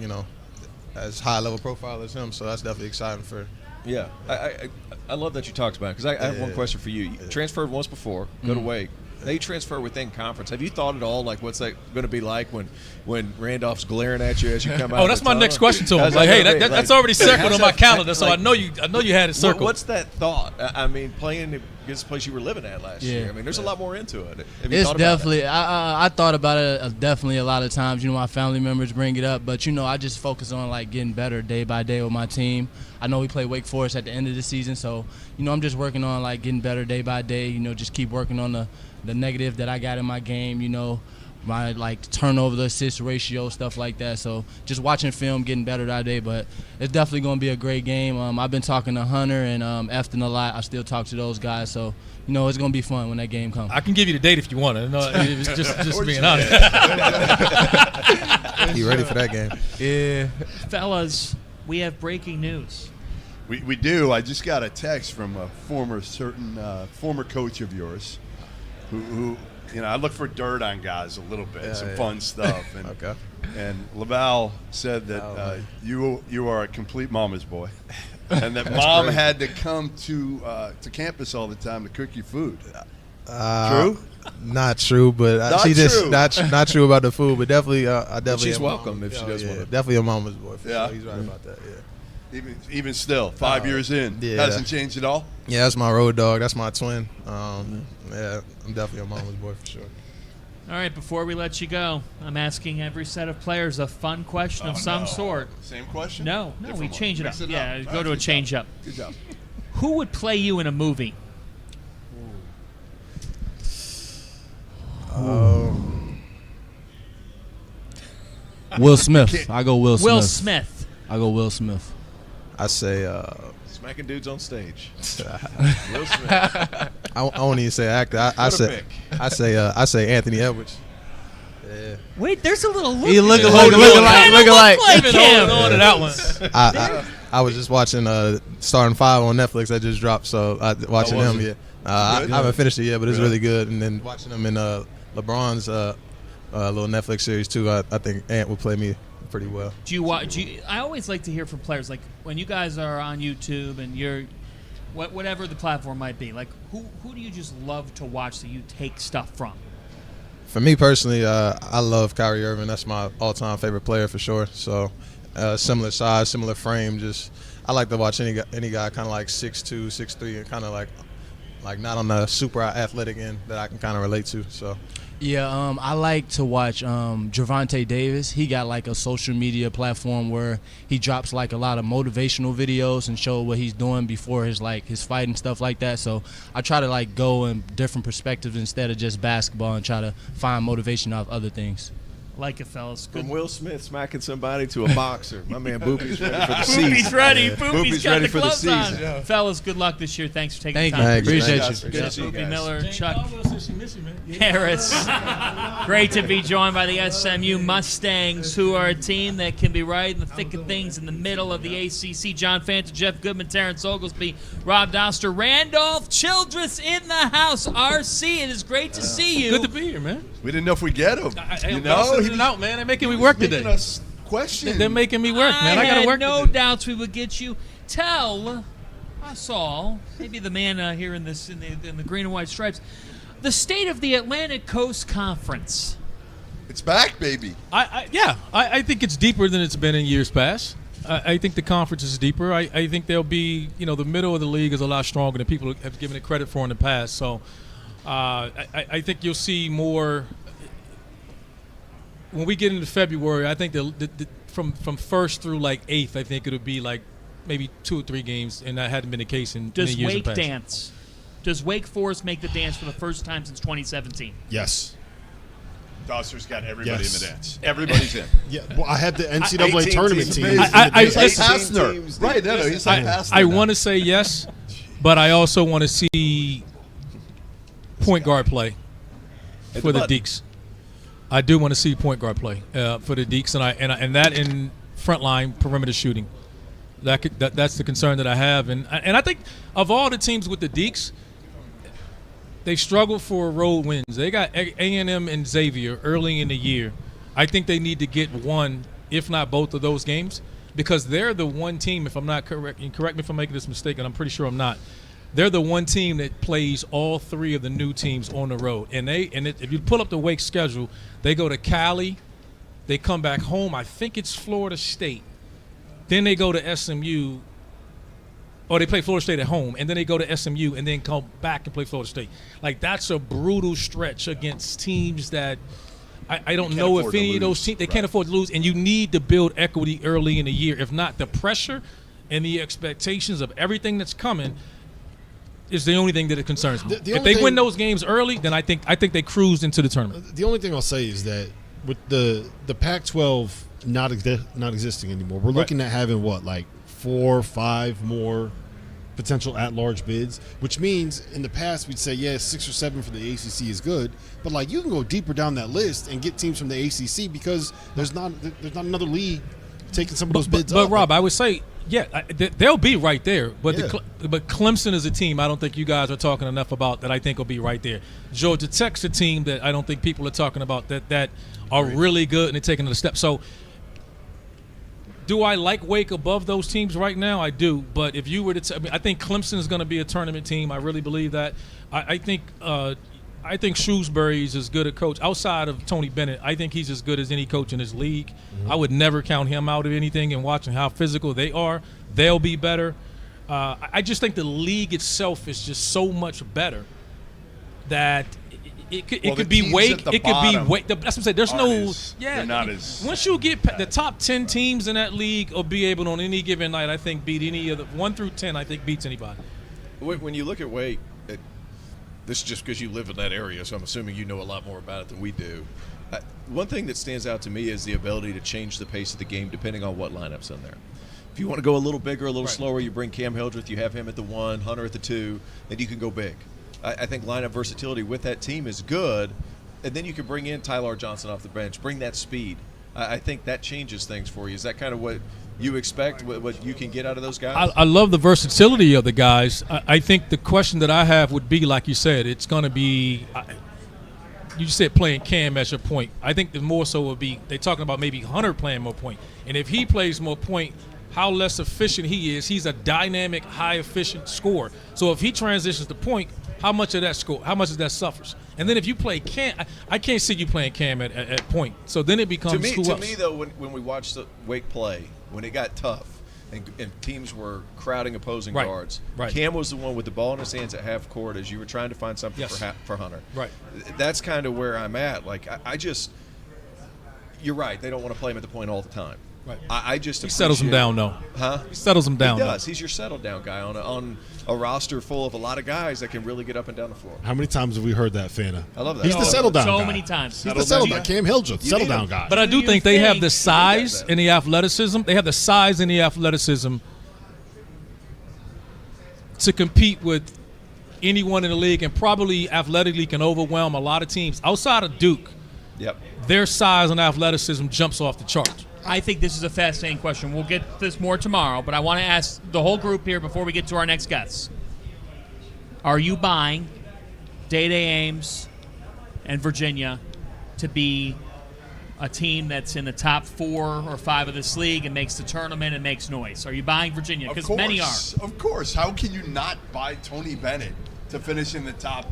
as high level profile as him. So that's definitely exciting for. Yeah, I love that you talked about it because I have one question for you. You transferred once before, go to Wake. Now you transfer within conference. Have you thought at all, like, what's that going to be like when Randolph's glaring at you as you come out? Oh, that's my next question to him. Like, hey, that's already circled on my calendar, so I know you had it circled. What's that thought? I mean, playing against the place you were living at last year. I mean, there's a lot more into it. Have you It's thought about definitely. I thought about it definitely a lot of times. My family members bring it up, but I just focus on like getting better day by day with my team. I know we play Wake Forest at the end of the season, so I'm just working on like getting better day by day. Just keep working on the negative that I got in my game. My like turnover to assist ratio, stuff like that. So just watching film, getting better that day. But it's definitely going to be a great game. I've been talking to Hunter and Efton a lot. I still talk to those guys. So it's going to be fun when that game comes. I can give you the date if you want it. No, it's just being honest. You ready for that game? Yeah, Fellas, we have breaking news. We do. I just got a text from a former coach of yours, who I look for dirt on guys a little bit, some fun stuff. And, Okay. And Laval said that you are a complete mama's boy, and that mom great. had to come to campus all the time to cook you food. True? Not true, but Not she just true. not true about the food, but definitely I definitely. she's am welcome mom. if she does want it. Definitely a mama's boy. For Yeah. sure. He's right about that. Yeah. Even still, 5 years in, yeah. hasn't changed at all. Yeah, that's my road dog. That's my twin. Yeah, I'm definitely a mama's boy for sure. All right, before we let you go, I'm asking every set of players a fun question of some sort. Same question? No, Different we one. change it Mix up. it Yeah, up. go to a change up. Good job. Who would play you in a movie? Will Smith. I go Will Smith. Will Smith. I go Will Smith. I say Smacking dudes on stage. Will Smith. I won't even say actor. I say Anthony Edwards. Yeah. Wait, there's a little look. He look there. alike. Like Been him. holding on to that one. I was just watching Starting 5 on Netflix that just dropped, so watching him. Yeah, I haven't finished it yet, but it's really good. And then watching him in LeBron's little Netflix series too. I think Ant would play me pretty well. Do you watch? I always like to hear from players, like when you guys are on YouTube and you're, whatever the platform might be. Like who do you just love to watch that you take stuff from? For me personally, I love Kyrie Irving. That's my all-time favorite player for sure. So similar size, similar frame. Just I like to watch any guy kind of like 6'2", 6'3", and kind of like not on the super athletic end that I can kind of relate to. So. Yeah, I like to watch Gervonta Davis. He got like a social media platform where he drops like a lot of motivational videos and show what he's doing before his fight and stuff like that. So I try to like go in different perspectives instead of just basketball and try to find motivation out of other things. Like it, fellas. Good. From Will Smith smacking somebody to a boxer. My man Boopie's ready for the season. Boopie's ready. Boopie's got ready the for the gloves on. season. Yeah. Fellas, good luck this year. Thanks for taking the time. Thank you. Appreciate you. Good to see you Boopie guys. Miller, Chuck Harris. Great to be joined by the SMU Mustangs, who are a team that can be right in the thick of things in the middle of the ACC. John Fanta, Jeff Goodman, Terrence Oglesby, Rob Doster, Randolph Childress in the house. RC, it is great to see you. Good to be here, man. We didn't know if we get him. You know, he's out, man. They're making me work today. Us questions. They're making me work, man. I got to work. No today. doubts we would get you. Tell us all, maybe the man here in the green and white stripes, the state of the Atlantic Coast Conference. It's back, baby. I think it's deeper than it's been in years past. I think the conference is deeper. I think there'll be, the middle of the league is a lot stronger than people have given it credit for in the past. So I think you'll see more when we get into February. I think from first through like 8th, I think it'll be like maybe 2 or 3 games, and that hadn't been the case in years Wake past. dance? Does Wake Forest make the dance for the first time since 2017? Yes. Doster's got everybody Yes. in the dance. Everybody's in. Yeah, well, I had the NCAA tournament team. Pastner. Right, no, he's like Pastner. I want to say yes, but I also want to see point guard play for the Deeks. I do want to see point guard play for the Deeks, and that in frontline perimeter shooting. That's the concern that I have, and I think of all the teams with the Deeks, they struggle for road wins. They got A&M and Xavier early in the year. I think they need to get one, if not both of those games, because they're the one team, if I'm not correct, and correct me if I'm making this mistake, and I'm pretty sure I'm not, they're the one team that plays all 3 of the new teams on the road. And if you pull up the Wake schedule, they go to Cali, they come back home, I think it's Florida State. Then they go to SMU, or they play Florida State at home, and then they go to SMU and then come back and play Florida State. Like, that's a brutal stretch against teams that I don't know if any of those teams, they can't afford to lose, and you need to build equity early in the year. If not, the pressure and the expectations of everything that's coming is the only thing that it concerns me. If they win those games early, then I think they cruised into the tournament. The only thing I'll say is that with the Pac-12 not existing anymore, we're looking at having like 4 or 5 more potential at-large bids, which means in the past we'd say 6 or 7 for the ACC is good, but like you can go deeper down that list and get teams from the ACC because there's not another league taking some of those bids. But Rob, I would say they'll be right there. But but Clemson is a team I don't think you guys are talking enough about that I think will be right there. Georgia Tech's a team that I don't think people are talking about that are really good and they're taking a step. So. Do I like Wake above those teams right now? I do, but if you were to, I think Clemson is going to be a tournament team. I really believe that. I think Shrewsbury is as good a coach outside of Tony Bennett. I think he's as good as any coach in this league. I would never count him out of anything. And watching how physical they are, they'll be better. I just think the league itself is just so much better that. It could be Wake. It could be Wake. That's what I'm saying. There's no. They're not as. Once you get the top 10 teams in that league, will be able on any given night, I think, beat any of the 1 through 10. I think beats anybody. When you look at Wake, this is just because you live in that area, so I'm assuming you know a lot more about it than we do. One thing that stands out to me is the ability to change the pace of the game depending on what lineup's in there. If you want to go a little bigger, a little slower, you bring Cam Hildreth, you have him at the 1, Hunter at the 2, then you can go big. I think lineup versatility with that team is good, and then you can bring in Tyler Johnson off the bench, bring that speed. I think that changes things for you. Is that kind of what you expect, what you can get out of those guys? I love the versatility of the guys. I think the question that I have would be, like you said, it's going to be you said playing Cam as your point. I think the more so would be they're talking about maybe Hunter playing more point. And if he plays more point, how less efficient he is. He's a dynamic, high efficient scorer. So if he transitions to point, how much of that suffers? And then if you play Cam, I can't see you playing Cam at point. So then it becomes who else? To me, though, when we watched the Wake play, when it got tough and teams were crowding opposing guards, Cam was the one with the ball in his hands at half court as you were trying to find something for Hunter. Right. That's kind of where I'm at. Like, I just – you're right. They don't want to play him at the point all the time. Right. I just he settles them down, though. Huh? He settles them down. He does. Though. He's your settle down guy on a roster full of a lot of guys that can really get up and down the floor. How many times have we heard that, Fana? I love that. He's the settle down guy. So many times. He's the settle down. Cam Hildreth, settle down guy. But I do think they have the size and the athleticism. They have the size and the athleticism to compete with anyone in the league, and probably athletically can overwhelm a lot of teams outside of Duke. Yep. Their size and athleticism jumps off the charts. I think this is a fascinating question. We'll get this more tomorrow, but I want to ask the whole group here before we get to our next guests. Are you buying Day-Day Ames and Virginia to be a team that's in the top 4 or 5 of this league and makes the tournament and makes noise? Are you buying Virginia? Because many are. Of course. How can you not buy Tony Bennett to finish in the top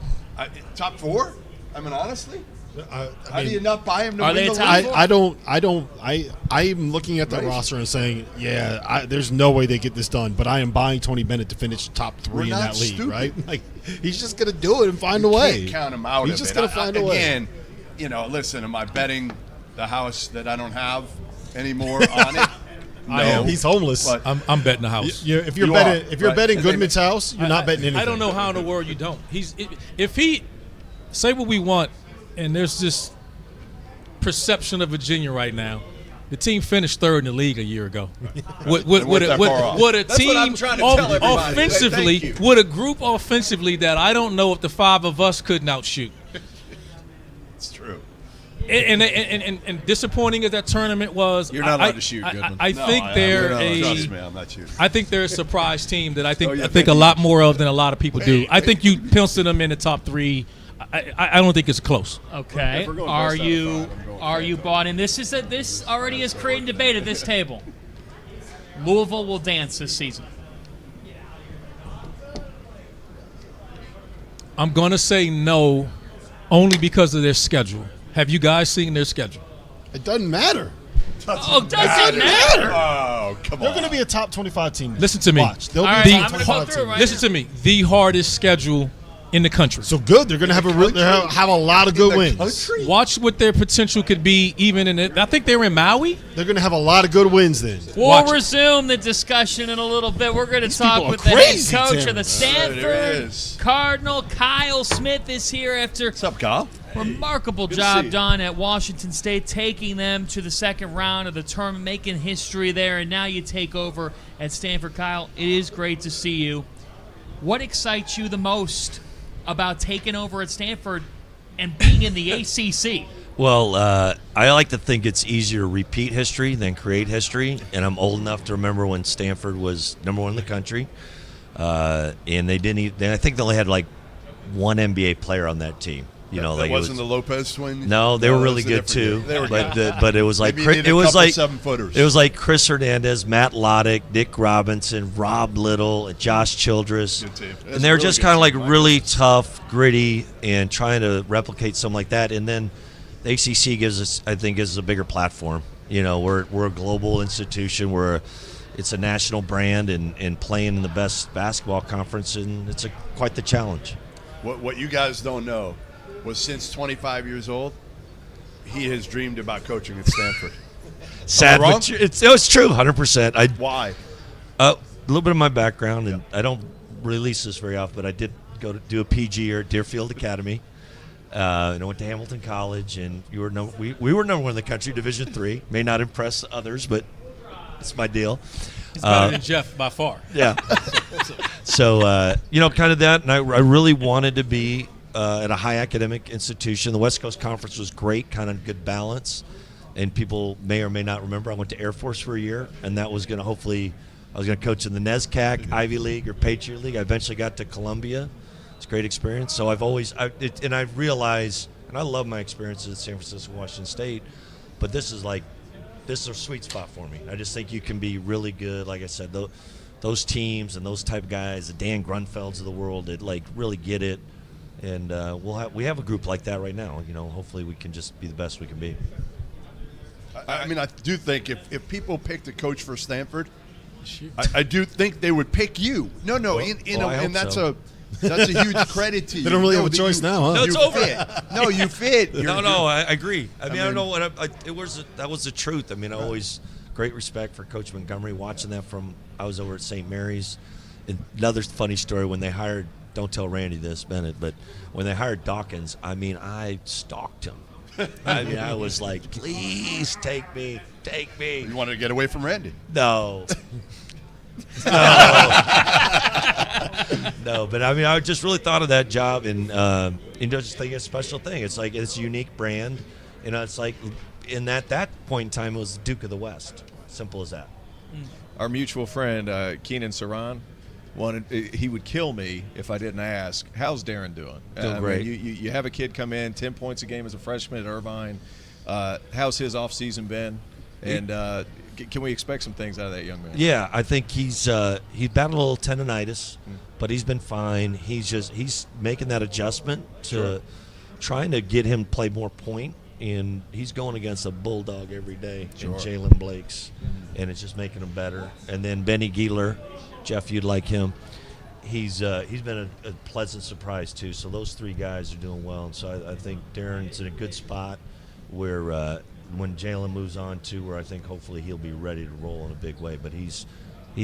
4? I mean, honestly? How do you not buy him to win the league? I'm looking at the roster and saying, there's no way they get this done, but I am buying Tony Bennett to finish top 3 in that league, stupid. Right? Like, he's just going to do it and find a way. You can't count him out. He's just going to find a way. Again, listen, am I betting the house that I don't have anymore on it? No. He's homeless. I'm betting the house. If you're betting Goodman's house, you're not betting anything. I don't know how in the world you don't. If he say what we want, and there's this perception of Virginia right now. The team finished 3rd in the league a year ago. Would a team offensively, would a group offensively that I don't know if the 5 of us couldn't outshoot? It's true. And disappointing as that tournament was, you're not allowed to shoot. Goodman. I think they're trust me, I'm not shooting. I think they're a surprise team that I think a lot more of than a lot of people do. I think you pencil them in the top 3. I don't think it's close. Okay. Are you bought in? This already is creating debate at this table. Louisville will dance this season. I'm going to say no, only because of their schedule. Have you guys seen their schedule? It doesn't matter. Doesn't matter. Oh, come on. They're going to be a top 25 team. Listen to me. Watch. They'll be a top 25 team. Listen to me. The hardest schedule in the country. So good. They're going to have a lot of good wins. Watch what their potential could be even in it. I think they were in Maui. They're going to have a lot of good wins then. We'll resume the discussion in a little bit. We're going to talk with the head coach of the Stanford Cardinal. Kyle Smith is here after What's up, Kyle? Remarkable job done at Washington State, taking them to the second round of the tournament, making history there, and now you take over at Stanford. Kyle, it is great to see you. What excites you the most about taking over at Stanford and being in the ACC? Well, I like to think it's easier to repeat history than create history, and I'm old enough to remember when Stanford was number 1 in the country, and they didn't even, I think they only had like 1 NBA player on that team. You know, that wasn't the Lopez twins. No, they were really good too. But it was like it was like 7-footers. It was like Chris Hernandez, Matt Loddick, Nick Robinson, Rob Little, and Josh Childress, and they were just kind of like really tough, gritty, and trying to replicate something like that. And then the ACC gives us, I think, gives us a bigger platform. You know, we're a global institution. It's a national brand, and playing in the best basketball conference, and it's quite the challenge. What you guys don't know was since 25 years old, he has dreamed about coaching at Stanford. Sad, but it's true, 100%. Why? A little bit of my background, and I don't release this very often, but I did go to do a PG here at Deerfield Academy, and I went to Hamilton College, and we were number 1 in the country, Division III. May not impress others, but it's my deal. It's better than Jeff by far. Yeah. So, kind of that, and I really wanted to be at a high academic institution. The West Coast Conference was great, kind of good balance. And people may or may not remember, I went to Air Force for a year, and that was going to I was going to coach in the NESCAC, Ivy League, or Patriot League. I eventually got to Columbia. It's a great experience. So I realized, and I love my experiences at San Francisco, Washington State, but this is a sweet spot for me. I just think you can be really good. Like I said, those teams and those type of guys, the Dan Grunfelds of the world, that really get it. And we have a group like that right now. You know, hopefully we can just be the best we can be. I mean, I do think if people picked a coach for Stanford, I do think they would pick you. No, and that's a huge credit to you. They don't really have a choice now, huh? No, it's over. No, you fit. I agree. I mean, I don't know what that was the truth. I mean, I always great respect for Coach Montgomery. Watching that I was over at St. Mary's. And another funny story, when they hired, don't tell Randy this, Bennett, but when they hired Dawkins, I mean, I stalked him. I mean, I was like, please take me. You wanted to get away from Randy? No. No, but I mean, I just really thought of that job, and just think it's a special thing. It's like it's a unique brand, it's like, in that point in time, it was Duke of the West. Simple as that. Our mutual friend Keenan Saran he would kill me if I didn't ask, how's Darren doing? Doing great. You have a kid come in, 10 points a game as a freshman at Irvine. How's his off season been? And can we expect some things out of that young man? Yeah, I think he battled a little tendonitis, but he's been fine. He's making that adjustment to trying to get him to play more point, and he's going against a bulldog every day in Jaylen Blakes, and it's just making him better. And then Benny Giedler, Jeff, you'd like him. He's been a pleasant surprise too. So those three guys are doing well, and so I think Darren's in a good spot where when Jaylen moves on to where I think hopefully he'll be ready to roll in a big way. But he's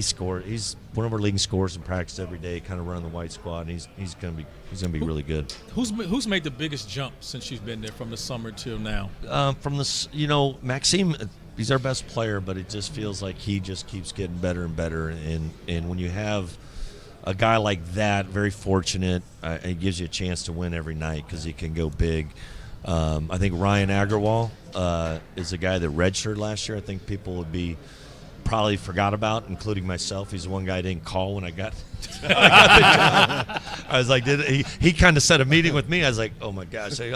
scored. He's one of our leading scorers in practice every day, kind of running the white squad. And he's gonna be really good. Who's made the biggest jump since she's been there from the summer till now? Maxime. He's our best player, but it just feels like he just keeps getting better and better. And when you have a guy like that, very fortunate, it gives you a chance to win every night because he can go big. I think Ryan Agarwal is a guy that redshirted last year. I think people would be probably forgot about, including myself. He's the one guy I didn't call when I got the job. I was like, he kind of set a meeting with me. I was like, oh my gosh. I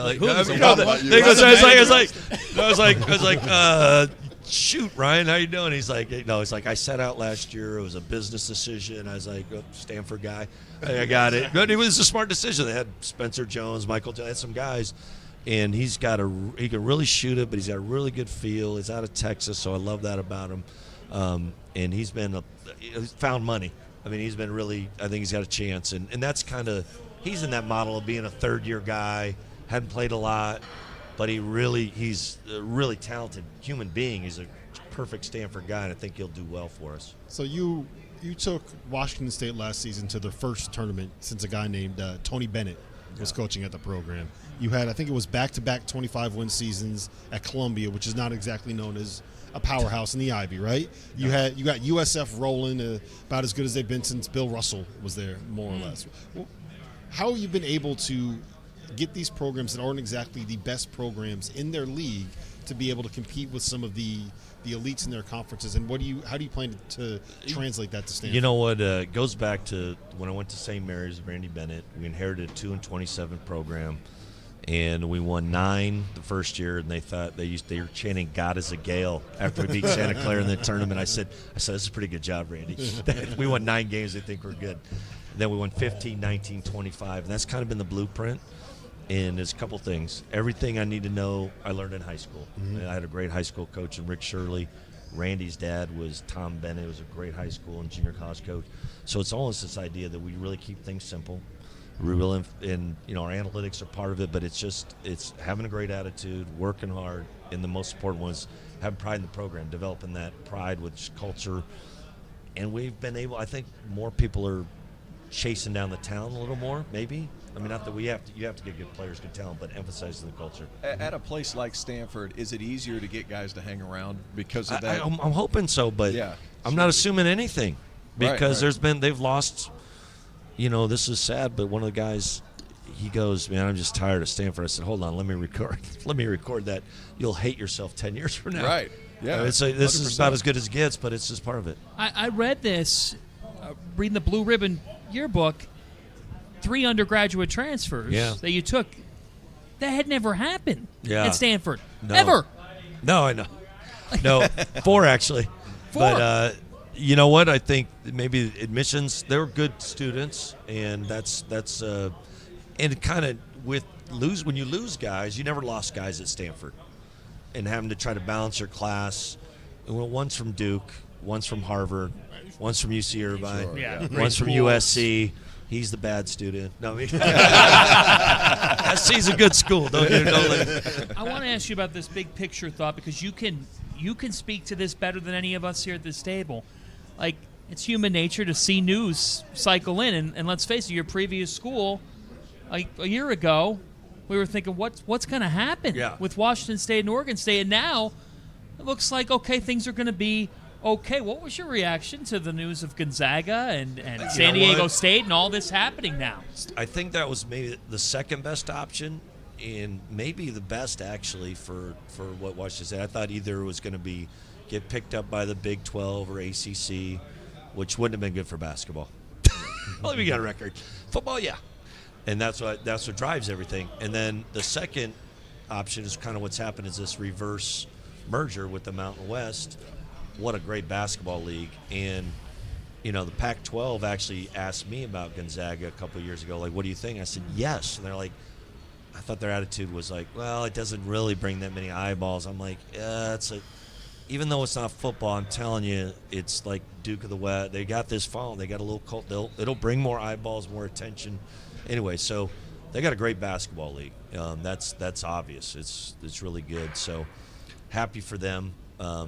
was like, shoot, Ryan, how you doing? He's like, I sat out last year. It was a business decision. I was like, Stanford guy. I got it. But it was a smart decision. They had Spencer Jones, Michael Jones, had some guys. And he can really shoot it, but he's got a really good feel. He's out of Texas, so I love that about him. And he's found money. I mean, he's been really, I think he's got a chance. And that's he's in that model of being a third-year guy, hadn't played a lot, but he's a really talented human being. He's a perfect Stanford guy, and I think he'll do well for us. So you took Washington State last season to their first tournament since a guy named Tony Bennett was coaching at the program. You had, I think it was back-to-back 25-win seasons at Columbia, which is not exactly known as a powerhouse in the Ivy, right? You got USF rolling about as good as they've been since Bill Russell was there, more or less. Well, how have you been able to get these programs that aren't exactly the best programs in their league to be able to compete with some of the elites in their conferences, and how do you plan to translate that to Stanford? You know what, it goes back to when I went to St. Mary's with Randy Bennett. We inherited a 2-27 program, and we won 9 the first year, and they were chanting "God is a Gale" after we beat Santa Clara in the tournament. I said, this is a pretty good job, Randy. We won 9 games. They think we're good. And then we won 15, 19, 25, and that's kind of been the blueprint. And there's a couple things. Everything I need to know, I learned in high school. I had a great high school coach in Rick Shirley. Randy's dad was Tom Bennett, who was a great high school and junior college coach. So it's almost this idea that we really keep things simple. We really, and our analytics are part of it, but it's having a great attitude, working hard, and the most important one is having pride in the program, developing that pride with culture. And we've been able, I think more people are chasing down the talent a little more, maybe. I mean, not that you have to get good players, good talent, but emphasizing the culture. At a place like Stanford, is it easier to get guys to hang around because of that? I'm hoping so, but I'm not assuming anything because they've lost. This is sad, but one of the guys, he goes, "Man, I'm just tired of Stanford." I said, "Hold on, let me record that. You'll hate yourself 10 years from now." Right. Yeah. This is about as good as it gets, but it's just part of it. I read this, reading the Blue Ribbon yearbook. 3 undergraduate transfers that you took, that had never happened at Stanford. Ever. No, I know. No, 4 actually. 4. But you know what? I think maybe admissions, they were good students, and that's and kind of when you lose guys, you never lost guys at Stanford, and having to try to balance your class. Well, one's from Duke, one's from Harvard, one's from UC Irvine, one's from USC. He's the bad student. No, I mean, SC's a good school. Don't I want to ask you about this big picture thought, because you can speak to this better than any of us here at this table. Like, it's human nature to see news cycle in, and let's face it, your previous school, like a year ago, we were thinking, what's going to happen with Washington State and Oregon State, and now it looks like, okay, things are going to be okay. What was your reaction to the news of Gonzaga and San Diego State and all this happening now? I think that was maybe the second best option, and maybe the best actually for what Washington State. I thought either it was going to get picked up by the Big 12 or ACC, which wouldn't have been good for basketball. Let me get a record. Football, yeah. And that's what drives everything. And then the second option is kind of what's happened is this reverse merger with the Mountain West. What a great basketball league. And, the Pac-12 actually asked me about Gonzaga a couple of years ago, like, what do you think? I said, yes. And they're like, I thought their attitude was like, well, it doesn't really bring that many eyeballs. I'm like, even though it's not football, I'm telling you, it's like Duke of the West. They got this following. They got a little cult. It'll bring more eyeballs, more attention. Anyway, so they got a great basketball league. That's obvious. It's really good. So happy for them.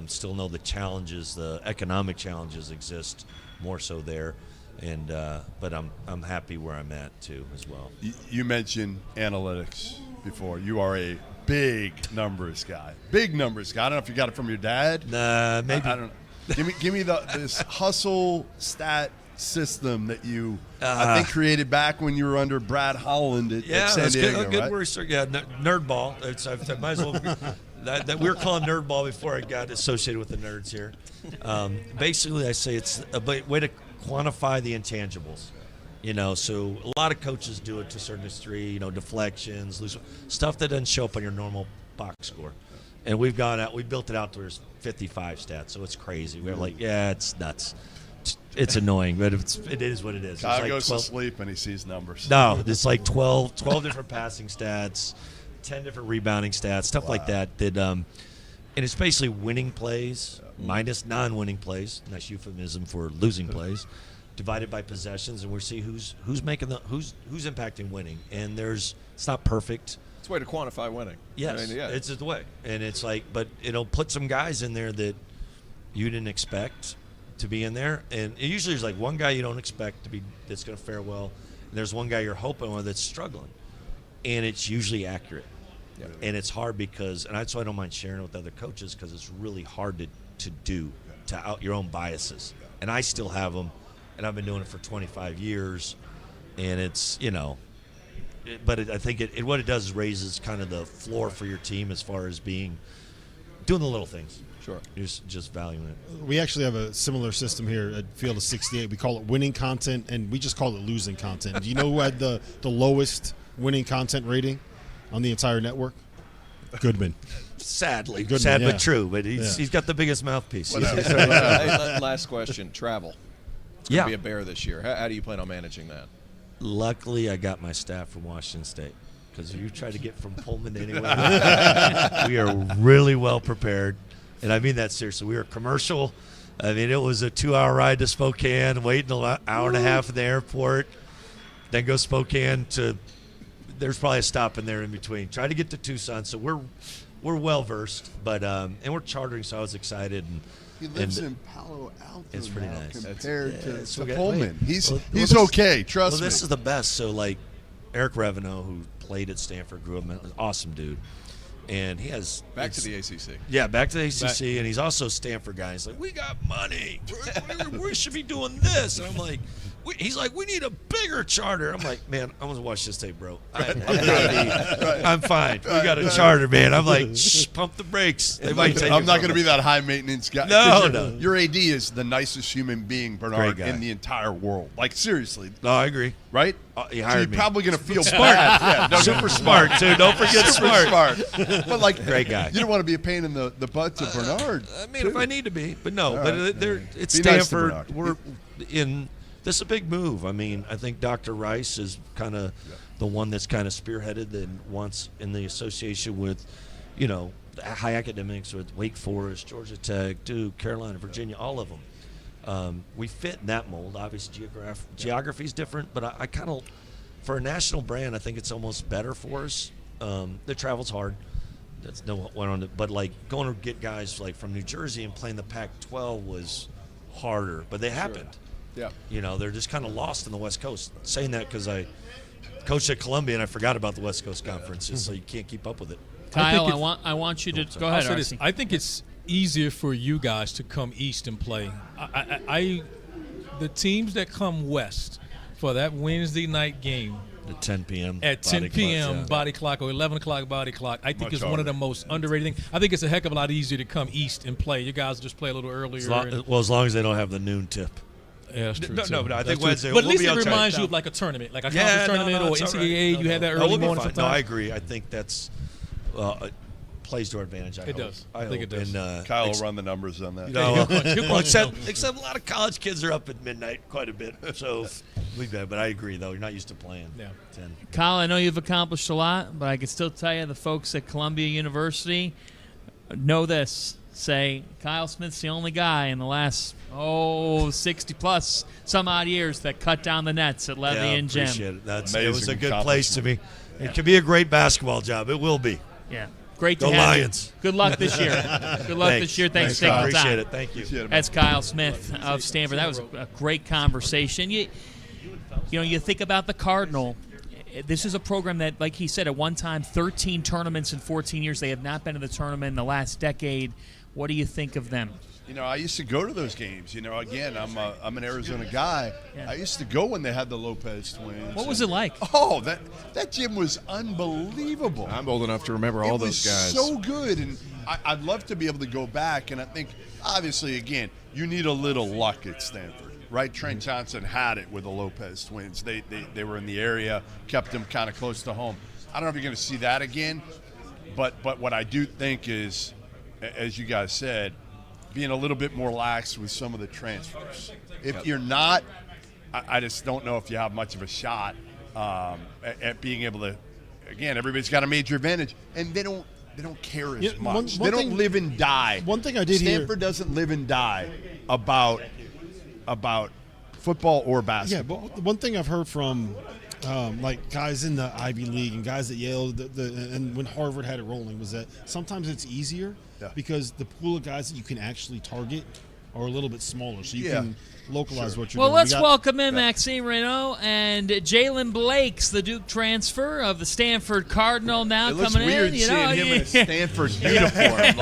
Still know the challenges, the economic challenges exist more so there, but I'm happy where I'm at too as well. You mentioned analytics before. You are a big numbers guy. Big numbers guy. I don't know if you got it from your dad. Maybe. I don't know. Give me this hustle stat system that you I think created back when you were under Brad Holland at San Diego. Good right? word. Yeah, nerd ball. I might as well. That we were calling nerd ball before I got associated with the nerds here. Basically, I say it's a way to quantify the intangibles. So a lot of coaches do it to a certain degree. Deflections, loose stuff that doesn't show up on your normal box score. And we built it out to 55 stats, so it's crazy. We're like, it's nuts. It's annoying, but it is what it is. Kyle like goes to sleep and he sees numbers. No, it's like 12 different passing stats. 10 different rebounding stats, stuff like that. And it's basically winning plays minus non-winning plays. Nice euphemism for losing plays, divided by possessions, and we see who's impacting winning. And it's not perfect. It's a way to quantify winning. Yes, it's the way. And it's like, but it'll put some guys in there that you didn't expect to be in there. And it usually there's like one guy you don't expect to be that's going to fare well, and there's one guy you're hoping on that's struggling. And it's usually accurate. Yep. And it's hard because, and that's why I don't mind sharing it with other coaches, because it's really hard to do, to out your own biases. And I still have them, and I've been doing it for 25 years. And it's, but I think what it does is raises kind of the floor for your team as far as doing the little things. Sure. Just valuing it. We actually have a similar system here at Field of 68. We call it winning content, and we just call it losing content. Do you know who had the lowest winning content rating on the entire network? Goodman. Sadly. Goodman, sad but true, but he's got the biggest mouthpiece. Last question, travel. It's going to be a bear this year. How do you plan on managing that? Luckily, I got my staff from Washington State, because if you try to get from Pullman to anywhere, we are really well prepared, and I mean that seriously. We are commercial. I mean, it was a 2-hour ride to Spokane, waiting an hour and a half in the airport, then go Spokane to – there's probably a stop in there in between. Try to get to Tucson, so we're well versed, but and we're chartering, so I was excited. And he lives in Palo Alto. It's pretty nice compared to okay. Pullman. He's okay. Trust me. This is the best. So like Eric Reveneau, who played at Stanford, grew up, awesome dude. And he has back to the ACC. Yeah, back to the ACC, and he's also a Stanford guy. He's like, we got money. We should be doing this. And I'm like, he's like, we need a bigger charter. I'm like, man, I want to watch this tape, bro. I'm fine. We got a charter, man. I'm like, shh, pump the brakes. They might take I'm not going to be that high maintenance guy. No. Your AD is the nicest human being, Bernard, in the entire world. Like, seriously. No, I agree. Right? He hired me. You're probably going to feel smart. bad. Yeah, super smart, too. Don't forget smart. But like, great guy. You don't want to be a pain in the butt to Bernard. I mean, if I need to be, but no. It's be Stanford. Nice we're in. This is a big move. I mean, I think Dr. Rice is kind of the one that's kind of spearheaded and wants in the association with, high academics with Wake Forest, Georgia Tech, Duke, Carolina, Virginia, all of them. We fit in that mold. Obviously, geography is different, but I kind of, for a national brand, I think it's almost better for us. The travel's hard. That's no one on it, but like going to get guys like from New Jersey and playing the Pac-12 was harder, but they happened. Yeah. You know, they're just kind of lost in the West Coast. Saying that because I coached at Columbia and I forgot about the West Coast Conference, so you can't keep up with it. Kyle, I want you to go ahead. RC. I think it's easier for you guys to come east and play. The teams that come west for that Wednesday night game. At 10 p.m. At 10 p.m. Body clock or 11 o'clock body clock. I think it's one of the most underrated things. I think it's a heck of a lot easier to come east and play. You guys just play a little earlier. As long as they don't have the noon tip. Yeah, that's true. No, but I think Wednesday. But at least it reminds you of like a tournament, like a conference tournament or NCAA. Right. You had that early morning sometimes. No, I agree. I think that's plays to our advantage. It does. I think it does. And, Kyle will run the numbers on that. You know, except a lot of college kids are up at midnight quite a bit. So but I agree, though. You're not used to playing. Yeah. 10. Kyle, I know you've accomplished a lot, but I can still tell you the folks at Columbia University know this. Say, Kyle Smith's the only guy in the last, 60-plus some odd years that cut down the nets at Levy and Jim. Appreciate it. It was a good place to be. It could be a great basketball job. It will be. Yeah. Great to Go have Lions. you. Good luck this year. Good luck this year. Thanks for taking the time. Appreciate it. Thank you. That's Kyle Smith of Stanford. That was a great conversation. You think about the Cardinal. This is a program that, like he said, at one time, 13 tournaments in 14 years. They have not been in the tournament in the last decade. What do you think of them? I used to go to those games. Again, I'm an Arizona guy. Yeah. I used to go when they had the Lopez twins. What was it like? Oh, that gym was unbelievable. I'm old enough to remember all those guys. It was so good, and I'd love to be able to go back. And I think, obviously, again, you need a little luck at Stanford, right? Trent Johnson had it with the Lopez twins. They were in the area, kept them kind of close to home. I don't know if you're going to see that again, but what I do think is, as you guys said, being a little bit more lax with some of the transfers. If you're not, I just don't know if you have much of a shot at being able to. Again, everybody's got a major advantage, and they don't care as much. They don't live and die. One thing I did hear. Stanford doesn't live and die about football or basketball. Yeah, but one thing I've heard from like guys in the Ivy League and guys at Yale, and when Harvard had it rolling, was that sometimes it's easier because the pool of guys that you can actually target are a little bit smaller, so you can localize what you're doing. Well, let's welcome in Maxime Raynaud and Jaylen Blakes, the Duke transfer of the Stanford Cardinal, now coming in. It looks weird seeing him in a Stanford uniform.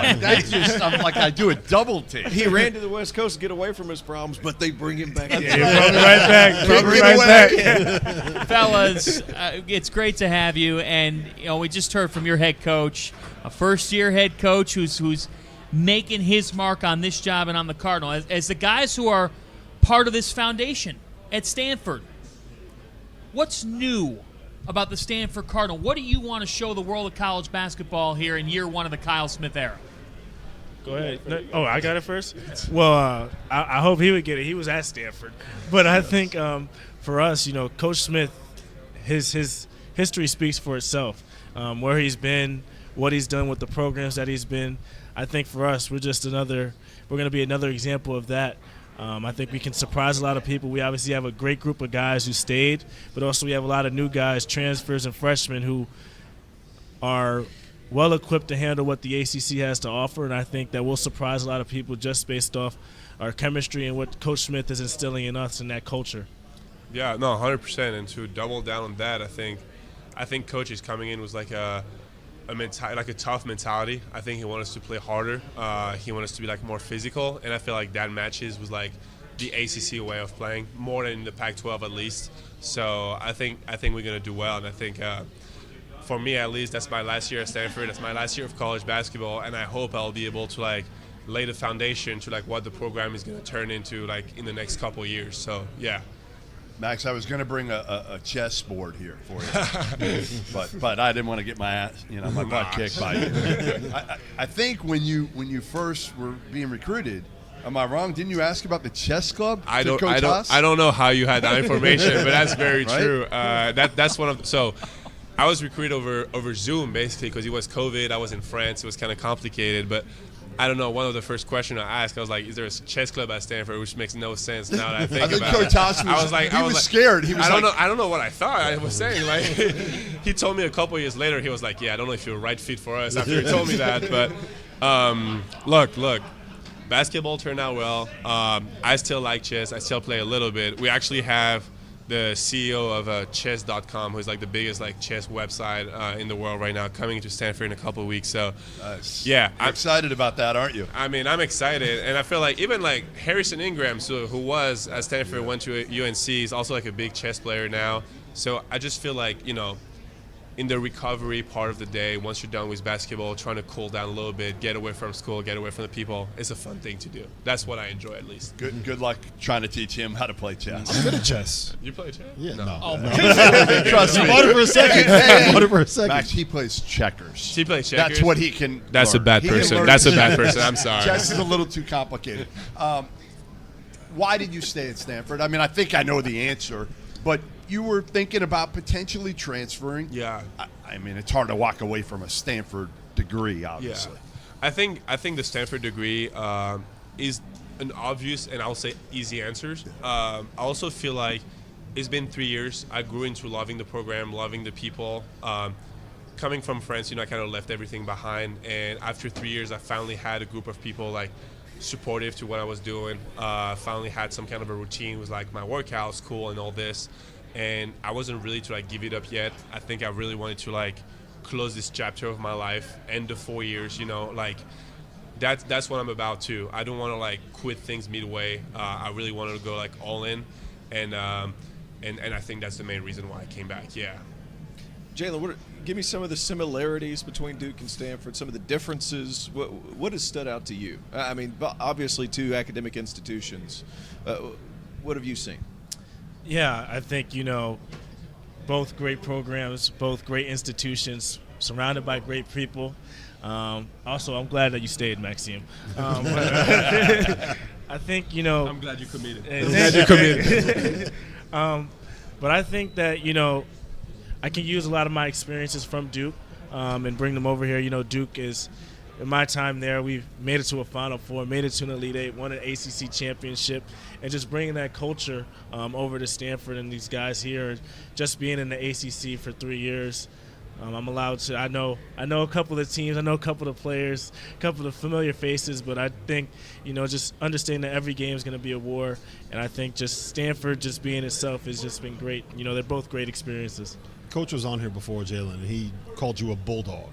I do a double take. He ran to the West Coast to get away from his problems, but they bring him back. Brought me right back. Fellas, it's great to have you. And we just heard from your head coach, a first-year head coach who's making his mark on this job and on the Cardinal. As the guys who are part of this foundation at Stanford, what's new about the Stanford Cardinal? What do you want to show the world of college basketball here in year one of the Kyle Smith era? Go ahead. Oh, I got it first? Well, I hope he would get it. He was at Stanford. But I think for us, Coach Smith, his history speaks for itself. Where he's been, what he's done with the programs that he's been. I think for us, we're going to be another example of that. I think we can surprise a lot of people. We obviously have a great group of guys who stayed, but also we have a lot of new guys, transfers and freshmen who are well equipped to handle what the ACC has to offer, and I think that will surprise a lot of people just based off our chemistry and what Coach Smith is instilling in us and that culture. Yeah, no, 100%. And to double down on that, I think Coach is coming in was like a tough mentality. I think he wants us to play harder. He wants us to be more physical, and I feel like that matches with the ACC way of playing more than the Pac-12 at least. So I think we're gonna do well, and I think for me at least, that's my last year at Stanford. That's my last year of college basketball, and I hope I'll be able to lay the foundation to what the program is gonna turn into in the next couple of years. So yeah. Max, I was going to bring a chess board here for you, but I didn't want to get my butt kicked by you. I think when you first were being recruited, am I wrong? Didn't you ask about the chess club? I don't know how you had that information, but that's very true. That's one of so. I was recruited over Zoom basically because it was COVID. I was in France. It was kind of complicated, but I don't know, one of the first questions I asked, I was like, is there a chess club at Stanford? Which makes no sense now that I think about it. He was scared. He was I don't know what I thought I was saying. Like, he told me a couple years later, he was like, yeah, I don't know if you're a right fit for us after he told me that. But look, basketball turned out well. I still like chess. I still play a little bit. We actually have the CEO of chess.com, who's like the biggest like chess website in the world right now, coming to Stanford in a couple of weeks. So yeah, I'm excited about that, aren't you? I mean, I'm excited, and I feel like even like Harrison Ingram, who was at Stanford, went to UNC, is also like a big chess player now. So I just feel like, you know, in the recovery part of the day, once you're done with basketball, trying to cool down a little bit, get away from school, get away from the people, it's a fun thing to do. That's what I enjoy, at least. Good luck trying to teach him how to play chess. I'm good at chess. You play chess? Yeah, no. Oh, no. Trust me. I bought it for a second. Max, he plays checkers. He plays checkers? That's what he can That's learn. a bad He can person. learn That's a chess. bad person. I'm sorry. Chess is a little too complicated. Why did you stay at Stanford? I mean, I think I know the answer, but you were thinking about potentially transferring. Yeah. I mean, it's hard to walk away from a Stanford degree, obviously. Yeah. I think the Stanford degree is an obvious and I'll say easy answer. I also feel like it's been 3 years. I grew into loving the program, loving the people. Coming from France, you know, I kind of left everything behind. And after 3 years, I finally had a group of people like supportive to what I was doing. Finally had some kind of a routine with like my workout, school, and all this. And I wasn't really to like give it up yet. I think I really wanted to like close this chapter of my life, end the 4 years, you know, like that's what I'm about too. I don't want to like quit things midway. I really wanted to go like all in, and I think that's the main reason why I came back. Yeah. Jaylen, give me some of the similarities between Duke and Stanford, some of the differences. What has stood out to you? I mean, obviously two academic institutions. What have you seen? Yeah, I think, you know, both great programs, both great institutions, surrounded by great people. Also, I'm glad that you stayed, Maxime. I think, you know. I'm glad you committed. But I think that, you know, I can use a lot of my experiences from Duke and bring them over here. You know, Duke is, in my time there, we made it to a Final Four, made it to an Elite Eight, won an ACC championship, and just bringing that culture over to Stanford and these guys here, just being in the ACC for 3 years. I'm allowed to. I know a couple of teams. I know a couple of players, a couple of familiar faces. But I think, you know, just understanding that every game is going to be a war, and I think just Stanford just being itself has just been great. You know, they're both great experiences. Coach was on here before, Jaylen, and he called you a bulldog.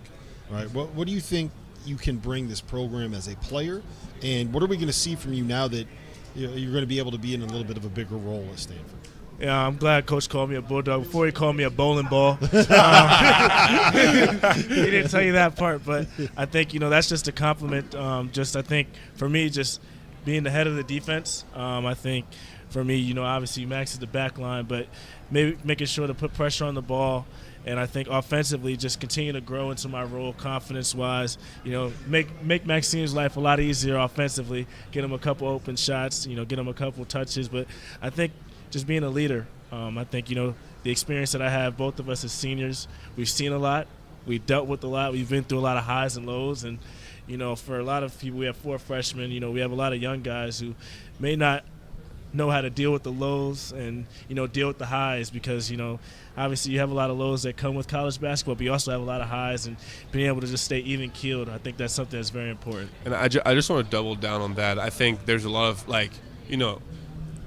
All right, what do you think you can bring this program as a player, and what are we going to see from you now that you're going to be able to be in a little bit of a bigger role at Stanford? Yeah, I'm glad Coach called me a bulldog. Before he called me a bowling ball. He didn't tell you that part, but I think, you know, that's just a compliment. I think for me, just being the head of the defense, I think for me, you know, obviously Max is the back line, but maybe making sure to put pressure on the ball. And I think offensively, just continue to grow into my role confidence-wise. You know, make Maxime's life a lot easier offensively. Get him a couple open shots. You know, get him a couple touches. But I think just being a leader. I think, you know, the experience that I have, both of us as seniors, we've seen a lot. We've dealt with a lot. We've been through a lot of highs and lows. And, you know, for a lot of people, we have 4 freshmen. You know, we have a lot of young guys who may not know how to deal with the lows and, you know, deal with the highs because, you know, obviously you have a lot of lows that come with college basketball, but you also have a lot of highs, and being able to just stay even-keeled, I think that's something that's very important. And I just want to double down on that. I think there's a lot of, like, you know,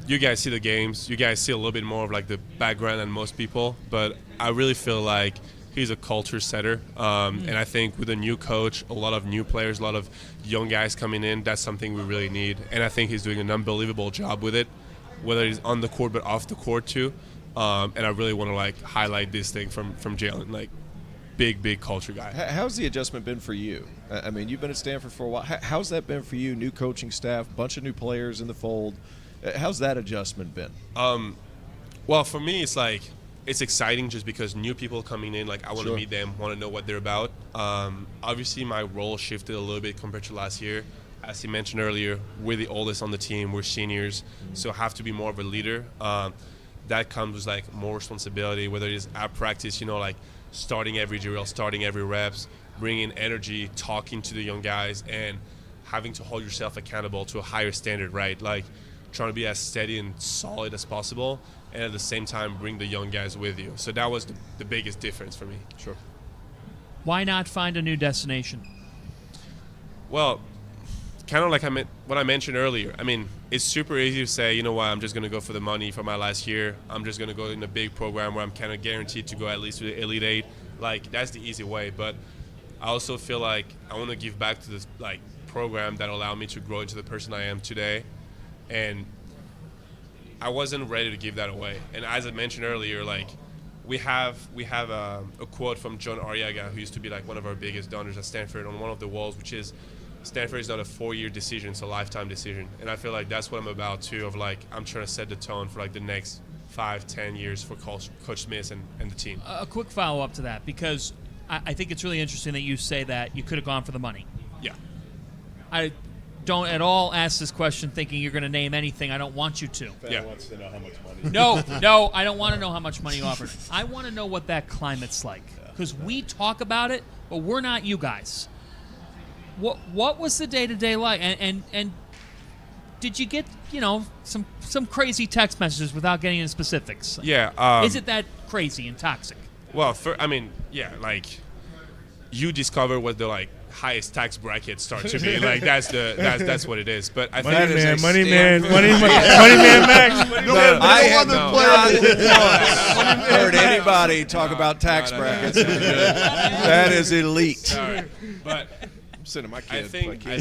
you guys see the games. You guys see a little bit more of, like, the background than most people, but I really feel like he's a culture setter. And I think with a new coach, a lot of new players, a lot of young guys coming in, that's something we really need. And I think he's doing an unbelievable job with it, whether he's on the court but off the court too. And I really want to like highlight this thing from Jaylen, like big culture guy. How's the adjustment been for you? I mean, you've been at Stanford for a while. How's that been for you? New coaching staff, bunch of new players in the fold. How's that adjustment been? Well, for me, it's like it's exciting just because new people coming in, like I want to meet them, want to know what they're about. Obviously, my role shifted a little bit compared to last year. As you mentioned earlier, we're the oldest on the team. We're seniors, so have to be more of a leader. That comes with like more responsibility, whether it is at practice, you know, like starting every drill, starting every reps, bringing energy, talking to the young guys, and having to hold yourself accountable to a higher standard, right? Like trying to be as steady and solid as possible, and at the same time bring the young guys with you. So that was the biggest difference for me. Sure. Why not find a new destination? Well, kind of like what I mentioned earlier. I mean, it's super easy to say, you know what, I'm just going to go for the money for my last year. I'm just going to go in a big program where I'm kind of guaranteed to go at least to the Elite Eight. Like, that's the easy way. But I also feel like I want to give back to this like program that allowed me to grow into the person I am today. And I wasn't ready to give that away. And as I mentioned earlier, like, we have a quote from John Arriaga, who used to be like one of our biggest donors at Stanford, on one of the walls, which is, Stanford is not a 4-year decision, it's a lifetime decision. And I feel like that's what I'm about too, of like, I'm trying to set the tone for like the next 5-10 years for Coach Smith and the team. A quick follow-up to that, because I think it's really interesting that you say that you could have gone for the money. Yeah. I don't at all ask this question thinking you're going to name anything. I don't want you to. Fan wants to know how much money. No, I don't want to know how much money you offered. I want to know what that climate's like, because we talk about it, but we're not you guys. What was the day-to-day like? And did you get, some crazy text messages without getting into specifics? Yeah. Is it that crazy and toxic? Well, like, you discover what the like highest tax brackets start to be. Like that's what it is. But I think money man Max. I haven't heard anybody talk about tax brackets. That is elite. Sorry, but sending my kid. I think I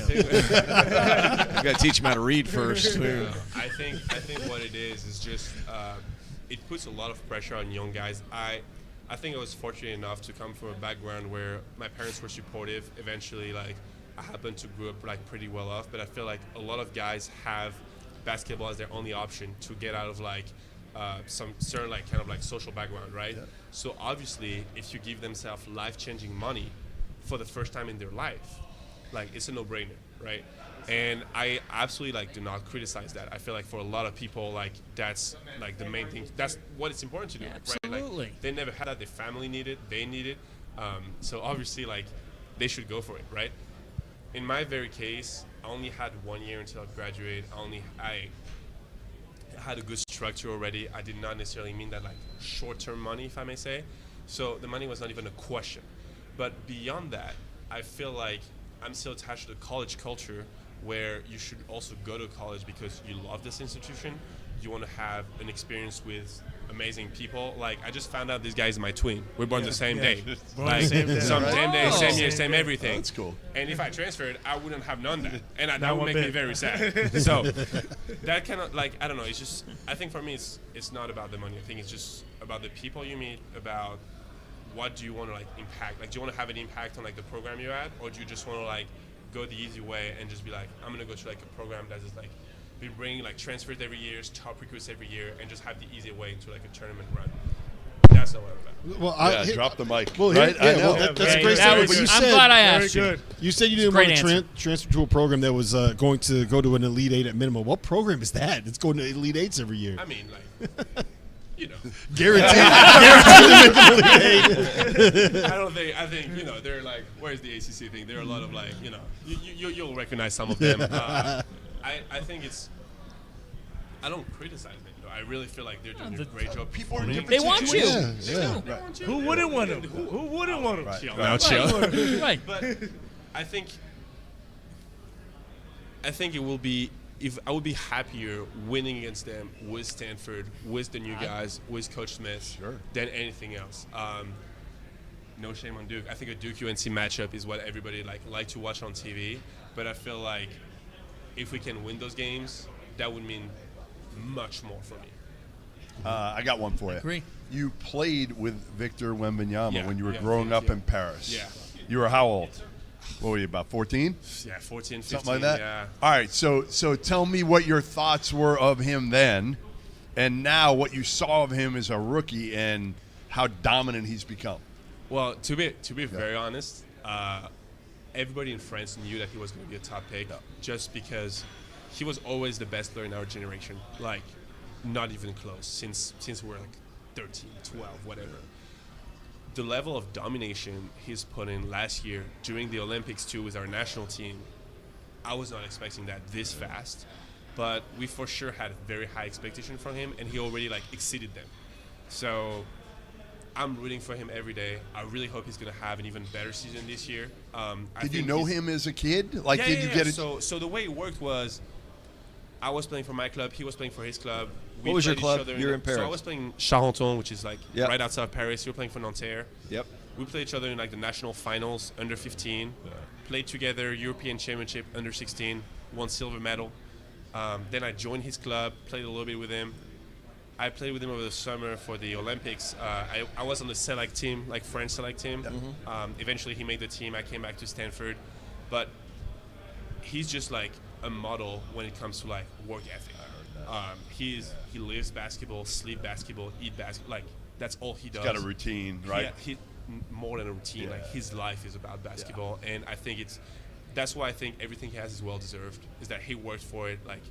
got to teach him how to read first. I think what it is just it puts a lot of pressure on young guys. I think I was fortunate enough to come from a background where my parents were supportive. Eventually, like, I happened to grow up like pretty well off, but I feel like a lot of guys have basketball as their only option to get out of like some certain like kind of like social background, right? Yeah. So obviously, if you give themselves life-changing money for the first time in their life, like, it's a no-brainer, right? And I absolutely like do not criticize that. I feel like for a lot of people, like, that's like the main thing. That's what it's important to do, Absolutely. Right? Like, they never had that. Their family need it. They need it. So obviously, like, they should go for it, right? In my very case, I only had 1 year until I graduated. I had a good structure already. I did not necessarily mean that like short-term money, if I may say. So the money was not even a question. But beyond that, I feel like I'm still attached to the college culture, where you should also go to college because you love this institution. You want to have an experience with amazing people. Like, I just found out this guy's my twin. We're born the same day. Like, same day, same year, same everything. Oh, that's cool. And if I transferred, I wouldn't have known that. And that would make me very sad. So that kind of, like, I don't know. It's just, I think for me, it's not about the money. I think it's just about the people you meet, about what do you want to, like, impact. Like, do you want to have an impact on, like, the program you're at, or do you just want to, like, go the easy way and just be like, I'm going to go to, like, a program that is, like, be bringing, like, transfers every year, top recruits every year, and just have the easy way into, like, a tournament run. That's not what I'm about. Well, drop the mic. Well, right? I know. That's a great story. But you said, I'm glad I asked you. You said you didn't want to transfer to a program that was going to go to an Elite Eight at minimum. What program is that? It's going to Elite Eights every year. I mean, like, you know. Guaranteed to make an Elite Eight. I think, you know, they're like, where's the ACC thing? There are a lot of, like, you know, you'll recognize some of them. I think it's, I don't criticize them. I really feel like they're doing a great job. People are They want you. Who wouldn't want him? Who wouldn't want him? Chill. Right. But I think it will be, if I would be happier winning against them with Stanford, with the new guys, with Coach Smith, than anything else. No shame on Duke. I think a Duke UNC matchup is what everybody like to watch on TV. But I feel like if we can win those games, that would mean much more for me. I got one for you. Agree. You played with Victor Wembanyama when you were growing up yeah. in Paris. Yeah. You were how old? What were you, about 14? Yeah, 14, 15. Something like that? Yeah. All right, so tell me what your thoughts were of him then, and now what you saw of him as a rookie and how dominant he's become. Well, to be very honest, everybody in France knew that he was going to be a top pick just because he was always the best player in our generation. Like, not even close since we were like 13, 12, whatever. The level of domination he's put in last year during the Olympics too with our national team, I was not expecting that this fast. But we for sure had a very high expectation from him, and he already like exceeded them. So I'm rooting for him every day. I really hope he's going to have an even better season this year. Did you know him as a kid? Like, yeah, did you get it? So the way it worked was, I was playing for my club. He was playing for his club. What was your club? You're in Paris. So I was playing Charenton, which is like right outside of Paris. You were playing for Nanterre. Yep. We played each other in like the national finals, under 15. Played together, European Championship, under 16. Won silver medal. Then I joined his club, played a little bit with him. I played with him over the summer for the Olympics. I was on the select team, like French select team. Eventually he made the team. I came back to Stanford. But he's just like a model when it comes to like work ethic. He lives basketball, sleep basketball, eat basketball. Like that's all he does. He's got a routine, right? He more than a routine. Like his life is about basketball, and I think that's why I think everything he has is well deserved. Is that he worked for it. Like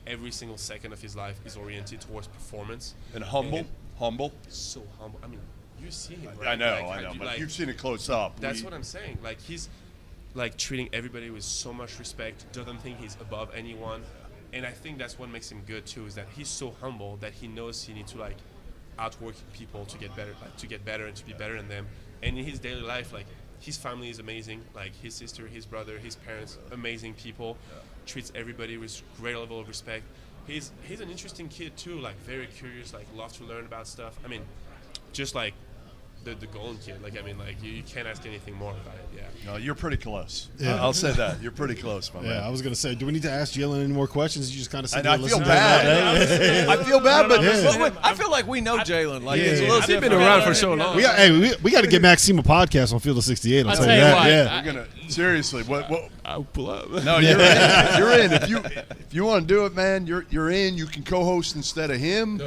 every single second of his life is oriented towards performance. And humble. So humble. I mean, you see him. I Right? know. But like, you've seen it close up. That's what I'm saying. Like he's like treating everybody with so much respect. Doesn't think he's above anyone. And I think that's what makes him good too. Is that he's so humble that he knows he needs to like outwork people to get better, and to be better than them. And in his daily life, like his family is amazing. Like his sister, his brother, his parents, amazing people. Treats everybody with great level of respect. He's an interesting kid too. Like very curious. Like love to learn about stuff. I mean, just like the golden kid. Like I mean, like you can't ask anything more about it. Yeah. No, you're pretty close. Yeah. I'll say that. You're pretty close, my man. Yeah, I was gonna say, do we need to ask Jaylen any more questions? You just kind of said, I feel bad. I feel bad, but I feel like we know Jaylen. Like it's a little I've been around for so long. We got to get Maxime a podcast on Field of 68. I'll tell you that. Yeah. We're gonna seriously. What? I'll pull up. No, you're in. You're in. If you want to do it, man, you're in. You can co-host instead of him.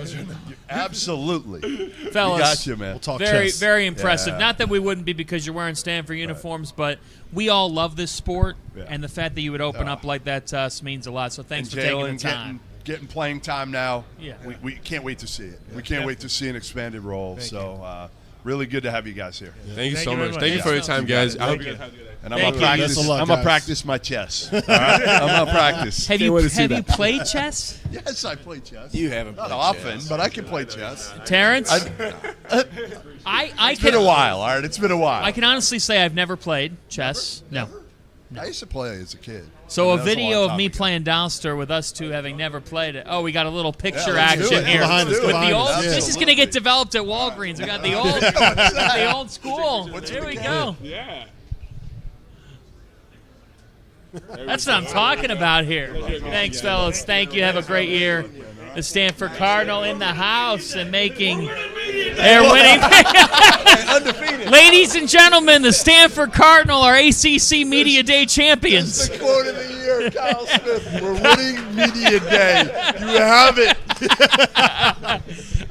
Absolutely. Fellas, we got you, man. We'll talk very, chess. very impressive. Yeah. Not that we wouldn't be because you're wearing Stanford uniforms, but we all love this sport, and the fact that you would open up like that to us means a lot. So thanks for taking the time. Getting playing time now. Yeah. We can't wait to see it. We can't wait to see an expanded role. Really good to have you guys here. Thank you so much. Thank you for your time, guys. I hope you guys have a good day. And I'm gonna practice my chess. All right? I'm gonna practice. Have you played chess? Yes, I play chess. You haven't not played often, chess. but I can play chess. Terrence, It's been a while. All right, it's been a while. I can honestly say I've never played chess. No. I used to play as a kid. So I a mean, that's video long of me time ago. playing Downster with us two having never played it. Oh, we got a little picture let's do action it. here Behind us, with behind the us. old. Yeah. This is going to get developed at Walgreens. We got the old, the old school. Here we go. Yeah. That's what I'm talking about here. Thanks, fellas. Thank you. Have a great year. The Stanford Cardinal in the house and making their winning. Undefeated. Ladies and gentlemen, the Stanford Cardinal are ACC Media Day champions. That's the quote of the year, Kyle Smith. We're winning Media Day. You have it.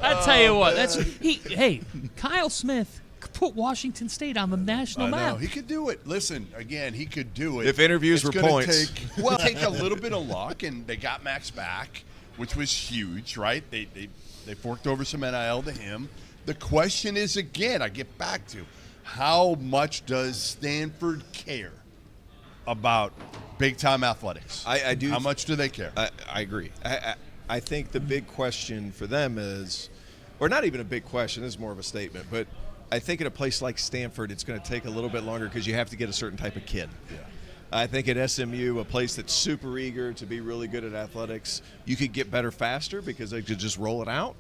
I tell you what, hey, Kyle Smith put Washington State on the national map. He could do it. Listen, again, he could do it. If interviews It's were gonna points. Take a little bit of luck, and they got Max back, which was huge, right? They forked over some NIL to him. The question is, again, I get back to, how much does Stanford care about big-time athletics? I do. How much do they care? I agree. I think the big question for them is, or not even a big question, this is more of a statement, but I think at a place like Stanford, it's going to take a little bit longer because you have to get a certain type of kid. Yeah. I think at SMU, a place that's super eager to be really good at athletics, you could get better faster because they could just roll it out.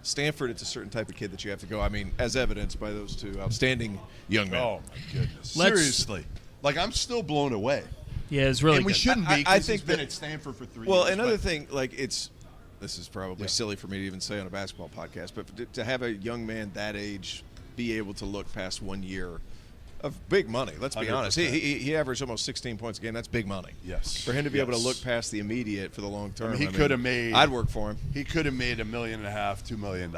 Stanford, it's a certain type of kid that you have to go. I mean, as evidenced by those two outstanding young men. Oh, my goodness. Seriously. Like, I'm still blown away. Yeah, it's really And we good. shouldn't be I because think he's been that- at Stanford for 3 years. Well, another but- thing, like this is probably silly for me to even say on a basketball podcast, but to have a young man that age be able to look past 1 year of big money. Let's be honest. 100%. He averaged almost 16 points a game. That's big money. Yes. For him to be able to look past the immediate for the long term. he could have made. I'd work for him. He could have made $1.5 million, $2 million.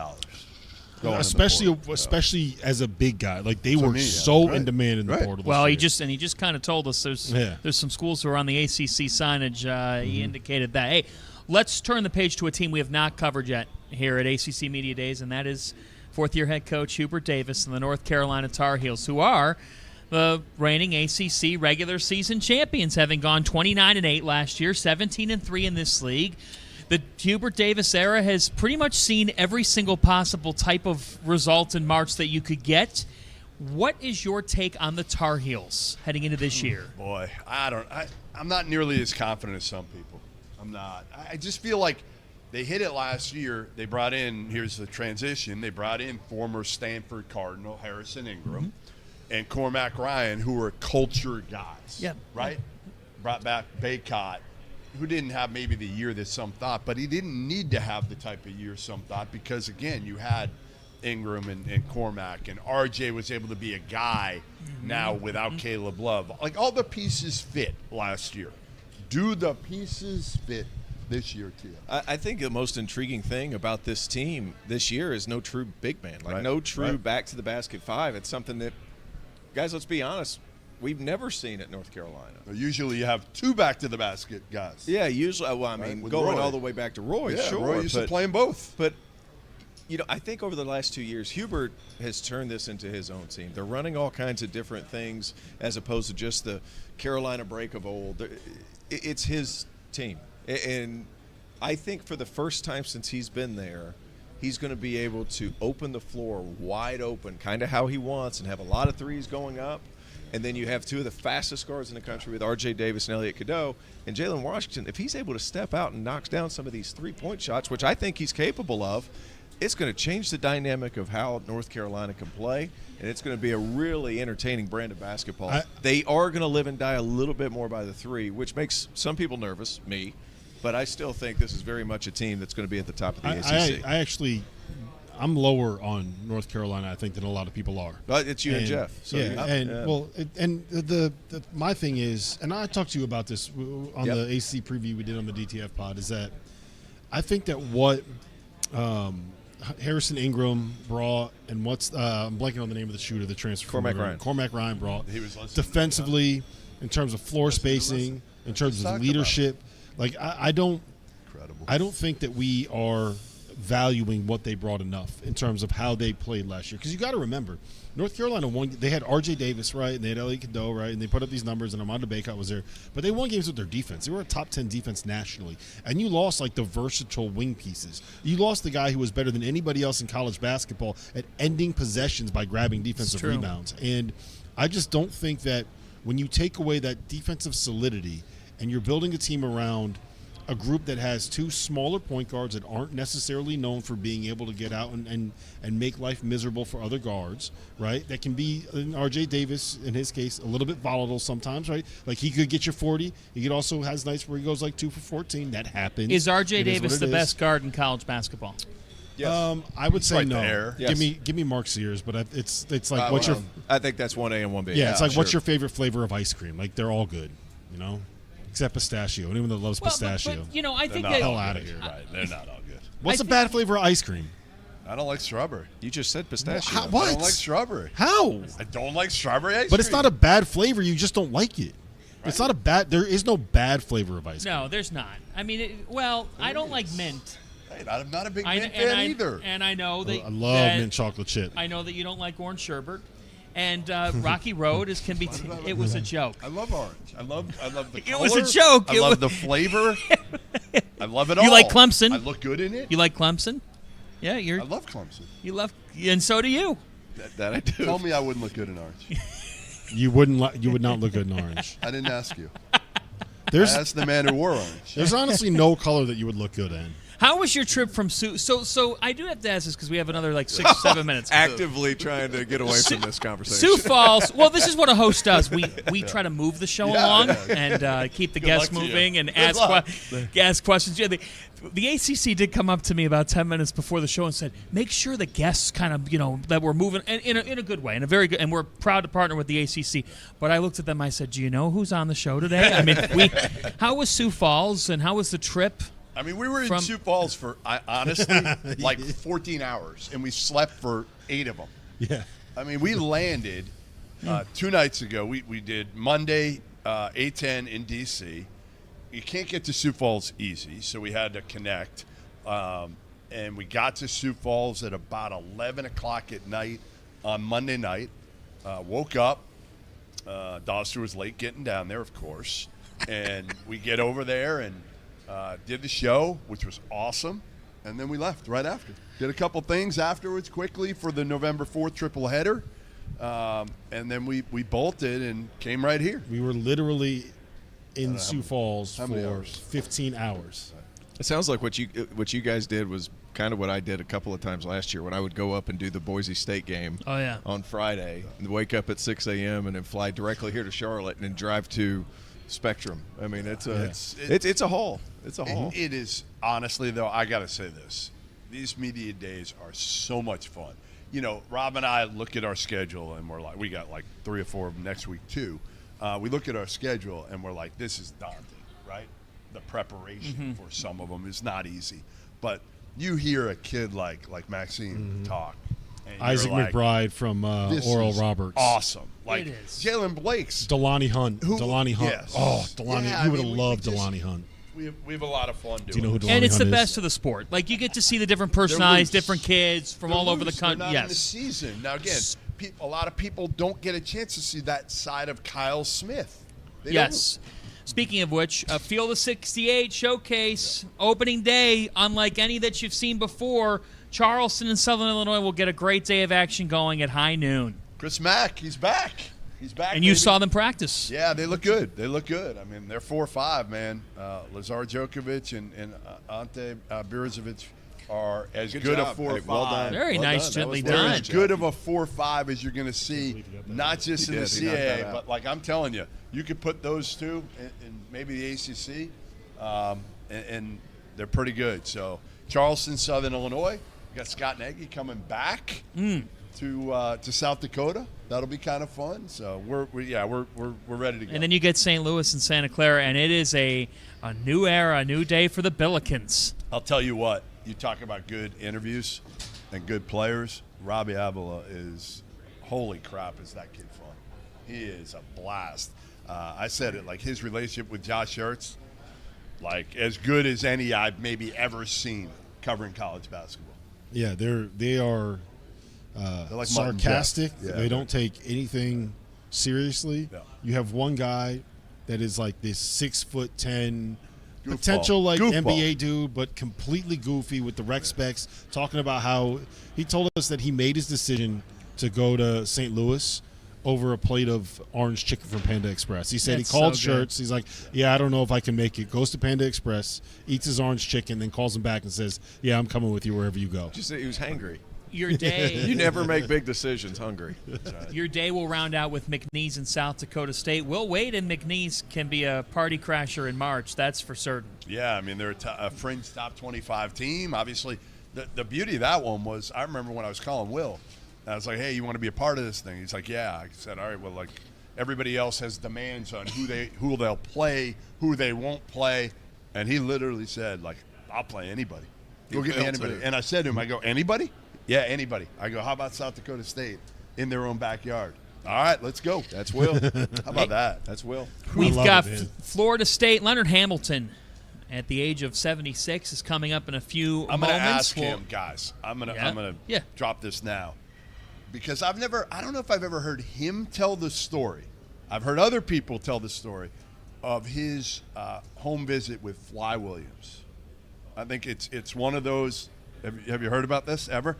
Especially as a big guy, like they were so in demand in the portal. Well, he just kind of told us there's some schools who are on the ACC signage. He indicated that. Hey, let's turn the page to a team we have not covered yet here at ACC Media Days, and that is fourth-year head coach Hubert Davis and the North Carolina Tar Heels, who are the reigning ACC regular season champions, having gone 29-8 last year, 17-3 in this league. The Hubert Davis era has pretty much seen every single possible type of result in March that you could get. What is your take on the Tar Heels heading into this year? Boy, I'm not nearly as confident as some people. I'm not. I just feel like they hit it last year. They brought in, here's the transition, they brought in former Stanford Cardinal Harrison Ingram and Cormac Ryan, who are culture guys. Yep. Right? Brought back Baycott, who didn't have maybe the year that some thought, but he didn't need to have the type of year some thought because, again, you had Ingram and Cormac, and RJ was able to be a guy now without Caleb Love. Like, all the pieces fit last year. Do the pieces fit this year, too? I think the most intriguing thing about this team this year is no true big man. Like, no true back to the basket five. It's something that, guys, let's be honest, we've never seen at North Carolina. Usually you have two back to the basket guys. Yeah, usually. Well, I mean, going Roy. all the way back to Roy, Yeah, sure. Roy used to play them both. But, you know, I think over the last 2 years, Hubert has turned this into his own team. They're running all kinds of different things as opposed to just the Carolina break of old. It's his team. And I think for the first time since he's been there, he's going to be able to open the floor wide open, kind of how he wants, and have a lot of threes going up. And then you have two of the fastest guards in the country with R.J. Davis and Elliot Cadeau. And Jaylen Washington, if he's able to step out and knocks down some of these three-point shots, which I think he's capable of, it's going to change the dynamic of how North Carolina can play, and it's going to be a really entertaining brand of basketball. They are going to live and die a little bit more by the three, which makes some people nervous, me, but I still think this is very much a team that's going to be at the top of the ACC. I'm lower on North Carolina, I think, than a lot of people are. But it's you and Jeff. So my thing is, and I talked to you about this on the ACC preview we did on the DTF pod, is that I think that what Harrison Ingram brought and what's I'm blanking on the name of the shooter, the transfer. Cormac Ryan brought defensively, in terms of floor spacing, in terms of leadership. Like I don't think that we are valuing what they brought enough in terms of how they played last year. Because you got to remember, North Carolina won. They had R.J. Davis, right, and they had Elliot Cadeau, right, and they put up these numbers, and Armando Baycott was there. But they won games with their defense. They were a top 10 defense nationally, and you lost like the versatile wing pieces. You lost the guy who was better than anybody else in college basketball at ending possessions by grabbing defensive rebounds. And I just don't think that when you take away that defensive solidity and you're building a team around a group that has two smaller point guards that aren't necessarily known for being able to get out and make life miserable for other guards, right? That can be, in R.J. Davis, in his case, a little bit volatile sometimes, right? Like, he could get you 40. He could also has nights where he goes like 2 for 14. That happens. Is R.J. Davis the best guard in college basketball? Yes. I would say no. Yes. Give me Mark Sears, but it's like what's your? I think that's 1A and 1B. Yeah, it's like what's your favorite flavor of ice cream? Like, they're all good, you know. Except pistachio. Anyone that loves pistachio. But, you know, I think that hell out of here. Right, they're not all good. What's a bad flavor of ice cream? I don't like strawberry. You just said pistachio. What? I don't like strawberry. How? I don't like strawberry ice cream. But it's not a bad flavor. You just don't like it. Right. It's not a bad. There is no bad flavor of ice cream. No, there's not. I mean, I don't like mint. Hey, I'm not a big mint fan either. And I know that I love mint chocolate chip. I know that you don't like orange sherbet. And Rocky Road can be. It was a joke. I love orange. I love the color. It was a joke. I love the flavor. I love it all. You like Clemson? I look good in it. You like Clemson? Yeah, I love Clemson. You love, and so do you. That I do. Tell me I wouldn't look good in orange. You wouldn't. You would not look good in orange. I didn't ask you. I asked the man who wore orange. There's honestly no color that you would look good in. How was your trip from Sioux? So I do have to ask this because we have another like 6-7 minutes. Actively trying to get away from this conversation. Sioux Falls. Well, this is what a host does. We try to move the show along and keep the guests moving and ask questions. Yeah, the ACC did come up to me about 10 minutes before the show and said, make sure the guests kind of, that we're moving in a good way, in a very good, and we're proud to partner with the ACC. But I looked at them, I said, do you know who's on the show today? I mean, how was Sioux Falls and how was the trip? I mean, we were in Sioux Falls for, honestly, like 14 hours, and we slept for 8 of them. Yeah. I mean, we landed 2 nights ago. We did Monday, 8:10 in D.C. You can't get to Sioux Falls easy, so we had to connect. And we got to Sioux Falls at about 11 o'clock at night on Monday night. Woke up, Doster was late getting down there, of course. And we get over there and did the show, which was awesome. And then we left right after. Did a couple things afterwards quickly for the November 4th triple header. And then we bolted and came right here. We were literally in Sioux Falls how many for hours? 15 hours. It sounds like what you guys did was kind of what I did a couple of times last year when I would go up and do the Boise State game on Friday and wake up at 6 a.m. and then fly directly here to Charlotte and then drive to Spectrum. I mean, it's a haul. It's a haul. It is, honestly, though, I got to say this. These media days are so much fun. You know, Rob and I look at our schedule and we're like, we got like 3 or 4 of them next week too. We look at our schedule and we're like, this is daunting, right? The preparation for some of them is not easy. But you hear a kid like Maxime talk. And Isaac you're like, McBride from Oral Roberts. Awesome. Like It is. Jaylen Blake's. Delaney Hunt. Yes. Oh, Delaney. Yeah, you would have we loved just- Delaney Hunt. We have a lot of fun doing Do you know who it. Delaney And it's the Hunt is? best of the sport. Like, you get to see the different personalities, loose. different kids from They're all over the loose. They're country. not in the Yes. season. Now, again, a lot of people don't get a chance to see that side of Kyle Smith. They Yes. Speaking of which, a Field of 68 showcase opening day, unlike any that you've seen before. Charleston and Southern Illinois will get a great day of action going at high noon. don't. Chris Mack, he's back. He's back. And you baby. saw them practice. Yeah, they look good. They look good. I mean, they're 4-5, man. Lazar Djokovic and Ante Birizovic are as good a job. 4-5. Well done. Very Well nice, done. gently That was They're done. as good of a 4-5 as you're going to see, not just in the He knocked that CAA, out. but like I'm telling you, you could put those two in maybe the ACC, and they're pretty good. So Charleston, Southern Illinois, you got Scott Nagy coming back to South Dakota. That'll be kind of fun. So we're ready to go. And then you get St. Louis and Santa Clara, and it is a new era, a new day for the Billikens. I'll tell you what, you talk about good interviews and good players. Robbie Avila is, holy crap, is that kid fun. He is a blast. I said it, like his relationship with Josh Ertz, like as good as any I've maybe ever seen covering college basketball. Yeah, they are like Martin sarcastic. Jeff. Yeah, they don't take anything seriously. Yeah. You have one guy that is like this 6'10" Goofball. potential like Goofball. NBA dude, but completely goofy with the rec specs, talking about how he told us that he made his decision to go to St. Louis over a plate of orange chicken from Panda Express. He said That's he called so good. Shirts. He's like, yeah, I don't know if I can make it. Goes to Panda Express, eats his orange chicken, then calls him back and says, yeah, I'm coming with you wherever you go. Just he was hangry. Your day, You never make big decisions hungry. your day will round out with McNeese in South Dakota State. Will Wade and McNeese can be a party crasher in March. That's for certain. Yeah, I mean, they're a fringe top 25 team. Obviously, the beauty of that one was, I remember when I was calling Will, and I was like, hey, you want to be a part of this thing? He's like, yeah. I said, all right, well, like, everybody else has demands on who they'll play, who they won't play. And he literally said, like, I'll play anybody. Go get me will, anybody. too. And I said to him, I go, anybody? Yeah, anybody. I go, how about South Dakota State in their own backyard? All right, let's go. That's Will. How about that? That's Will. We've love got it, man. Florida State. Leonard Hamilton, at the age of 76, is coming up in a few I'm moments. going to ask We'll- him, guys. I'm Yeah? gonna Yeah. drop this now because I don't know if I've ever heard him tell the story. I've heard other people tell the story of his home visit with Fly Williams. I think it's one of those. Have you heard about this ever?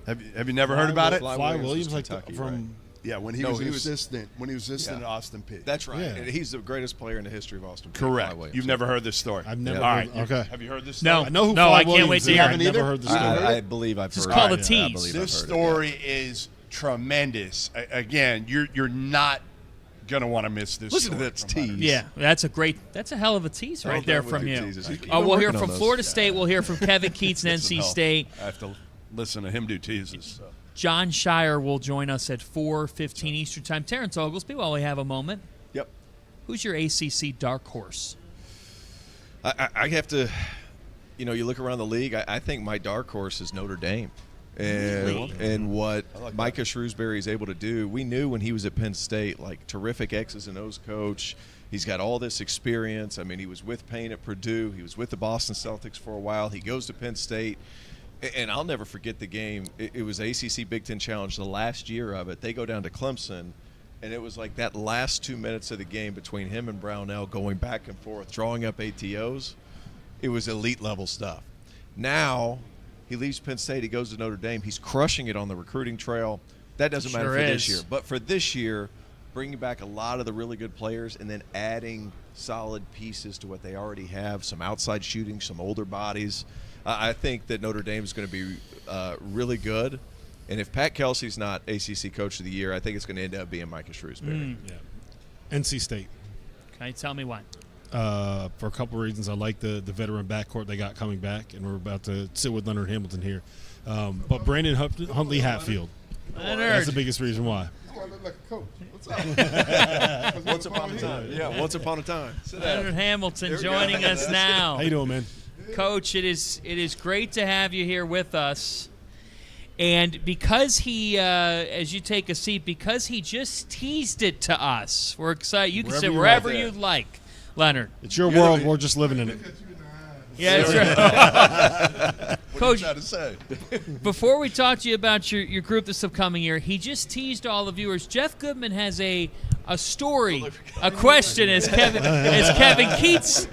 Have you never heard about it? Fly Williams, was like Kentucky, from right? Yeah, when he No, was he an was- assistant. When he was assistant Yeah. at Austin Peay. That's right. Yeah. And he's the greatest player in the history of Austin. Peay, Correct. Fly Williams. You've never heard this story. I've never All heard- right. okay. Have you heard this No. story? I know who No, Fly I can't Williams wait to is. hear I've it. never heard the story. I believe I've Just heard call it. the tease. I believe I've This heard it, story is tremendous. Again, you're not gonna want to miss this. Listen to story that from tease. Hunter. Yeah, that's a hell of a tease right Well there done from with you. your teases. He's been We'll hear working on from those. Florida State. We'll hear from Kevin Keatts and NC Hell, State. I have to listen to him do teases. So. Jon Scheyer will join us at 4:15 Eastern Time. Terrence Oglesby, while we have a moment, Yep. who's your ACC dark horse? I have to, you look around the league. I think my dark horse is Notre Dame, and what Micah Shrewsbury is able to do. We knew when he was at Penn State, like terrific X's and O's coach. He's got all this experience. I mean, he was with Payne at Purdue. He was with the Boston Celtics for a while. He goes to Penn State. And I'll never forget the game. It was ACC Big Ten Challenge, the last year of it. They go down to Clemson, And it was like that last 2 minutes of the game between him and Brownell going back and forth, drawing up ATOs. It was elite level stuff. Now he leaves Penn State. He goes to Notre Dame. He's crushing it on the recruiting trail. That doesn't matter for this year. But for this year, bringing back a lot of the really good players and then adding solid pieces to what they already have, some outside shooting, some older bodies, I think that Notre Dame is going to be really good. And if Pat Kelsey's not ACC Coach of the Year, I think it's going to end up being Micah Shrewsbury. Yeah. NC State. Okay, tell me why. For a couple of reasons. I like the veteran backcourt they got coming back, and we're about to sit with Leonard Hamilton here. But Brandon Huntley Hatfield. Leonard. That's the biggest reason why. Like a coach. What's up? Once upon a time. Yeah, once upon a time. Leonard Hamilton joining us now. How you doing, man? Coach, it is great to have you here with us. And because he, as you take a seat, because he just teased it to us, we're excited. You can sit wherever you'd like, Leonard. It's your world. We're just living in it. Yeah, that's right. Coach, to say? Before we talk to you about your group this upcoming year, he just teased all the viewers. Jeff Goodman has a story, a question as Kevin Keatts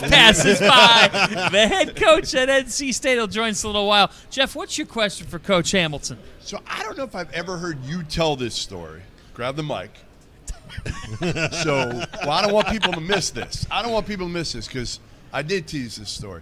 passes by. The head coach at NC State will join us in a little while. Jeff, what's your question for Coach Hamilton? So I don't know if I've ever heard you tell this story. Grab the mic. I don't want people to miss this. Because I did tease this story.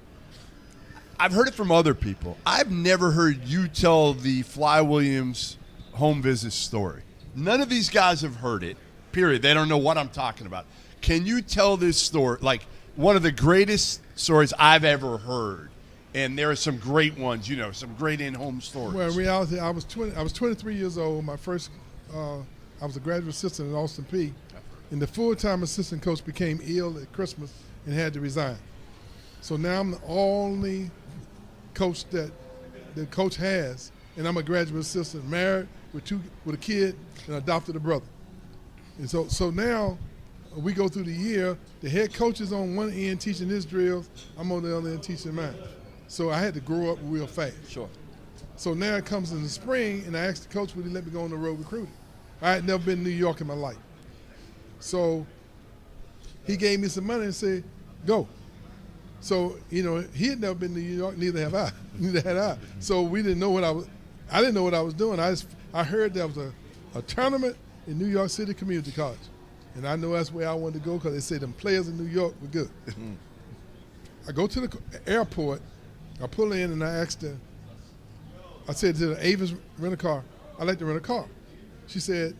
I've heard it from other people. I've never heard you tell the Fly Williams home visit story. None of these guys have heard it, period. They don't know what I'm talking about. Can you tell this story, like one of the greatest stories I've ever heard? And there are some great ones, some great in-home stories. Well, in reality, I was 23 years old. My first, I was a graduate assistant at Austin Peay. And the full-time assistant coach became ill at Christmas and had to resign. So now I'm the only coach that the coach has, and I'm a graduate assistant, married with a kid, and adopted a brother. And so now we go through the year. The head coach is on one end teaching his drills. I'm on the other end teaching mine. So I had to grow up real fast. Sure. So now it comes in the spring, and I asked the coach would he let me go on the road recruiting. I had never been to New York in my life. So he gave me some money and said, go. So, he had never been to New York, neither have I. Neither had I. So we didn't know I didn't know what I was doing. I heard there was a tournament in New York City Community College. And I know that's where I wanted to go because they say them players in New York were good. I go to the airport, I pull in and I said to the Avis rent a car, I'd like to rent a car. She said,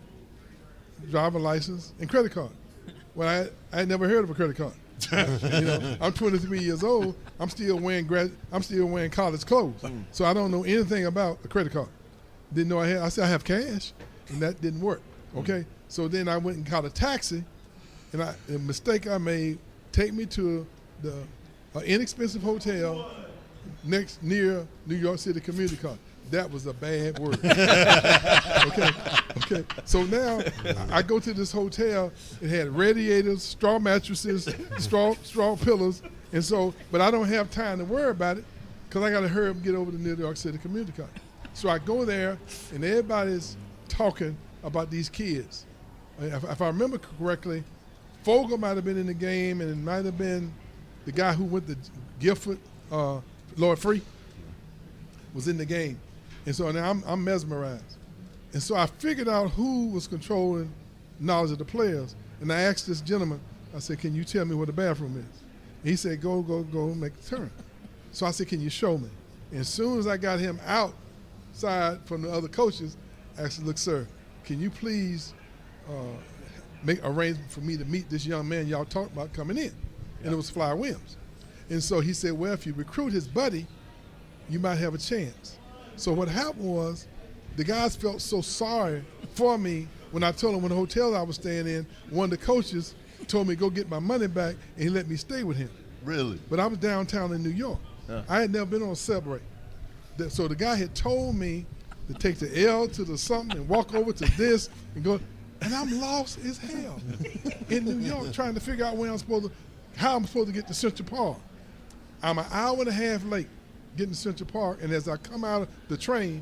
driver license and credit card. Well, I had never heard of a credit card. I'm 23 years old. I'm still wearing college clothes, so I don't know anything about a credit card. Didn't know I had. I said I have cash, and that didn't work. Okay, so then I went and caught a taxi, and the mistake I made take me to an inexpensive hotel near New York City Community College. That was a bad word. Okay. So now I go to this hotel. It had radiators, straw mattresses, straw pillows, and so. But I don't have time to worry about it because I got to hurry up and get over to New York City Community College. So I go there, and everybody's talking about these kids. If I remember correctly, Fogel might have been in the game, and it might have been the guy who went to Guilford, Lord Free, was in the game. And so now I'm mesmerized. And so I figured out who was controlling knowledge of the players. And I asked this gentleman, I said, can you tell me where the bathroom is? And he said, go, make the turn. So I said, can you show me? And as soon as I got him outside from the other coaches, I said, look, sir, can you please make arrangement for me to meet this young man y'all talked about coming in? And it was Fly Williams. And so he said, well, if you recruit his buddy, you might have a chance. So what happened was the guys felt so sorry for me when I told them when the hotel I was staying in, one of the coaches told me go get my money back, and he let me stay with him. Really? But I was downtown in New York. I had never been on a subway. So the guy had told me to take the L to the something and walk over to this and go, and I'm lost as hell in New York trying to figure out how I'm supposed to get to Central Park. I'm an hour and a half late getting to Central Park, and as I come out of the train,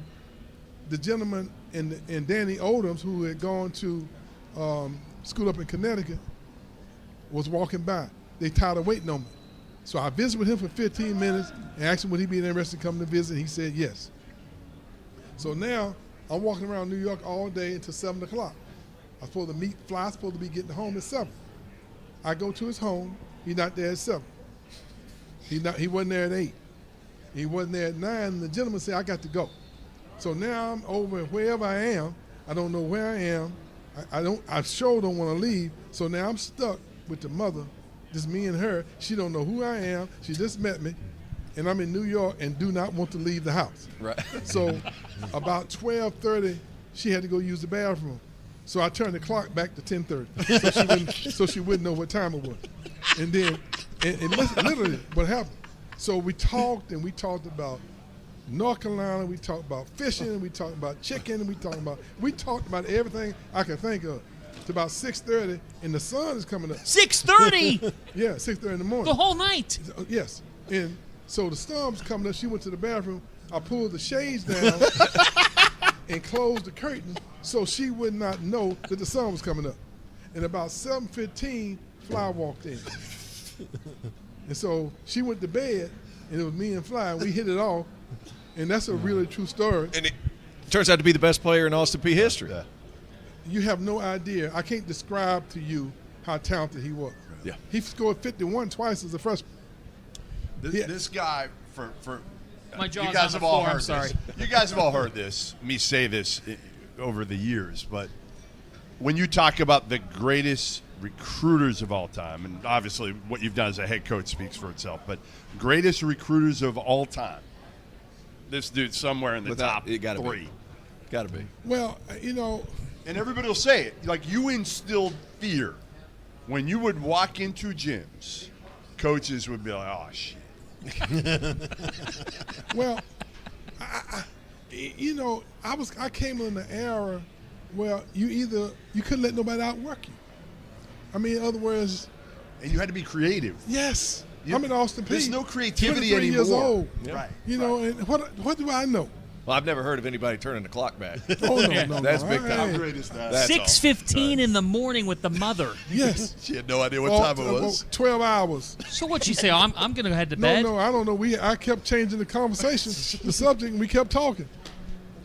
the gentleman and Danny Odoms, who had gone to school up in Connecticut, was walking by. They tired of waiting on me. So I visited with him for 15 minutes and asked him would he be interested in coming to visit. He said yes. So now I'm walking around New York all day until 7 o'clock. I'm supposed to supposed to be getting home at 7. I go to his home. He's not there at 7. He wasn't there at 8. He wasn't there at 9. The gentleman said, I got to go. So now I'm over wherever I am. I don't know where I am. I sure don't want to leave. So now I'm stuck with the mother, just me and her. She don't know who I am. She just met me. And I'm in New York and do not want to leave the house. Right. So about 12:30, she had to go use the bathroom. So I turned the clock back to 10:30, so she wouldn't know what time it was. And then, and literally, what happened? So we talked about North Carolina. We talked about fishing. We talked about chicken. We talked about everything I could think of. It's about 6:30, and the sun is coming up. 6:30. Yeah, 6:30 in the morning. The whole night. Yes, and so the storm's coming up. She went to the bathroom. I pulled the shades down and closed the curtain so she would not know that the sun was coming up. And about 7:15, Fly walked in. And so she went to bed, and it was me and Fly, and we hit it off. And that's a really true story. And it turns out to be the best player in Austin Peay history. Yeah. You have no idea. I can't describe to you how talented he was. Yeah. He scored 51 twice as a freshman. This guy, for My jaw's you guys on have the all floor, I'm heard sorry. this. You guys have all heard this. Me say this over the years, but when you talk about the greatest recruiters of all time, and obviously what you've done as a head coach speaks for itself, but greatest recruiters of all time, this dude's somewhere in the top three. Got to be. Well, you know. And everybody will say it. Like, you instilled fear. When you would walk into gyms, coaches would be like, oh, shit. Well, I came in the era where you couldn't let nobody outwork you. I mean, in other words, and you had to be creative. Yes, I'm in Austin Peay. There's no creativity 23 years anymore. old. Yeah. Right. You know, and what do I know? Well, I've never heard of anybody turning the clock back. Oh no, That's no. big time. How great is that? 6:15 in the morning with the mother. Yes. She had no idea what time it was. 12 hours. So what'd she say? Oh, I'm going to head to bed? No, I don't know. I kept changing the conversation, the subject, and we kept talking.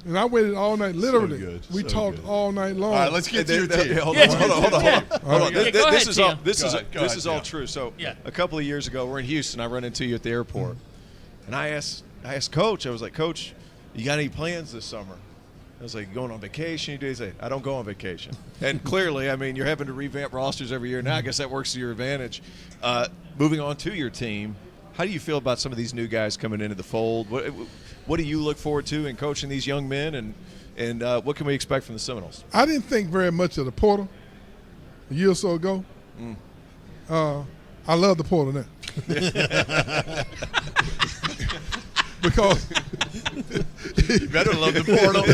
And I waited all night, literally. So good. We So talked good. all night long. All right, let's get to your team. Hold on. Hold on. Yeah, go This ahead, is all. Tim. This Go is ahead, all Tim. true. So Yeah. a couple of years ago, we're in Houston. I run into you at the airport, and I asked Coach. I was like, Coach, you got any plans this summer? I was like, going on vacation? He said, I don't go on vacation. And clearly, I mean, you're having to revamp rosters every year. Now I guess that works to your advantage. Moving on to your team, how do you feel about some of these new guys coming into the fold? What do you look forward to in coaching these young men, and what can we expect from the Seminoles? I didn't think very much of the portal a year or so ago. I love the portal now. Because You better love the portal.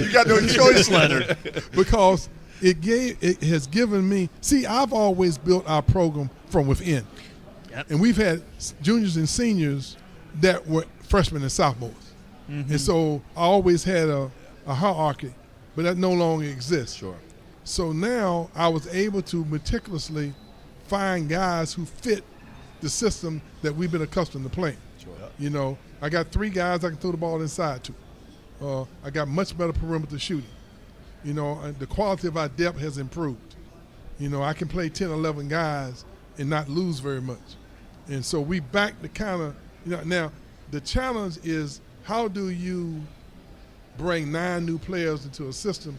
You got no choice, Leonard. Because it has given me. See, I've always built our program from within, and we've had juniors and seniors that were freshmen and sophomores, and so I always had a hierarchy, but that no longer exists. Sure. So now I was able to meticulously find guys who fit the system that we've been accustomed to playing. Sure. You know, I got 3 guys I can throw the ball inside to. I got much better perimeter shooting. You know, and the quality of our depth has improved. You know, I can play 10, 11 guys and not lose very much. And so we back the kind of, now the challenge is how do you bring 9 new players into a system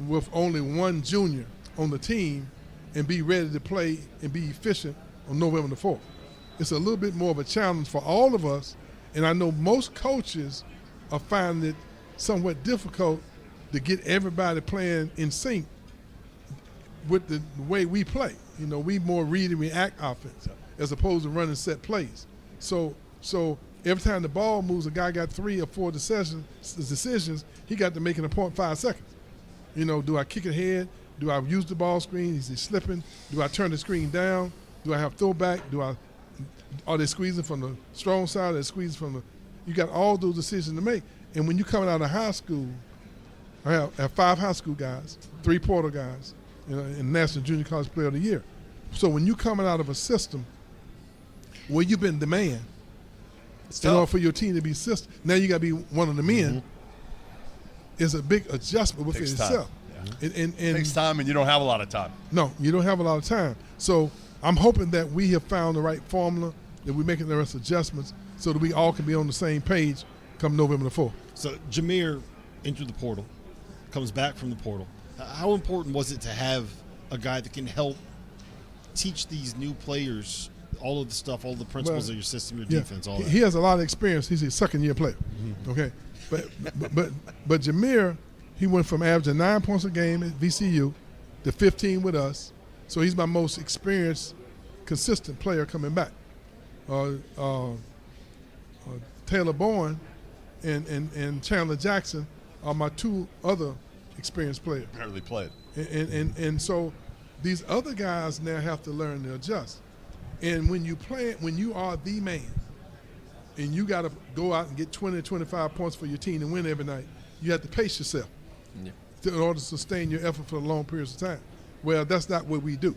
with only 1 junior on the team and be ready to play and be efficient on November the 4th. It's a little bit more of a challenge for all of us, and I know most coaches are finding it somewhat difficult to get everybody playing in sync with the way we play. You know, we more read and react offense as opposed to running set plays. So every time the ball moves, a guy got 3 or 4 decisions, he got to make it in 0.5 seconds. You know, do I kick it ahead? Do I use the ball screen? Is he slipping? Do I turn the screen down? Do I have throwback? Are they squeezing from the strong side? Are they squeezing from the – you got all those decisions to make. And when you're coming out of high school, I have 5 high school guys, 3 portal guys, and National Junior College Player of the Year. So when you're coming out of a system where you've been the man, in order for your team to be system, now you got to be one of the men. It's a big adjustment within itself. Yeah. And it takes time, and you don't have a lot of time. No, you don't have a lot of time. So I'm hoping that we have found the right formula, that we're making the rest adjustments so that we all can be on the same page come November the 4th. So Jamir entered the portal, comes back from the portal. How important was it to have a guy that can help teach these new players all of the stuff, all the principles of your system, your defense, all that? He has a lot of experience. He's a second-year player. Okay, but Jamir, he went from averaging 9 points a game at VCU to 15 with us. So he's my most experienced, consistent player coming back. Taylor Bowen and Chandler Jackson are my 2 other experienced players. Barely played. And so these other guys now have to learn to adjust. And when you are the man, and you got to go out and get 20 or 25 points for your team and win every night, you have to pace yourself in order to sustain your effort for long periods of time. Well, that's not what we do.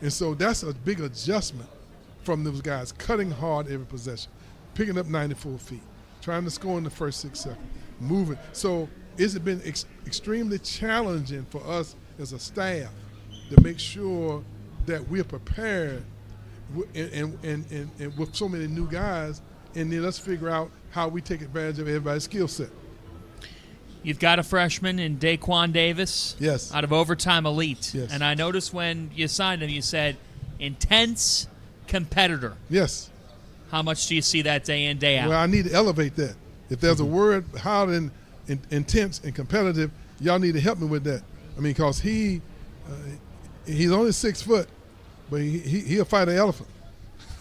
And so that's a big adjustment from those guys, cutting hard every possession, picking up 94 feet, trying to score in the first 6 seconds, moving. So it's been extremely challenging for us as a staff to make sure that we're prepared and with so many new guys, and then let's figure out how we take advantage of everybody's skill set. You've got a freshman in Daquan Davis. Yes. Out of Overtime Elite. Yes. And I noticed when you signed him, you said intense competitor. Yes. How much do you see that day in, day out? Well, I need to elevate that. If there's a word higher than intense and competitive, y'all need to help me with that. I mean, because he's only 6 foot, but he'll fight an elephant.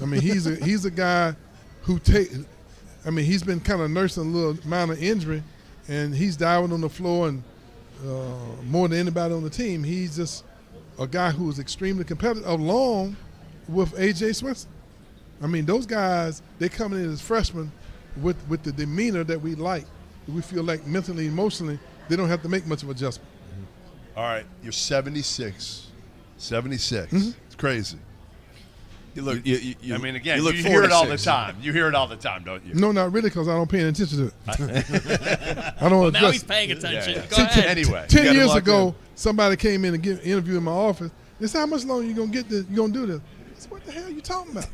I mean, he's a guy who he's been kind of nursing a little minor injury, and he's diving on the floor and more than anybody on the team. He's just a guy who is extremely competitive, along with A.J. Swinson. I mean, those guys, they coming in as freshmen with the demeanor that we like. We feel like mentally, emotionally, they don't have to make much of adjustment. All right, you're 76. 76. It's crazy. You look. I mean, again, you hear it all the time. You hear it all the time, don't you? No, not really, because I don't pay any attention to it. I don't. Well, adjust. now he's paying attention. Yeah. Go ahead. Anyway, 10 years ago, somebody came in and gave an interview in my office. They said, "How much longer you gonna get this? You gonna do this?" I said, "What the hell are you talking about?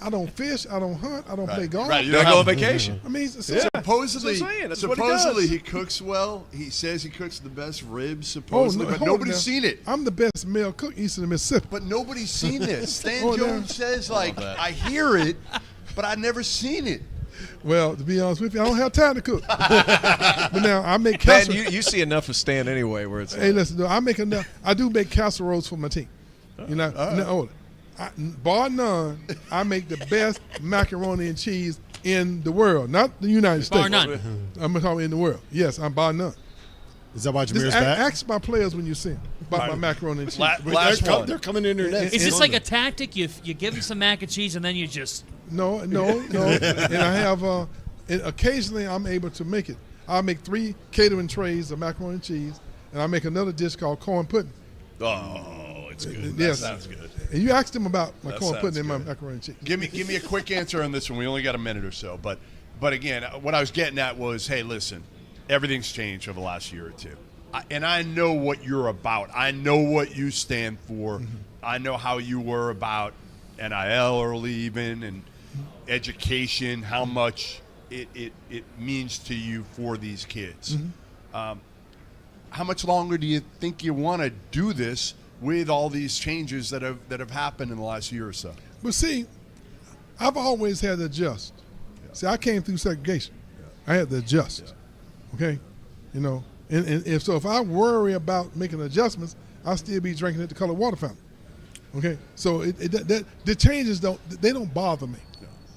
I don't fish. I don't hunt. I don't play golf. Right, you don't go on vacation. I mean, supposedly That's what he does. he cooks well. He says he cooks the best ribs, supposedly, but nobody's seen it. I'm the best male cook east of the Mississippi. But nobody's seen this. Stan Jones says, I hear it, but I've never seen it. Well, to be honest with you, I don't have time to cook. But now I make casserole. Man, you see enough of Stan anyway. Where it's hey, listen, I make enough. I do make casseroles for my team. Bar none, I make the best macaroni and cheese in the world, not the United States. Bar none. I'm talking in the world. Yes, I'm bar none. Is that why Jamir's Just back? ask my players when you see them about my macaroni and cheese. They're coming in there next. Is this like a tactic? You give them some mac and cheese and then you just... No. And I have, and occasionally I'm able to make it. I'll make 3 catering trays of macaroni and cheese, and I make another dish called corn pudding. Oh, it's good. Yes. That sounds good. And you asked them about my That corn sounds pudding and my good. macaroni and cheese. Give me a quick answer on this one. We only got a minute or so, but again, what I was getting at was, hey, listen, everything's changed over the last year or two, and I know what you're about. I know what you stand for. I know how you were about NIL early, even, and education, how much it means to you for these kids. How much longer do you think you want to do this with all these changes that have happened in the last year or so? But see, I've always had to adjust. Yeah. See, I came through segregation. Yeah. I had to adjust. Yeah. Okay, and if I worry about making adjustments, I'll still be drinking at the colored water fountain. Okay, so the changes don't bother me.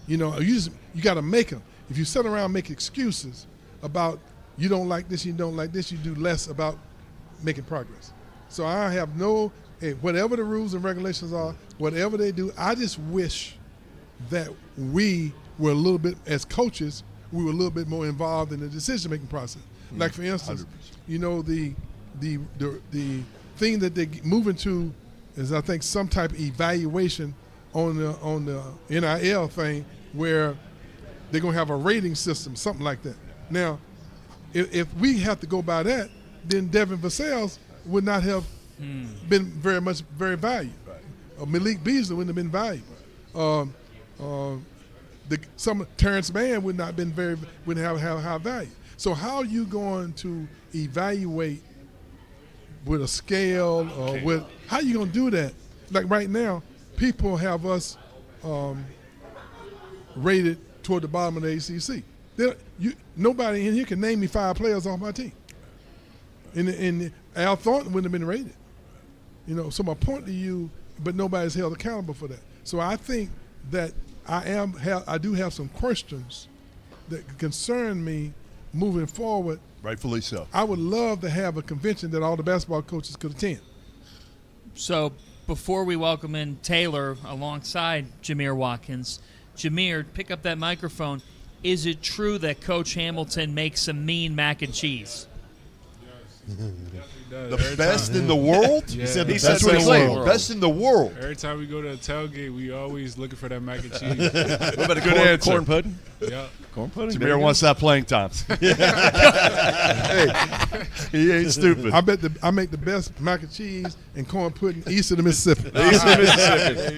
Yeah. You got to make them. If you sit around and make excuses about you don't like this, you don't like this, you do less about making progress. So I have whatever the rules and regulations are, whatever they do, I just wish that we were a little bit, as coaches, we were a little bit more involved in the decision-making process. Like, for instance, 100%. The thing that they're moving to is, I think, some type of evaluation on the NIL thing where they're going to have a rating system, something like that. Now, if we have to go by that, then Devin Vassell's would not have been very valued. Malik Beasley wouldn't have been valued. Terrence Mann wouldn't have high value. So how are you going to evaluate with a scale or how are you going to do that? Like right now, people have us rated toward the bottom of the ACC. Nobody in here can name me 5 players off my team. And Al Thornton wouldn't have been rated. So my point to you, but nobody's held accountable for that. So I think that I do have some questions that concern me moving forward. Rightfully so. I would love to have a convention that all the basketball coaches could attend. So before we welcome in Taylor alongside Jamir Watkins, Jamir, pick up that microphone. Is it true that Coach Hamilton makes some mean mac and cheese? The best in the world? Yeah. He said that's what he's saying. Best in the world. Every time we go to a tailgate, we always looking for that mac and cheese. What about a good answer? Corn pudding? Yeah. Corn pudding? Jamir wants that playing time. Hey, he ain't stupid. I make the best mac and cheese and corn pudding east of the Mississippi.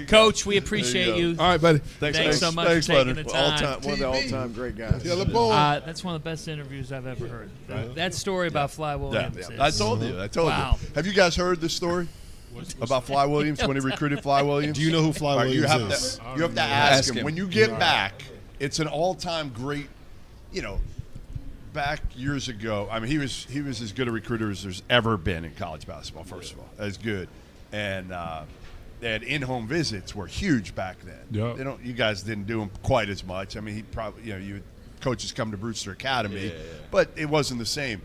Coach, we appreciate you. All right, buddy. Thanks so much for taking the time. One of the all-time great guys. That's one of the best interviews I've ever heard. That story about Fly Williams. I told you. Wow. Have you guys heard this story about Fly Williams when he recruited Fly Williams? Do you know who Fly Williams is? You have to ask him. When you get back, it's an all-time great, back years ago. I mean, he was as good a recruiter as there's ever been in college basketball, first of all. As good. And in-home visits were huge back then. Yep. You guys didn't do them quite as much. I mean, he probably, coaches come to Brewster Academy, but it wasn't the same.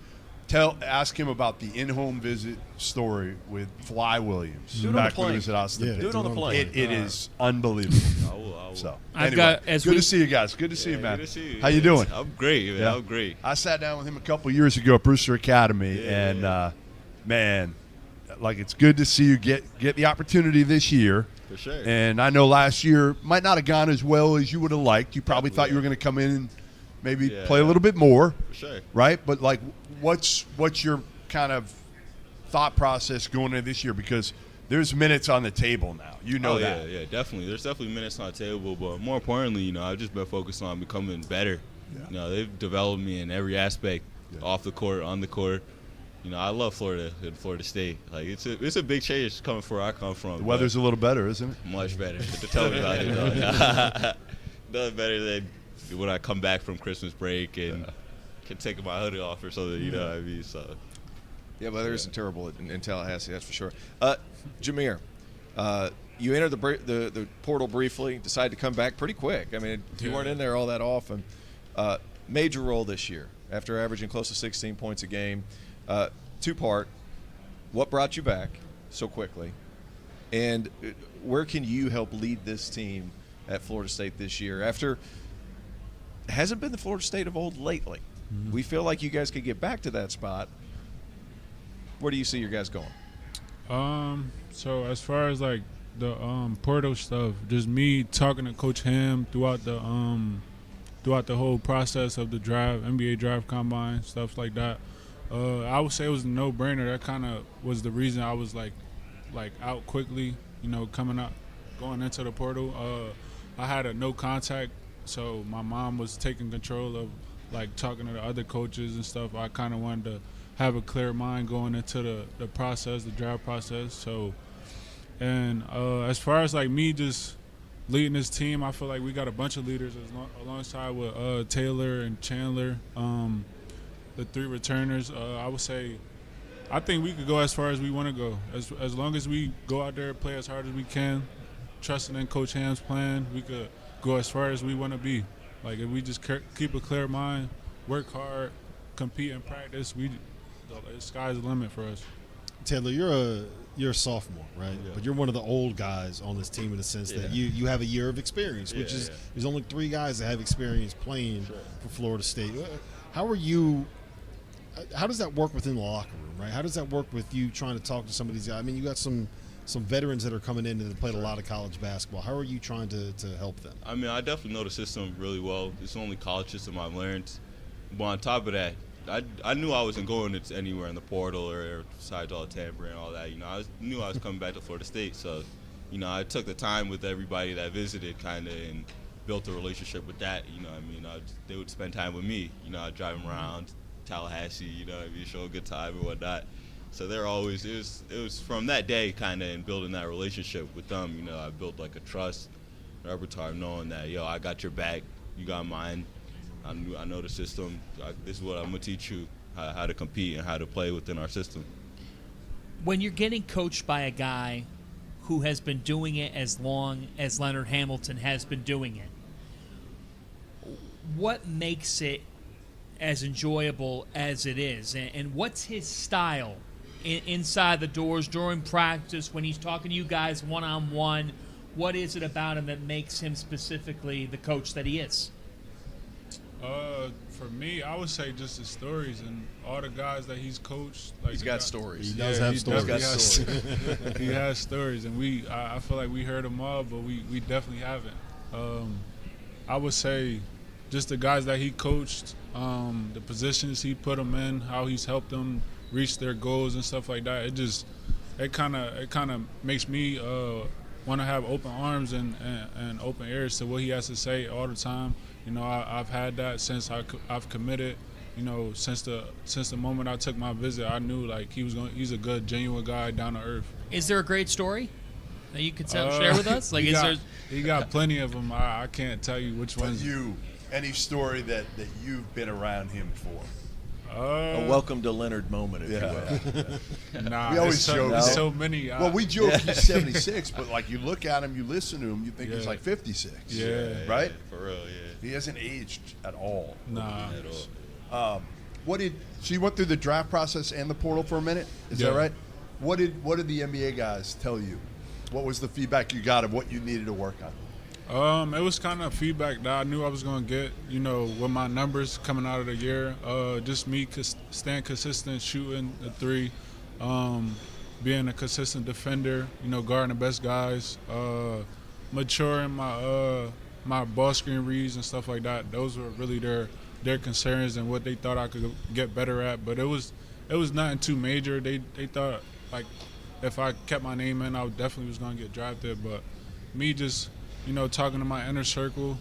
Ask him about the in-home visit story with Fly Williams back when he was at Austin. Do it on the plane. It is unbelievable. I will. So, I've anyway, got- good to see you guys. Good to see you, man. Good to see you. How you doing? I'm great, man. Yeah. I'm great. I sat down with him a couple years ago at Brewster Academy, and man, it's good to see you get the opportunity this year. For sure. And I know last year might not have gone as well as you would have liked. You probably thought you were going to come in and maybe play a little bit more. For sure. Right? But what's your kind of thought process going into this year? Because there's minutes on the table now. That. Yeah, definitely. There's definitely minutes on the table, but more importantly, I've just been focused on becoming better. Yeah. They've developed me in every aspect, off the court, on the court. I love Florida and Florida State. It's a big change coming from where I come from. The weather's a little better, isn't it? Much better. To tell me about it, though. Nothing better than when I come back from Christmas break and can take my hoodie off or something. You know what I mean? So. Yeah, weather isn't terrible in Tallahassee, that's for sure. Jamir, you entered the portal briefly, decided to come back pretty quick. I mean, you weren't in there all that often. Major role this year after averaging close to 16 points a game. Two-part, what brought you back so quickly? And where can you help lead this team at Florida State this year? After hasn't been the Florida State of old lately. Mm-hmm. We feel like you guys could get back to that spot. Where do you see your guys going? So as far as the portal stuff, just me talking to Coach Ham throughout the whole process of the draft, NBA draft combine, stuff like that. I would say it was a no-brainer. That kind of was the reason I was out quickly, going into the portal. I had a no contact, so my mom was taking control of talking to the other coaches and stuff. I kind of wanted to have a clear mind going into the process, the draft process. So, and as far as me just leading this team, I feel like we got a bunch of leaders alongside with Taylor and Chandler. The 3 returners, I would say, I think we could go as far as we want to go. As long as we go out there and play as hard as we can, trusting in Coach Ham's plan, we could go as far as we want to be. If we just keep a clear mind, work hard, compete in practice, the sky's the limit for us. Taylor, you're a sophomore, right? Yeah. But you're one of the old guys on this team in the sense that you have a year of experience, which is there's only 3 guys that have experience playing for Florida State. How does that work within the locker room, right? How does that work with you trying to talk to some of these guys? I mean, you got some veterans that are coming in and have played a lot of college basketball. How are you trying to help them? I mean, I definitely know the system really well. It's the only college system I've learned. But on top of that, I knew I wasn't going anywhere in the portal or besides all the tampering and all that. You know, I knew I was coming back to Florida State. So, you know, I took the time with everybody that visited kind of and built a relationship with that. You know, I mean, they would spend time with me. You know, I'd drive them around Tallahassee, you know, I mean, show a good time and whatnot. So they're always, it was from that day kind of and building that relationship with them. You know, I built like a trust, repertoire, knowing that, yo, I got your back, you got mine. I know the system. This is what I'm going to teach you, how to compete and how to play within our system. When you're getting coached by a guy who has been doing it as long as Leonard Hamilton has been doing it, what makes it as enjoyable as it is? And what's his style inside the doors during practice when he's talking to you guys one-on-one? What is it about him that makes him specifically the coach that he is? For me, I would say just his stories and all the guys that he's coached. Like he's got stories. He does have stories. He has stories, and I feel like we heard them all, but we definitely haven't. I would say just the guys that he coached, the positions he put them in, how he's helped them reach their goals and stuff like that. It kind of makes me want to have open arms and open ears to what he has to say all the time. You know, I've had that since I've committed. You know, since the moment I took my visit, I knew like he's a good, genuine guy down to earth. Is there a great story that you could share with us? Like, he got plenty of them. I can't tell you which ones. Any story that you've been around him for? A welcome to Leonard moment, if you will. Nah, we always joke. There's so many. Well, we joke he's 76, but like you look at him, you listen to him, you think he's like 56. Yeah. Right? For real, yeah. He hasn't aged at all. Nah. At all. So you went through the draft process and the portal for a minute? Is that right? What did the NBA guys tell you? What was the feedback you got of what you needed to work on? It was kind of feedback that I knew I was going to get, you know, with my numbers coming out of the year. Just me staying consistent, shooting the 3, being a consistent defender, you know, guarding the best guys, maturing my ball screen reads and stuff like that. Those were really their concerns and what they thought I could get better at. But it was nothing too major. They thought, like, if I kept my name in, I definitely was going to get drafted. But me just, you know, talking to my inner circle,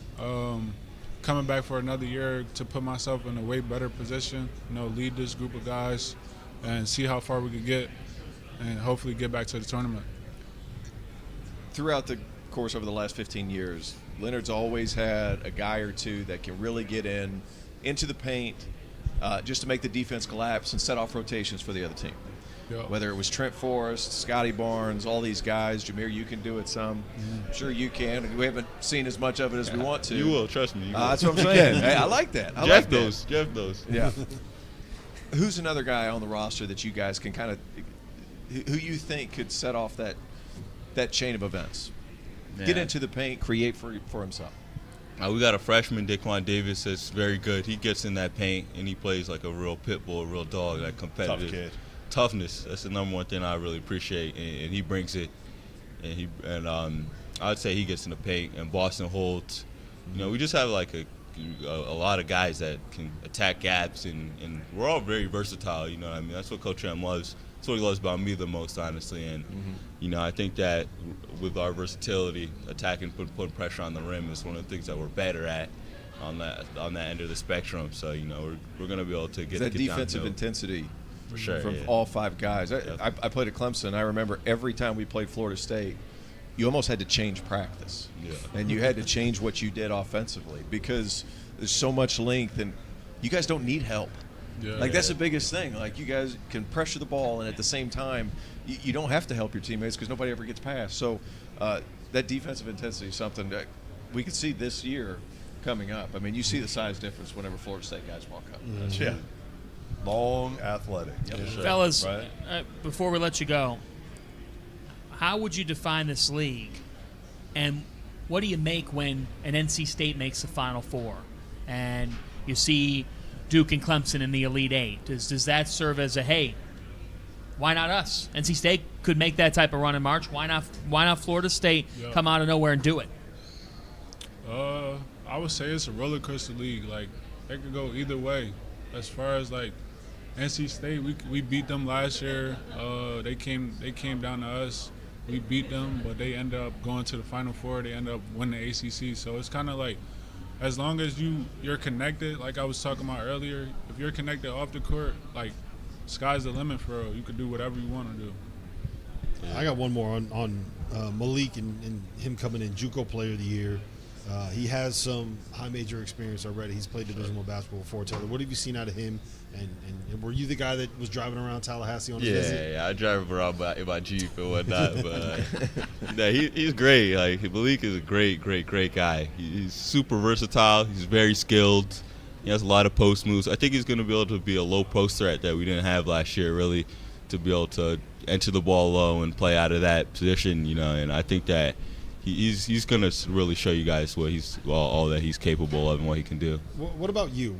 coming back for another year to put myself in a way better position, you know, lead this group of guys and see how far we could get and hopefully get back to the tournament. Throughout the course over the last 15 years, Leonard's always had a guy or two that can really get into the paint just to make the defense collapse and set off rotations for the other team. Yeah. Whether it was Trent Forrest, Scotty Barnes, all these guys. Jamir, you can do it some. Mm-hmm. Sure you can. We haven't seen as much of it as we want to. You will, trust me. That's what I'm saying. Hey, I like that. Jeff knows. Yeah. Who's another guy on the roster that you guys can kind of who you think could set off that chain of events? Yeah. Get into the paint, create for himself. We got a freshman, Daquan Davis, that's very good. He gets in that paint, and he plays like a real pit bull, a real dog, that competitive. Tough kid. Toughness, that's the number one thing I really appreciate, and he brings it. And I'd say he gets in the paint. And Boston Holt, you know, we just have like a lot of guys that can attack gaps, and we're all very versatile. You know what I mean? That's what Coach M loves. That's what he loves about me the most, honestly. And you know, I think that with our versatility, attacking, putting pressure on the rim is one of the things that we're better at on that end of the spectrum. So you know, we're going to be able to get that get defensive downhill. Intensity. For sure, from yeah. all 5 guys. I played at Clemson. I remember every time we played Florida State, you almost had to change practice. Yeah. And you had to change what you did offensively because there's so much length, and you guys don't need help. Yeah. That's the biggest thing. Like, you guys can pressure the ball, and at the same time, you don't have to help your teammates because nobody ever gets past. So that defensive intensity is something that we could see this year coming up. I mean, you see the size difference whenever Florida State guys walk up. Yeah. Long athletic. Fellas, Right? before we let you go, how would you define this league? And what do you make when an NC State makes the Final Four and you see Duke and Clemson in the Elite Eight? Does that serve as a, hey, why not us? NC State could make that type of run in March. Why not Florida State come out of nowhere and do it? I would say it's a roller coaster league. Like, they could go either way. As far as like NC State, we beat them last year. They came down to us. We beat them, but they ended up going to the Final Four. They ended up winning the ACC. So it's kind of like, as long as you're connected, like I was talking about earlier, if you're connected off the court, like, sky's the limit for real. You could do whatever you want to do. I got one more on Malik and him coming in JUCO Player of the Year. He has some high major experience already. He's played Division I basketball before. Taylor, what have you seen out of him? And were you the guy that was driving around Tallahassee on his visit? Yeah, I drive around in my Jeep and whatnot. But he's great. Like, Malik is a great guy. He's super versatile. He's very skilled. He has a lot of post moves. I think he's going to be able to be a low post threat that we didn't have last year, really, to be able to enter the ball low and play out of that position, And I think that he's going to really show you guys what all that he's capable of and what he can do. What about you?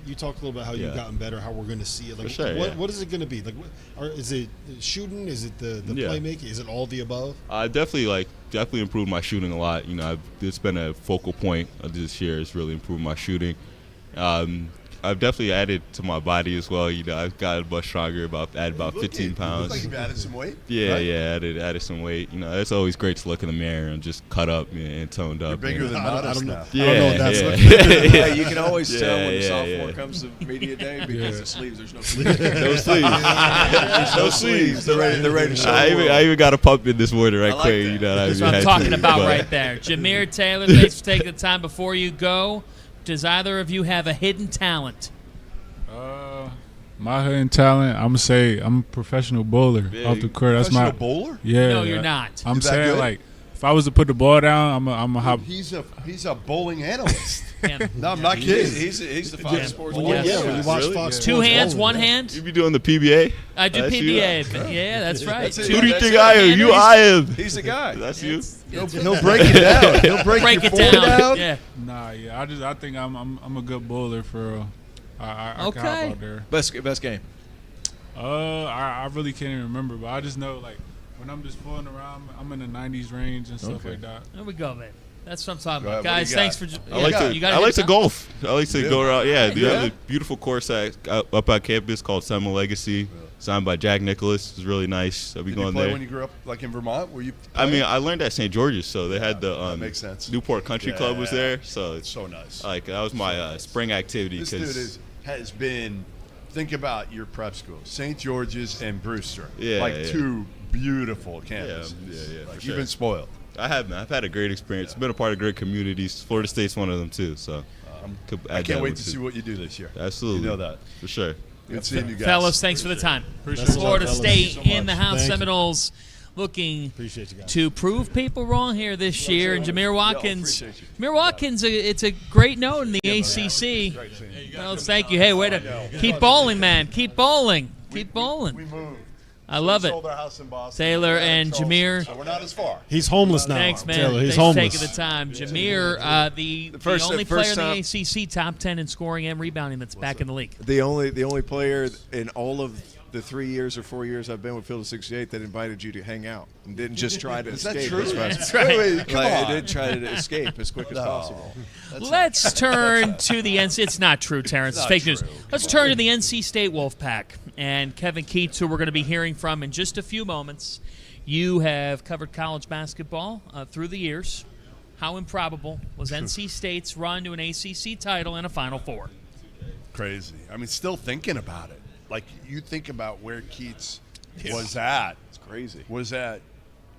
You talked a little about how you've gotten better, how we're going to see it. Like, For sure, what is it going to be? Like, is it shooting? Is it the playmaking? Is it all the above? I definitely improved my shooting a lot. It's been a focal point of this year. It's really improved my shooting. I've definitely added to my body as well. I've gotten much stronger. Added about 15 pounds. You look like you've added some weight. Yeah, right? added some weight. It's always great to look in the mirror and just cut up and toned up. You're bigger than Modest now. Yeah, I don't know what that's looking Yeah, you can always tell when the sophomore comes to media day because the sleeves, there's no sleeves. No sleeves. No sleeves. They're ready to show. I even got a pump in this morning right quick. That's what I'm talking about right there. Jamir, Taylor, thanks for taking the time. Before you go, does either of you have a hidden talent? My hidden talent, I'm gonna say I'm a professional bowler off the court. That's my bowler. Yeah. No, you're not. I'm Is that saying good? like, if I was to put the ball down, I'm a hop. He's a bowling analyst. Yeah. No, I'm not kidding. He's the Fox Sports. When you watch Fox Two Sports hands, bowling, one yeah. hand. You be doing the PBA? I do That's PBA. you. Yeah, that's right. That's it. Who do you That's think it. I am? You I am. He's the guy. That's you. He'll break it down. He'll break Break your it form down. Yeah. Nah, yeah. I think I'm a good bowler for real. I can hop out there. Best game. I really can't even remember, but I just know like when I'm just fooling around, I'm in the 90s range and stuff like that. There we go, man. That's what I'm talking Go about. ahead, what Guys, do you thanks got? for. I like to. You got I a like to hidden golf. I like to go around. Yeah, Right. we have a beautiful course up at campus called Summer Legacy, signed by Jack Nicholas. It's really nice. I'll be Did you going play there. when you grew up, like in Vermont? Were you? I mean, I learned at St. George's, so they had the that makes sense. Newport Country Club was there, so it's so nice. Like that was my spring activity. This dude has been. Think about your prep school, St. George's and Brewster. Yeah, like yeah. two beautiful campuses. Yeah. Like for you've been spoiled. I have, man. I've had a great experience. Been a part of great communities. Florida State's one of them too. So I can't wait to see what you do this year. Absolutely, You know that for sure. Good seeing you guys. Fellas, thanks for the time. Appreciate it. Florida Fellas. State Thank you so in the much. house. Thank you. Seminoles looking Appreciate you guys. to prove people wrong here this year. And Jamir Watkins. appreciate Jamir Watkins, it's a great note in the ACC. Well, thank you. Hey, way to keep bowling, man. Keep bowling. Keep bowling. We moved. I love We it. sold our house in Boston. Taylor We're out of and Charleston, Jamir. So we're not as far. He's homeless now. Thanks, man. Taylor, he's Thanks for homeless. taking the time. Jamir, the only player in the ACC top 10 in scoring and rebounding that's back in the league. The only player in all of the 3 years or 4 years I've been with Field of 68 that invited you to hang out and didn't just try to Is that escape. true? As fast That's right. Wait, come like, on. I did try to escape as quick as possible. Let's turn to the NC. It's not true, Terrence. It's fake news. Let's turn to the NC State Wolfpack and Kevin Keatts, who we're going to be hearing from in just a few moments. You have covered college basketball through the years. How improbable was NC State's run to an ACC title and a Final Four? Crazy. I mean, still thinking about it. Like, you think about where Keatts was at. It's crazy. Was at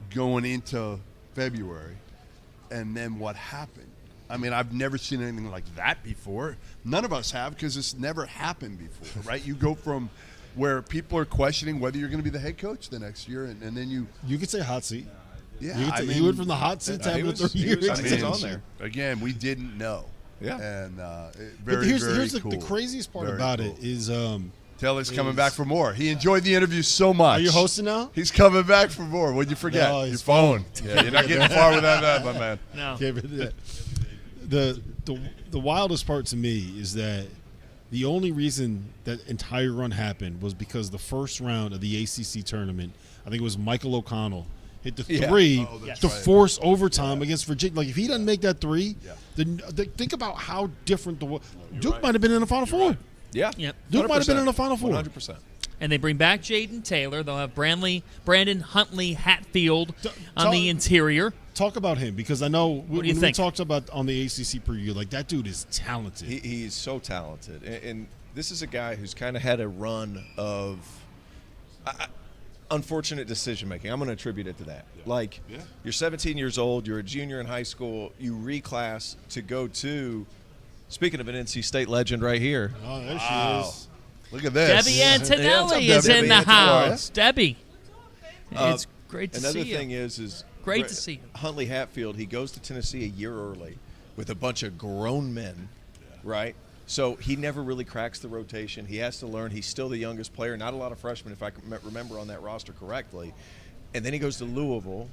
going into February, and then what happened. I mean, I've never seen anything like that before. None of us have, because it's never happened before, right? You go from where people are questioning whether you're going to be the head coach the next year, and then you could say hot seat. Yeah, You could say- you went from the hot seat to having it 3 years. I mean, on there. Again, we didn't know. Yeah. And But very, here's very the cool. craziest part Very about cool. it is Taylor's coming back for more. He enjoyed the interview so much. Are you hosting now? He's coming back for more. What'd you forget? No, your phone. Yeah, you're not getting far without that, my man. No. The wildest part to me is that the only reason that entire run happened was because the first round of the ACC tournament, I think it was Michael O'Connell, hit the three to force overtime against Virginia. Like, if he doesn't make that three, then think about how different Duke might have been in the Final Four. Yeah. Yep. Duke might have been in the Final Four. 100%. And they bring back Jayden Taylor. They'll have Brandon Huntley Hatfield on the interior. Talk about him, because I know What do you when we think? talked about on the ACC preview, like, that dude is talented. He's so talented. And this is a guy who's kind of had a run of unfortunate decision-making. I'm going to attribute it to that. You're 17 years old. You're a junior in high school. You reclass to go to, speaking of an NC State legend right here. Oh, there she is. Look at this. Debbie Antonelli is in the house. Debbie. It's great to see you. Another thing is great to see you. Huntley Hatfield, he goes to Tennessee a year early with a bunch of grown men, right? So he never really cracks the rotation. He has to learn. He's still the youngest player. Not a lot of freshmen, if I can remember on that roster correctly. And then he goes to Louisville,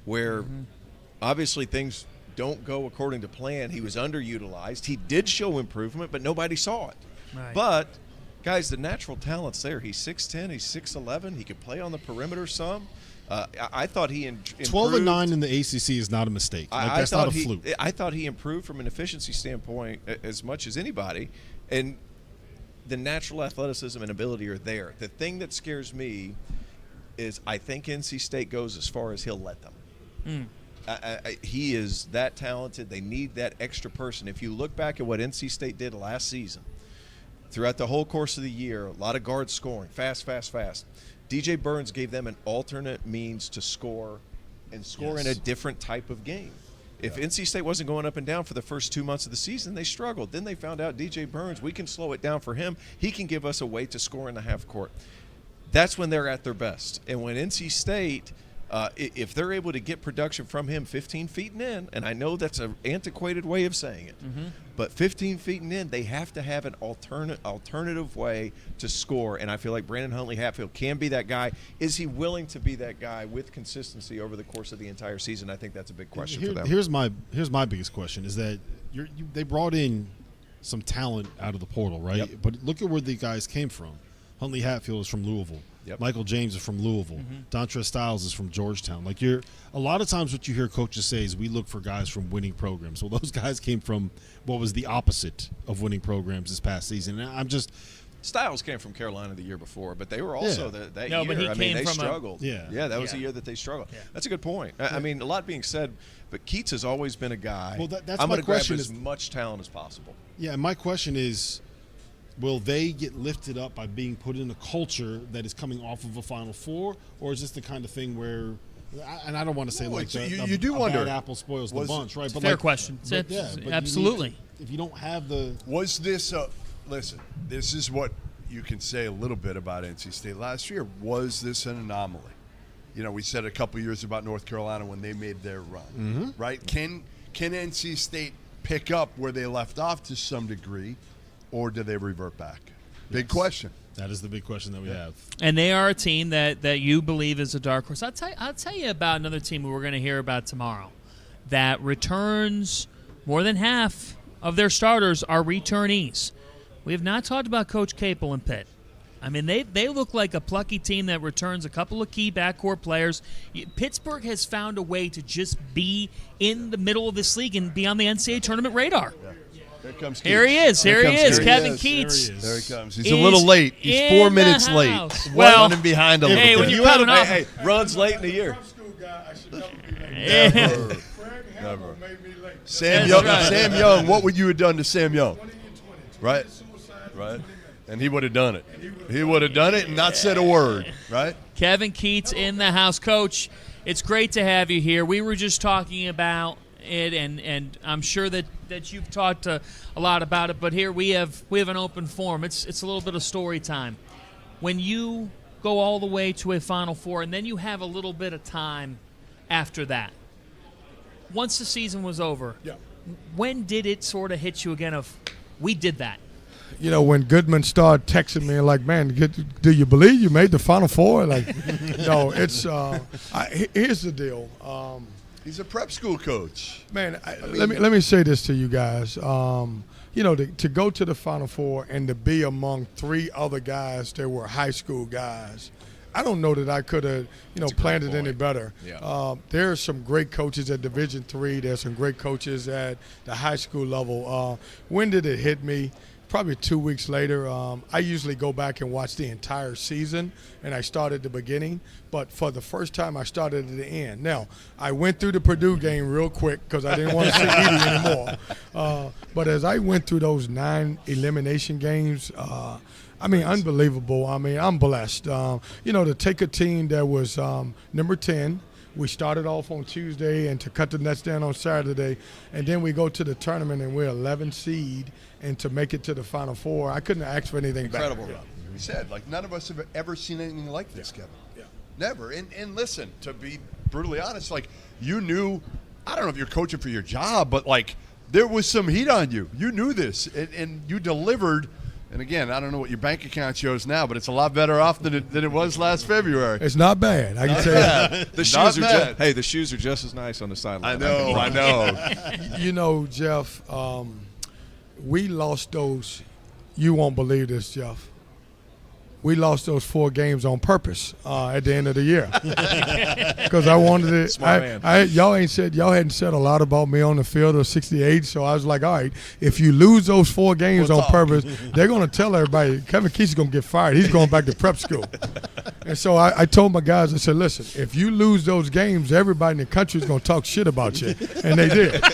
where obviously things don't go according to plan. He was underutilized. He did show improvement, but nobody saw it. Right. But, guys, the natural talent's there. He's 6'10", he's 6'11". He could play on the perimeter some. I thought he improved. 12-9 in the ACC is not a mistake. That's not a fluke. I thought he improved from an efficiency standpoint as much as anybody, and the natural athleticism and ability are there. The thing that scares me is I think NC State goes as far as he'll let them. He is that talented. They need that extra person. If you look back at what NC State did last season, throughout the whole course of the year, a lot of guards scoring, fast. DJ Burns gave them an alternate means to score and score in a different type of game. If NC State wasn't going up and down for the first 2 months of the season, they struggled. Then they found out DJ Burns, we can slow it down for him. He can give us a way to score in the half court. That's when they're at their best. And when NC State, if they're able to get production from him 15 feet and in, and I know that's an antiquated way of saying it, but 15 feet and in, they have to have an alternative way to score. And I feel like Brandon Huntley Hatfield can be that guy. Is he willing to be that guy with consistency over the course of the entire season? I think that's a big question for them. Here's my biggest question is that they brought in some talent out of the portal, right? Yep. But look at where the guys came from. Huntley Hatfield is from Louisville. Yep. Michael James is from Louisville. Dontrez Styles is from Georgetown. Like, a lot of times what you hear coaches say is we look for guys from winning programs. Well, those guys came from what was the opposite of winning programs this past season. And Styles came from Carolina the year before, but they were also that year. But they struggled. That was the year that they struggled. Yeah. That's a good point. I mean, a lot being said, but Keatts has always been a guy. Well, that's I'm my going to grab question as much talent as possible. Yeah, and my question is, will they get lifted up by being put in a culture that is coming off of a Final Four, or is this the kind of thing where, and I don't want to say you do wonder, bad apple spoils the bunch, right? But fair question. But absolutely. If you don't have was this listen, this is what you can say a little bit about NC State last year. Was this an anomaly? You know, we said a couple years about North Carolina when they made their run, right? Can NC State pick up where they left off to some degree? Or do they revert back? Big question. That is the big question that we have. And they are a team that you believe is a dark horse. I'll tell you about another team who we're going to hear about tomorrow that returns more than half of their starters are returnees. We have not talked about Coach Capel and Pitt. I mean, they look like a plucky team that returns a couple of key backcourt players. Pittsburgh has found a way to just be in the middle of this league and be on the NCAA tournament radar. Yeah. Here comes Keatts. Here he is. Here he is. Kevin Keatts. There he comes. He's a little late. He's 4 minutes late. Well, running behind a little bit. When you're coming off, runs late in the year. Never. Sam Young. What would you have done to Sam Young? Right. And he would have done it. He would have done it and not said a word. Right. Kevin Keatts in the house. Coach, it's great to have you here. We were just talking about it, and I'm sure that you've talked a lot about it, but here we have an open forum. It's a little bit of story time. When you go all the way to a Final Four and then you have a little bit of time after that, once the season was over, when did it sort of hit you again of we did that? when Goodman started texting me like, man, do you believe you made the Final Four? Like, no, it's here's the deal. He's a prep school coach. Man, let me say this to you guys. To go to the Final Four and to be among 3 other guys that were high school guys, I don't know that I could have, planned it any better. Yeah. There are some great coaches at Division III. There's some great coaches at the high school level. When did it hit me? Probably 2 weeks later. I usually go back and watch the entire season, and I start at the beginning. But for the first time, I started at the end. Now, I went through the Purdue game real quick because I didn't want to see Edie anymore. But as I went through those 9 elimination games, unbelievable. I'm blessed. To take a team that was number 10, we started off on Tuesday, and to cut the nets down on Saturday, and then we go to the tournament and we're 11 seed, and to make it to the Final Four, I couldn't ask for anything Incredible. better. We said, none of us have ever seen anything like this, Kevin. Yeah. Never. And listen, to be brutally honest, you knew, I don't know if you're coaching for your job, but there was some heat on you. You knew this, and you delivered. And again, I don't know what your bank account shows now, but it's a lot better off than it was last February. It's not bad. I can tell you. The shoes are just as nice on the sideline. I know. Jeff, we lost those. You won't believe this, Jeff. We lost those 4 games on purpose at the end of the year because I wanted it. Smart man. Y'all hadn't said a lot about me on the field of 68, so I was like, all right, if you lose those 4 games on purpose, they're going to tell everybody Kevin Keatts is going to get fired. He's going back to prep school. And so I told my guys, I said, listen, if you lose those games, everybody in the country is going to talk shit about you, and they did.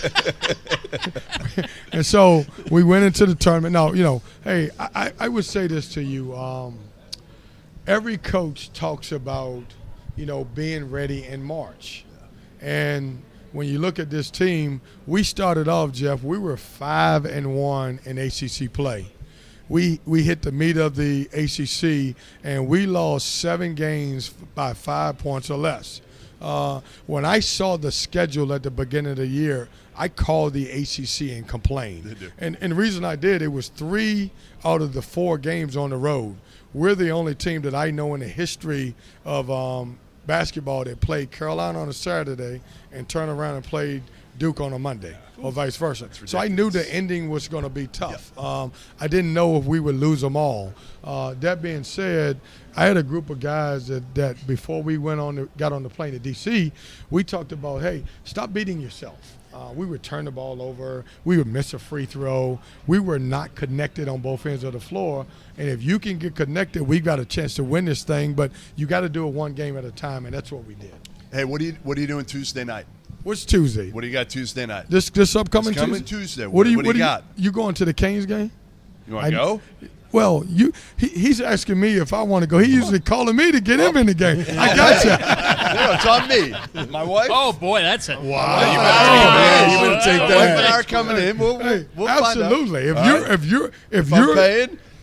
And so we went into the tournament. Now, hey, I would say this to you. Every coach talks about, being ready in March. And when you look at this team, we started off, Jeff, we were 5-1 in ACC play. We hit the meat of the ACC, and we lost 7 games by 5 points or less. When I saw the schedule at the beginning of the year, I called the ACC and complained. And the reason I did, it was 3 out of the 4 games on the road. We're the only team that I know in the history of basketball that played Carolina on a Saturday and turned around and played Duke on a Monday, or vice versa. So I knew the ending was going to be tough. I didn't know if we would lose them all. That being said, I had a group of guys that before we got on the plane to D.C., we talked about, hey, stop beating yourself. We would turn the ball over. We would miss a free throw. We were not connected on both ends of the floor. And if you can get connected, we got a chance to win this thing. But you got to do it 1 game at a time, and that's what we did. Hey, what are you doing Tuesday night? What's Tuesday? What do you got Tuesday night? This upcoming Tuesday? Coming Tuesday. What do you got? You going to the Canes game? You want to go? Well, he's asking me if I want to go. He usually calling me to get him in the game. I got you. No, it's on me. My wife. Oh boy, that's it. Wow. You better take that. My wife and I are coming in. We'll absolutely. Find out.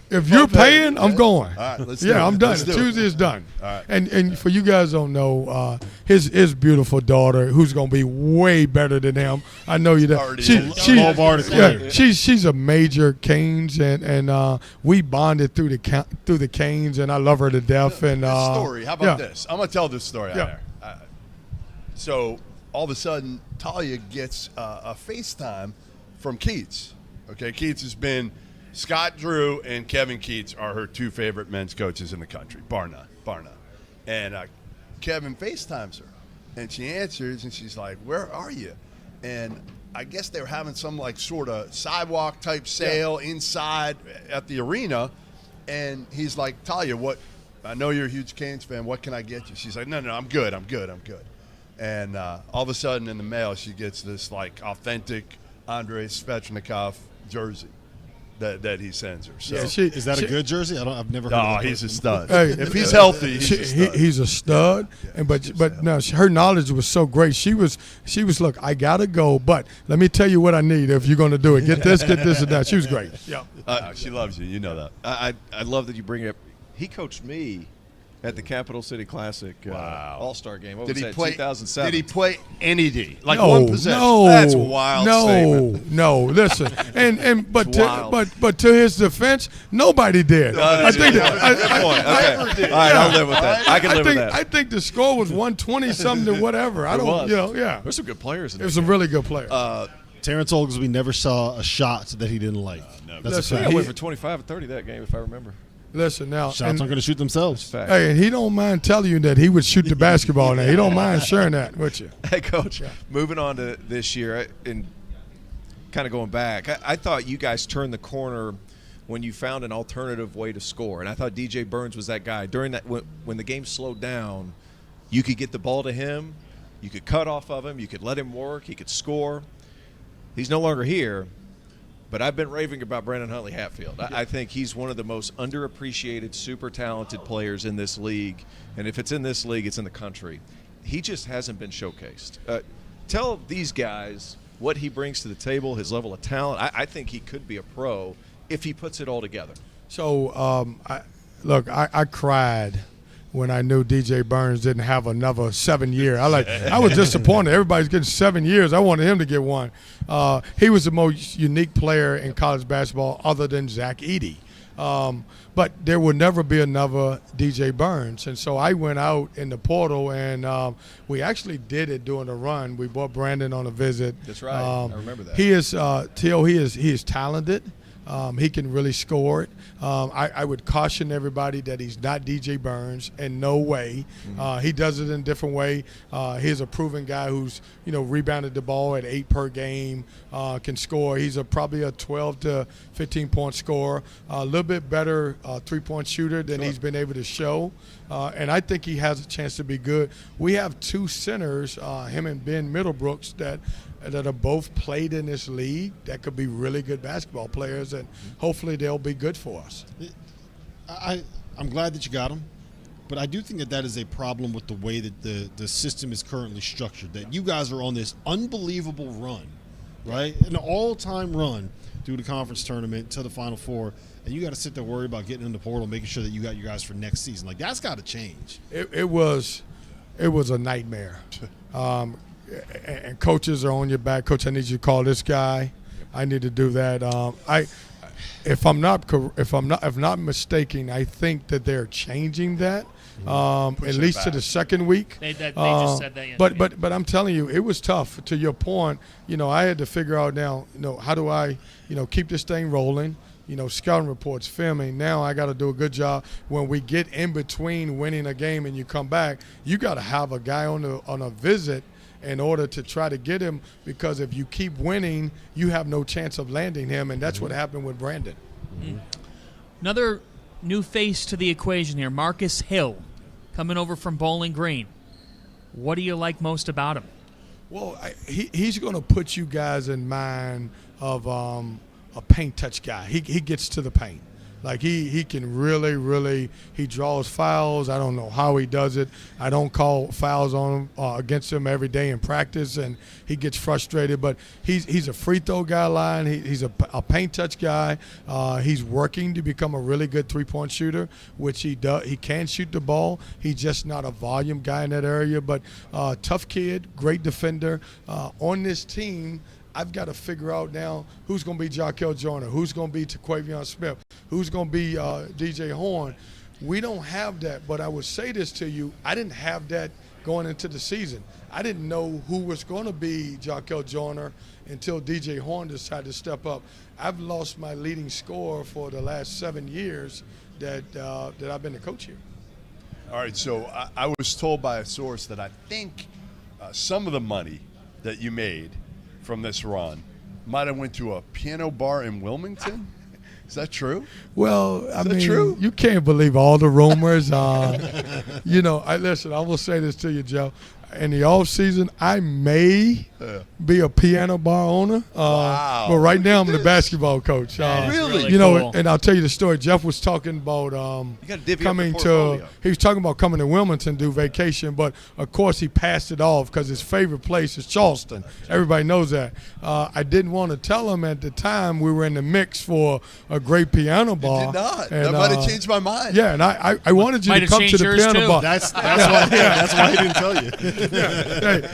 If you're paying, I'm going. All right, let's do it. I'm done. Let's do it. Tuesday is done. All right. And for you guys don't know, his beautiful daughter, who's going to be way better than him. I know you. She's a major Canes, and we bonded through the Canes, and I love her to death. And story. How about this? I'm going to tell this story out there. So all of a sudden, Talia gets a FaceTime from Keatts. Okay, Keatts has been. Scott Drew and Kevin Keatts are her 2 favorite men's coaches in the country, bar none. And Kevin FaceTimes her, and she answers, and she's like, "Where are you?" And I guess they were having some sort of sidewalk type sale inside at the arena, and he's like, "Talia, what? I know you're a huge Canes fan. What can I get you?" She's like, "No, I'm good. And all of a sudden, in the mail, she gets this authentic Andrei Svechnikov jersey. That he sends her. So is that a good jersey? I've never heard of he's a stud. Hey, if he's healthy, he's a stud. Yeah, but no, her knowledge was so great. She was look, I gotta go, but let me tell you what I need if you're gonna do it. Get this, and that. She was great. Yeah. She loves you. You know that. I love that you bring it up. He coached me At the Capital City Classic All-Star game. What was that, play 2007? Did he play any D? Like no, one possession? No, that's a wild statement. No, listen, but to his defense, nobody did. I think good point. Okay. All right, I'll live with that. I can live with that. I think the score was 120 something to whatever. I don't, There's some good players in there. There's some really good players. Terrence Oglesby never saw a shot that he didn't like. That's a fact. He went for 25 or 30 that game, if I remember. Listen now, shots aren't going to shoot themselves. Hey, and he don't mind telling you that he would shoot the basketball. Now he don't mind sharing that with you. Hey, Coach. Moving on to this year, and kind of going back, I thought you guys turned the corner when you found an alternative way to score, and I thought DJ Burns was that guy. During that, when the game slowed down, you could get the ball to him, you could cut off of him, you could let him work, he could score. He's no longer here. But I've been raving about Brandon Huntley-Hatfield. I think he's one of the most underappreciated, super talented players in this league. And if it's in this league, it's in the country. He just hasn't been showcased. Tell these guys what he brings to the table, his level of talent. I think he could be a pro if he puts it all together. So, I cried when I knew DJ Burns didn't have another 7 year. I was disappointed. Everybody's getting 7 years. I wanted him to get one. He was the most unique player in college basketball other than Zach Edey. But there will never be another DJ Burns. And so I went out in the portal, and we actually did it during the run. We brought Brandon on a visit. That's right. I remember that. He is, he is talented. He can really score it. I would caution everybody that he's not DJ Burns in no way. He does it in a different way. He's a proven guy who's rebounded the ball at 8 per game, can score. He's probably a 12 to 15-point scorer, a little bit better 3-point shooter than he's been able to show. And I think he has a chance to be good. We have 2 centers, him and Ben Middlebrooks, that are both played in this league that could be really good basketball players, and hopefully they'll be good for us. I'm glad that you got them, but I do think that is a problem with the way that the system is currently structured, that you guys are on this unbelievable run, right? An all-time run through the conference tournament to the Final Four, and you got to sit there and worry about getting in the portal, making sure that you got your guys for next season. Like, that's got to change. It was a nightmare. And coaches are on your back. Coach, I need you to call this guy. I need to do that. If I'm not mistaken, I think that they're changing that. At least to the second week. They just said that yesterday. But I'm telling you, it was tough. To your point, I had to figure out now, how do I, keep this thing rolling? Scouting reports, filming. Now I got to do a good job when we get in between winning a game and you come back. You got to have a guy on a visit in order to try to get him, because if you keep winning, you have no chance of landing him, and that's what happened with Brandon. Another new face to the equation here, Marcus Hill, coming over from Bowling Green. What do you like most about him? Well, he's going to put you guys in mind of a paint touch guy. He gets to the paint. Like he can really he draws fouls. I don't know how he does it. I don't call fouls on him against him every day in practice, and he gets frustrated. But he's a free throw guy line. He's a paint touch guy. He's working to become a really good 3-point shooter, which he does. He can shoot the ball. He's just not a volume guy in that area. But tough kid, great defender. On this team, I've got to figure out now who's going to be Jarkel Joyner, who's going to be Taquavion Smith, who's going to be DJ Horn. We don't have that, but I would say this to you. I didn't have that going into the season. I didn't know who was going to be Jarkel Joyner until DJ Horn decided to step up. I've lost my leading scorer for the last 7 years that I've been the coach here. All right, so I was told by a source that I think some of the money that you made from this run might have went to a piano bar in Wilmington. Is that true? Well, I mean, true? You can't believe all the rumors. Listen, I will say this to you, Joe. In the off season, I may be a piano bar owner. Wow. But right now I'm the basketball coach. Really? You know, cool. and I'll tell you the story. Jeff was talking about gotta divvy up the coming to. portfolio. He was talking about coming to Wilmington to do vacation, but of course he passed it off because his favorite place is Charleston. Everybody knows that. I didn't want to tell him at the time we were in the mix for a great piano bar. Did not. And, That might have changed my mind. Yeah, and I wanted you Might to have come to changed the yours, piano too. bar. That's why he didn't tell you.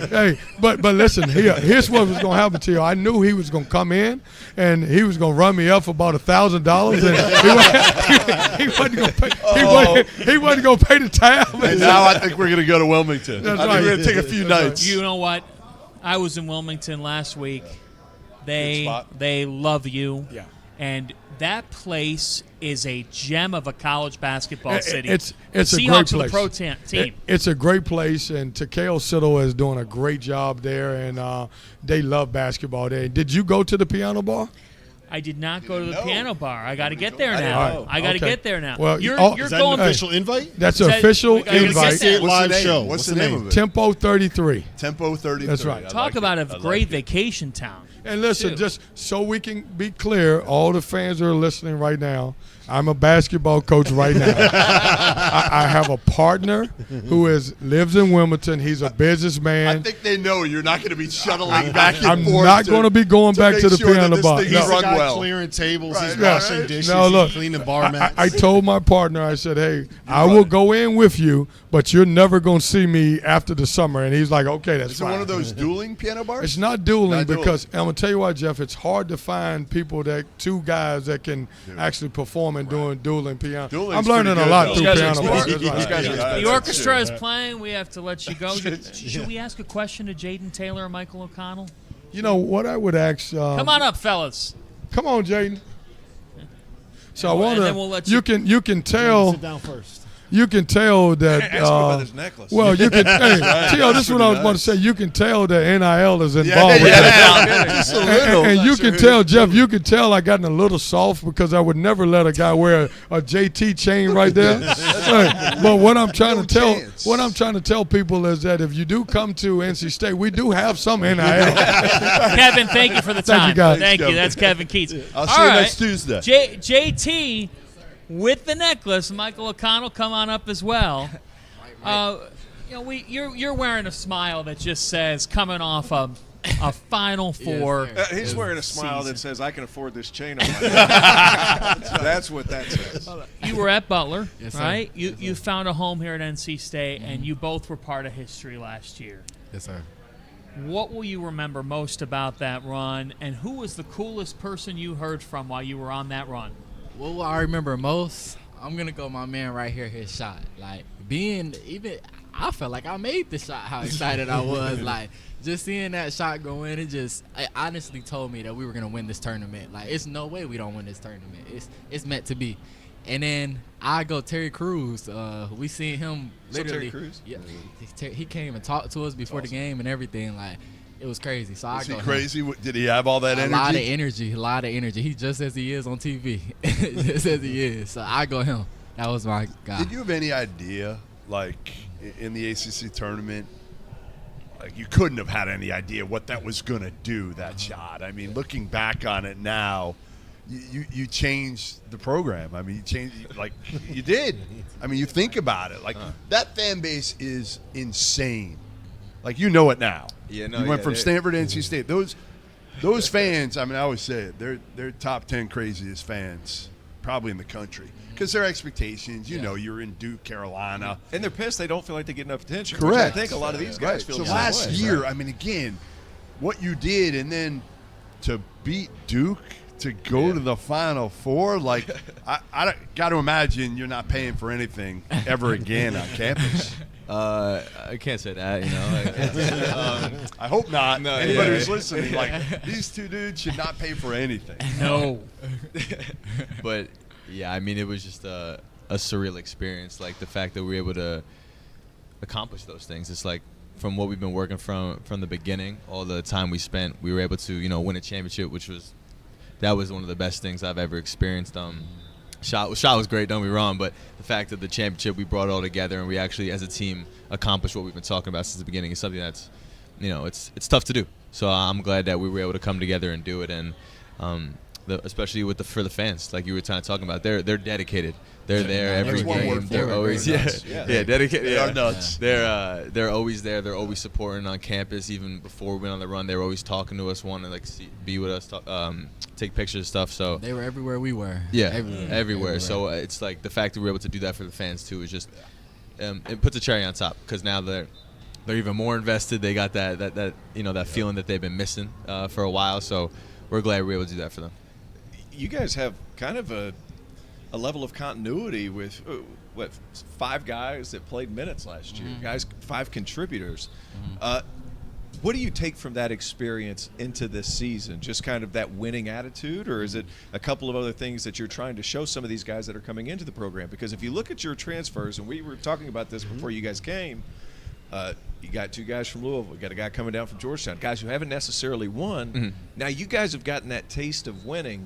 Hey, but listen, here's what was going to happen to you. I knew he was going to come in, and he was going to run me up for about $1,000, and he wasn't going to pay. He wasn't going to pay the tab. And now I think we're going to go to Wilmington. That's I think right. we're going to take a few nights. You know what? I was in Wilmington last week. Good spot. They love you. Yeah. And that place is a gem of a college basketball city. It's Seahawks a great are place. the pro team. It's a great place, and Takeo Siddle is doing a great job there, and they love basketball there. Did you go to the piano bar? I did not go to the piano bar. I got to get there I now. didn't know. I got to Okay. get there now. Well, you're is that going an official invite? That's Is an that- official we gotta get invite. there. Live What's the show. name? What's the the name name? of it? Tempo 33. Tempo 33. That's right. I Talk like about it. a I great like it. vacation town. And listen, Too. just so we can be clear, all the fans that are listening right now, I'm a basketball coach right now. I have a partner who lives in Wilmington. He's a businessman. I think they know you're not going to be shuttling back and I'm forth. not going to be going back to the make sure that piano this bar. thing No. is He's the run guy well. clearing tables. He's Right, washing right. dishes. No, look, He's cleaning bar mats. I told my partner, I said, hey, I will go in with you, but you're never going to see me after the summer. And he's like, okay, that's Is it fine. one of those dueling piano bars? It's not dueling Not dueling. because I'm going to tell you what, Jeff, it's hard to find two guys that can actually perform and doing dueling piano. Dueling's I'm learning pretty a good, lot though. through These guys piano are bars. smart. That's These guys right. are- The that's orchestra true. is playing. We have to let you go. Should we ask a question to Jayden Taylor or Michael O'Connell? You know what I would ask? Come on up, fellas. Come on, Jayden. So I And want then we'll let you can tell. Sit down first. You can tell that. Ask him about his necklace. Well, you can. Hey, Tio, this is what I was about to say. You can tell that NIL is involved with that. Just a little. And you can tell, Jeff. You can tell I gotten a little soft because I would never let a guy wear a JT chain right there. Hey, but what I'm trying to tell people is that if you do come to NC State, we do have some NIL. Kevin, thank you for the time. Thank you, guys. Thank you. That's Kevin Keatts. I'll All see you right. next Tuesday. JT with the necklace. Michael O'Connell, come on up as well. You're wearing a smile that just says coming off a Final Four. He's wearing a smile that says, I can afford this chain on my neck. That's what that says. You were at Butler, Yes, sir. right? You found a home here at NC State, and you both were part of history last year. Yes, sir. What will you remember most about that run, and who was the coolest person you heard from while you were on that run? What will I remember most? I'm gonna go my man right here. His shot, like I felt like I made the shot. How excited I was, like just seeing that shot go in. It honestly told me that we were gonna win this tournament. Like it's no way we don't win this tournament. It's meant to be. And then I go Terry Crews. We seen him literally. Terry Crews? Yeah, he came and talked to us before the game and everything. Like it was crazy. So Is I he go crazy? Did he have all that energy? A lot of energy. He just as he is on TV. Just as he is. So I go him. That was my guy. Did you have any idea, like, in the ACC tournament, like you couldn't have had any idea what that was going to do, that shot? I mean, looking back on it now, you changed the program. I mean, you changed, like, you did. I mean, you think about it. Like, that fan base is insane. Like, you know it now. Yeah, no, you went yeah, from they- Stanford to NC State. Those fans, I mean, I always say it, they're top 10 craziest fans probably in the country. Because their expectations, you know, you're in Duke, Carolina. And they're pissed they don't feel like they get enough attention. Correct. I think a lot of these guys feel So the same last way. year, I mean, again, what you did, and then to beat Duke, to go to the Final Four, like, I got to imagine you're not paying for anything ever again on campus. I can't say that, you know. I hope not. No, Anybody yeah. who's listening, like, these two dudes should not pay for anything. No. But yeah, I mean, it was just a surreal experience. Like the fact that we were able to accomplish those things. It's like from what we've been working from the beginning, all the time we spent, we were able to, you know, win a championship, that was one of the best things I've ever experienced. Shot was great, don't be wrong, but the fact that the championship, we brought it all together and we actually, as a team, accomplished what we've been talking about since the beginning is something that's it's tough to do. So I'm glad that we were able to come together and do it, and especially for the fans, like you were kind of talking about, they're dedicated. They're there every game. They're always dedicated. They are nuts. They're always there. They're always supporting on campus. Even before we went on the run, they were always talking to us, wanting to be with us, take pictures and stuff. So they were everywhere we were. Yeah, everywhere. So it's like the fact that we're able to do that for the fans too is just it puts a cherry on top, because now they're even more invested. They got that feeling that they've been missing for a while. So we're glad we're able to do that for them. You guys have kind of a level of continuity with 5 guys that played minutes last year, 5 contributors. What do you take from that experience into this season? Just kind of that winning attitude, or is it a couple of other things that you're trying to show some of these guys that are coming into the program? Because if you look at your transfers, and we were talking about this before you guys came, you got 2 guys from Louisville. You got a guy coming down from Georgetown, guys who haven't necessarily won. Now you guys have gotten that taste of winning.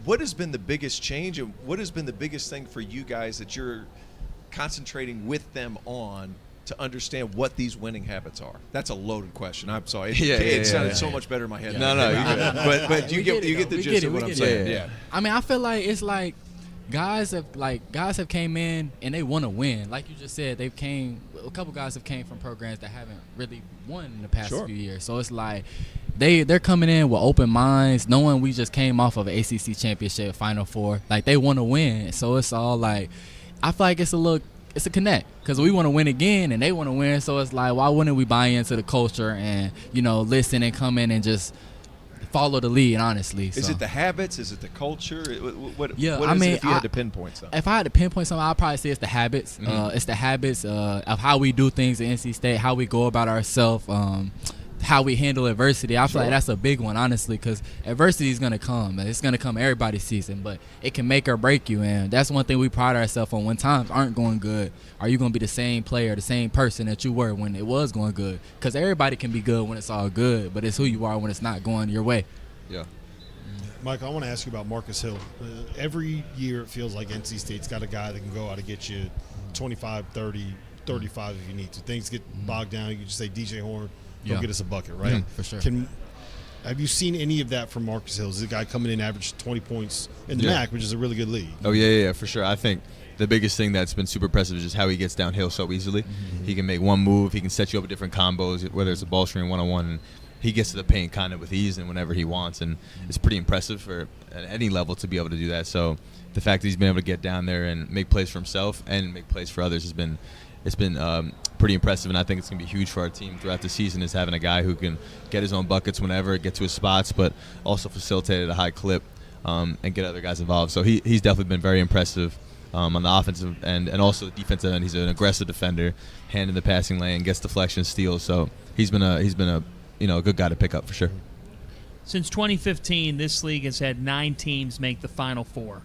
What has been the biggest change, and what has been the biggest thing for you guys that you're concentrating with them on to understand what these winning habits are? That's a loaded question. I'm sorry. It sounded so much better in my head. No, but you get the gist of what I'm saying. Yeah. I mean, I feel like it's like guys have came in and they want to win. Like you just said, a couple guys have came from programs that haven't really won in the past few years. So it's like they're coming in with open minds, knowing we just came off of an ACC championship Final Four. Like, they want to win. So it's all like, I feel like it's a connect, because we want to win again and they want to win. So it's like, why wouldn't we buy into the culture and, listen and come in and just follow the lead, honestly. Is it the habits? Is it the culture? What is I mean, it if you had to pinpoint something? If I had to pinpoint something, I'd probably say it's the habits. It's the habits of how we do things at NC State, how we go about ourselves, how we handle adversity. I feel like that's a big one, honestly, because adversity is going to come. It's going to come everybody's season, but it can make or break you, and that's one thing we pride ourselves on. When times aren't going good, are you going to be the same player, the same person that you were when it was going good? Because everybody can be good when it's all good, but it's who you are when it's not going your way. Yeah. Mike, I want to ask you about Marcus Hill. Every year it feels like NC State's got a guy that can go out and get you 25, 30, 35 if you need to. Things get bogged down. You can just say, DJ Horn, go get us a bucket, right? For sure. Have you seen any of that from Marcus Hill? Is the guy coming in average 20 points in the MAC, which is a really good league? Oh, yeah, for sure. I think the biggest thing that's been super impressive is just how he gets downhill so easily. He can make one move. He can set you up with different combos, whether it's a ball screen one-on-one. He gets to the paint kind of with ease and whenever he wants, and it's pretty impressive for at any level to be able to do that. So the fact that he's been able to get down there and make plays for himself and make plays for others has been pretty impressive, and I think it's going to be huge for our team throughout the season, is having a guy who can get his own buckets whenever, get to his spots, but also facilitate at a high clip and get other guys involved. So he's definitely been very impressive on the offensive end, and also the defensive end. He's an aggressive defender, hand in the passing lane, gets deflection, steals. So he's been a good guy to pick up for sure. Since 2015, this league has had 9 teams make the Final Four.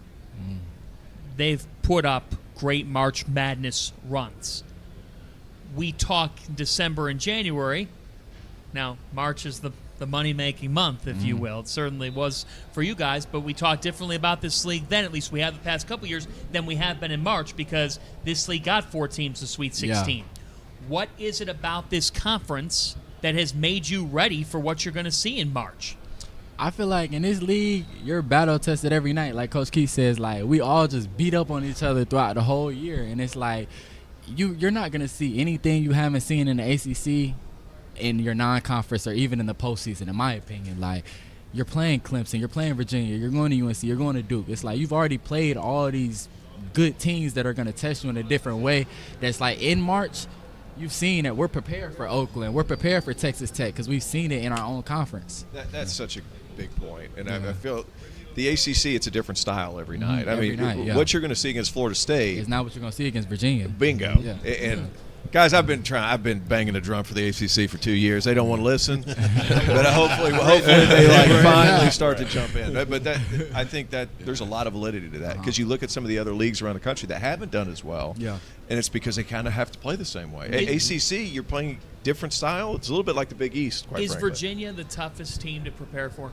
They've put up great March Madness runs. We talk December and January. Now, March is the money-making month, if you will. It certainly was for you guys, but we talk differently about this league then, at least we have the past couple years, than we have been in March, because this league got 4 teams to Sweet 16. Yeah. What is it about this conference that has made you ready for what you're going to see in March? I feel like in this league, you're battle tested every night. Like Coach Keatts says, like, we all just beat up on each other throughout the whole year. And it's like, you're not going to see anything you haven't seen in the ACC in your non-conference or even in the postseason, in my opinion. Like, you're playing Clemson, you're playing Virginia, you're going to UNC, you're going to Duke. It's like you've already played all these good teams that are going to test you in a different way. That's like in March, you've seen that we're prepared for Oakland, we're prepared for Texas Tech, because we've seen it in our own conference. That's such a big point, and I feel the ACC, it's a different style every night. What you're going to see against Florida State is not what you're going to see against Virginia. Bingo. Yeah. And guys, I've been banging the drum for the ACC for 2 years. They don't want to listen, but hopefully they finally start to jump in. But I think that there's a lot of validity to that, because you look at some of the other leagues around the country that haven't done as well. Yeah. And it's because they kind of have to play the same way. ACC, you're playing different style. It's a little bit like the Big East, quite frankly. Is Virginia the toughest team to prepare for?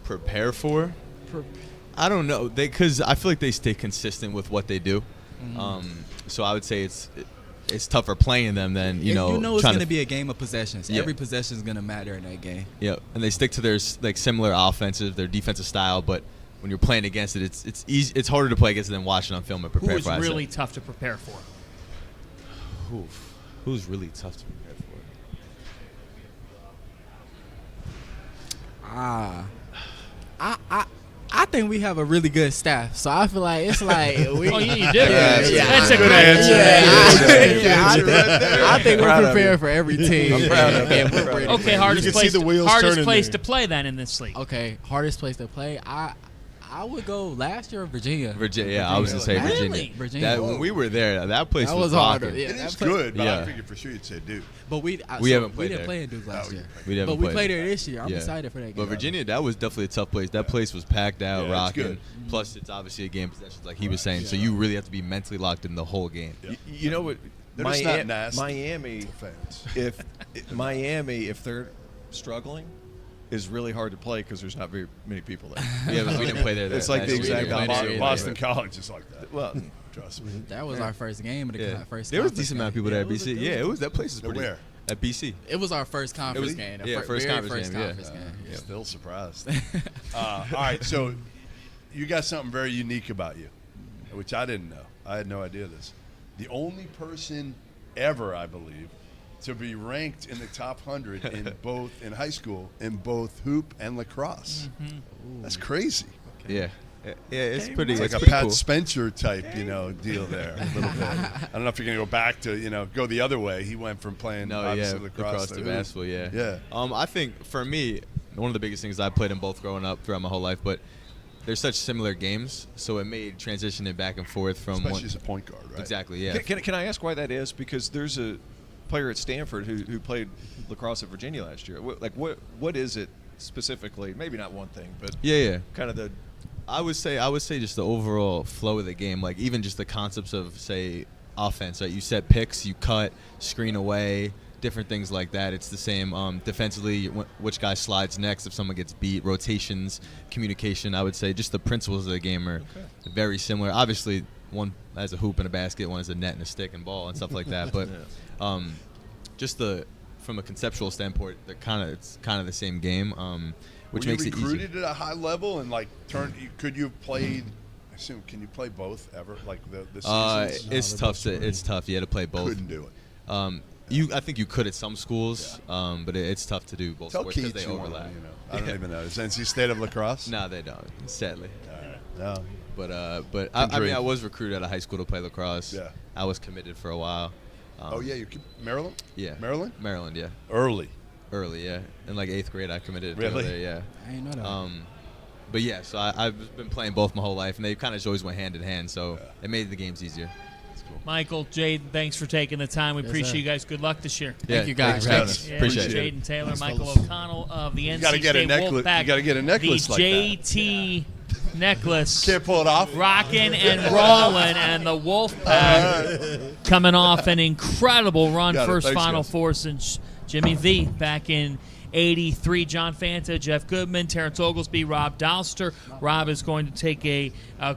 Prepare for? I don't know. Because I feel like they stay consistent with what they do. So I would say it's it's tougher playing them than You know it's trying going to be a game of possessions. Yeah. Every possession is going to matter in that game. Yeah, and they stick to their like similar offensive, their defensive style, but when you're playing against it, it's easy. It's harder to play against it than watching on film and prepare Who for. is really tough to prepare for? Who's really tough to prepare for? I think we have a really good staff, so I feel like it's like we. Oh, you do. That's a good answer. I think we're prepared for every team. Okay, hardest place to play then in this league. Okay, hardest place to play. I would go last year Virginia. Virginia, I was gonna say Virginia. Really? Virginia. That, when we were there, that place That was was harder. rocking. Yeah, It is good, but I figured for sure you'd say Duke. But we haven't played didn't there. play in Duke last year. We haven't but we played played there. there this year. I'm Yeah. excited for that game. But Virginia, that was definitely a tough place. That place was packed out, Yeah, it's rocking. good. Plus, it's obviously a game possession, like he was saying. So you really have to be mentally locked in the whole game. You know what? They're just not nasty Miami, fans. if they're struggling, is really hard to play because there's not very many people there. Yeah, but we didn't play there. It's like the exact opposite. Boston College is like that. Well, trust me. That was our first game of the first. There was a conference decent amount of game. people there at it was BC. a- Yeah, it was that place is They're pretty. where? At BC. It was our first conference game. The first very conference first game. conference game. Yeah. Still surprised. All right, so you got something very unique about you, which I didn't know. I had no idea this. The only person ever, I believe, to be ranked in the top 100 in high school in both hoop and lacrosse. That's crazy. Yeah. Yeah, it's pretty. It's like it's a pretty Pat cool. Spencer type, deal there a little bit. I don't know if you're gonna go back to, go the other way. He went from playing obviously lacrosse to hoop. basketball. Yeah. Yeah. I think for me, one of the biggest things I played in both growing up throughout my whole life, but they're such similar games, so it made transitioning back and forth from Especially one. as a point guard, right? Exactly. Yeah. Can I ask why that is? Because there's a player at Stanford who played lacrosse at Virginia last year. What is it specifically? Maybe not one thing, but kind of the. I would say just the overall flow of the game, like even just the concepts of say offense. Right? You set picks, you cut, screen away, different things like that. It's the same defensively. Which guy slides next if someone gets beat? Rotations, communication. I would say just the principles of the game are very similar. Obviously, one has a hoop and a basket, one has a net and a stick and ball and stuff like that. But just from a conceptual standpoint, it's kind of the same game. Which makes it easier. Were you recruited at a high level and could you have played? I assume, can you play both ever? Like the seasons? It's tough. It's tough. You had to play both. Couldn't do it. I think you could at some schools, but it's tough to do both Tell sports because Keatts they you overlap. want, I don't even know. Does NC State have lacrosse? No, they don't. Sadly. No. But I was recruited out of high school to play lacrosse. Yeah. I was committed for a while. You Maryland? Yeah. Maryland? Maryland, yeah. Early, yeah. In like 8th grade, I committed. Really? There, yeah. I didn't know that. But yeah, so I've been playing both my whole life, and they kind of just always went hand in hand. So it made the games easier. It's cool. Michael, Jayden, thanks for taking the time. We appreciate you guys. Good luck this year. Yeah, Thank you guys. Thanks. Yeah, Appreciate it. Jayden Taylor, Thanks, Michael fellas. O'Connell of the NC gotta get a State necklace- Wolfpack. you gotta get a necklace the like that. JT necklace. Can't pull it off. Rocking and rolling, and the Wolfpack coming off an incredible run. Got it. First Thanks, Final guys. Four since Jimmy V back in '83. John Fanta, Jeff Goodman, Terrence Oglesby, Rob Dalster. Rob is going to take a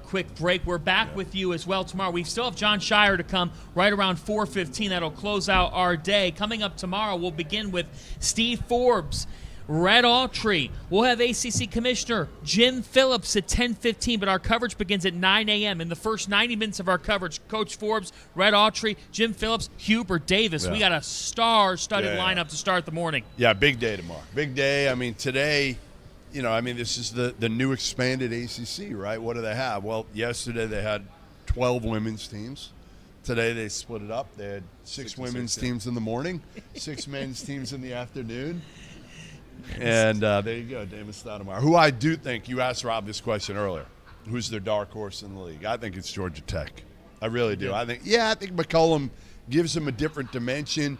quick break. We're back with you as well tomorrow. We still have Jon Scheyer to come right around 4:15. That'll close out our day. Coming up tomorrow, we'll begin with Steve Forbes. Red Autry. We'll have ACC Commissioner Jim Phillips at 10:15, but our coverage begins at 9 a.m. In the first 90 minutes of our coverage, Coach Forbes, Red Autry, Jim Phillips, Hubert Davis. Yeah. We got a star-studded lineup to start the morning. Yeah, big day tomorrow. Big day. I mean, today, this is the new expanded ACC, right? What do they have? Well, yesterday they had 12 women's teams. Today they split it up. They had six women's teams in the morning, 6 men's teams in the afternoon. And there you go, Damon Stoudamire, who I do think, you asked Rob this question earlier, who's their dark horse in the league? I think it's Georgia Tech. I really do. I think McCollum gives them a different dimension.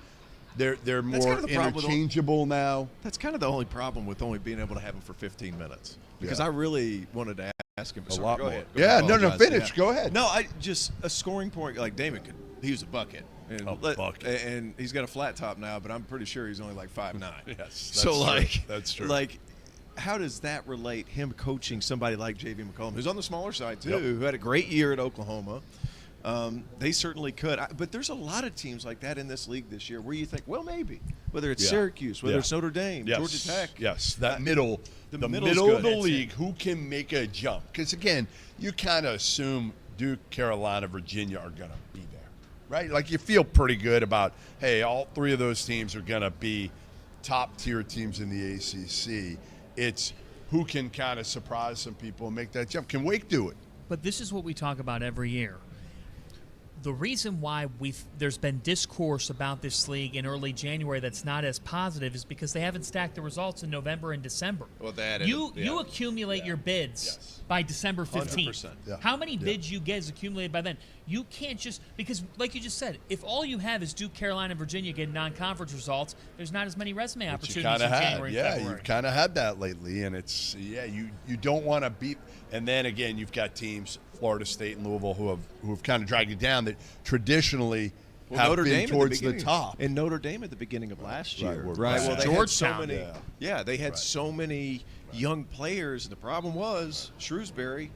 They're more interchangeable now. That's kind of the only problem with only being able to have him for 15 minutes. Because I really wanted to ask him A lot more. Ahead. Yeah, no, Apologize. finish. Go ahead. No, just a scoring point like Damon could. He was a bucket. And he's got a flat top now, but I'm pretty sure he's only like 5'9". Yes, That's true. Like, how does that relate? Him coaching somebody like J.V. McCollum, who's on the smaller side too, who had a great year at Oklahoma, They certainly could. But there's a lot of teams like that in this league this year where you think, well, maybe. Whether it's Syracuse, whether it's Notre Dame, Georgia Tech. Yes, that middle, the middle of the league, who can make a jump? Because, again, you kind of assume Duke, Carolina, Virginia are going to be there, right? Like you feel pretty good about, hey, all three of those teams are going to be top-tier teams in the ACC. It's who can kind of surprise some people and make that jump. Can Wake do it? But this is what we talk about every year. The reason why there's been discourse about this league in early January that's not as positive is because they haven't stacked the results in November and December. Well, that you accumulate your bids by December 15th. 100%. How many bids you get is accumulated by then. You can't just because, like you just said, if all you have is Duke, Carolina, and Virginia getting non-conference results, there's not as many resume opportunities in January and February. You've kind of had that lately, and it's you don't want to beat. And then again, you've got teams, Florida State and Louisville, who have kind of dragged you down that traditionally have Notre been Dame towards the top. And Notre Dame at the beginning of last year, right? Well, they had so many. They had Right. so many young players. The problem was Shrewsbury.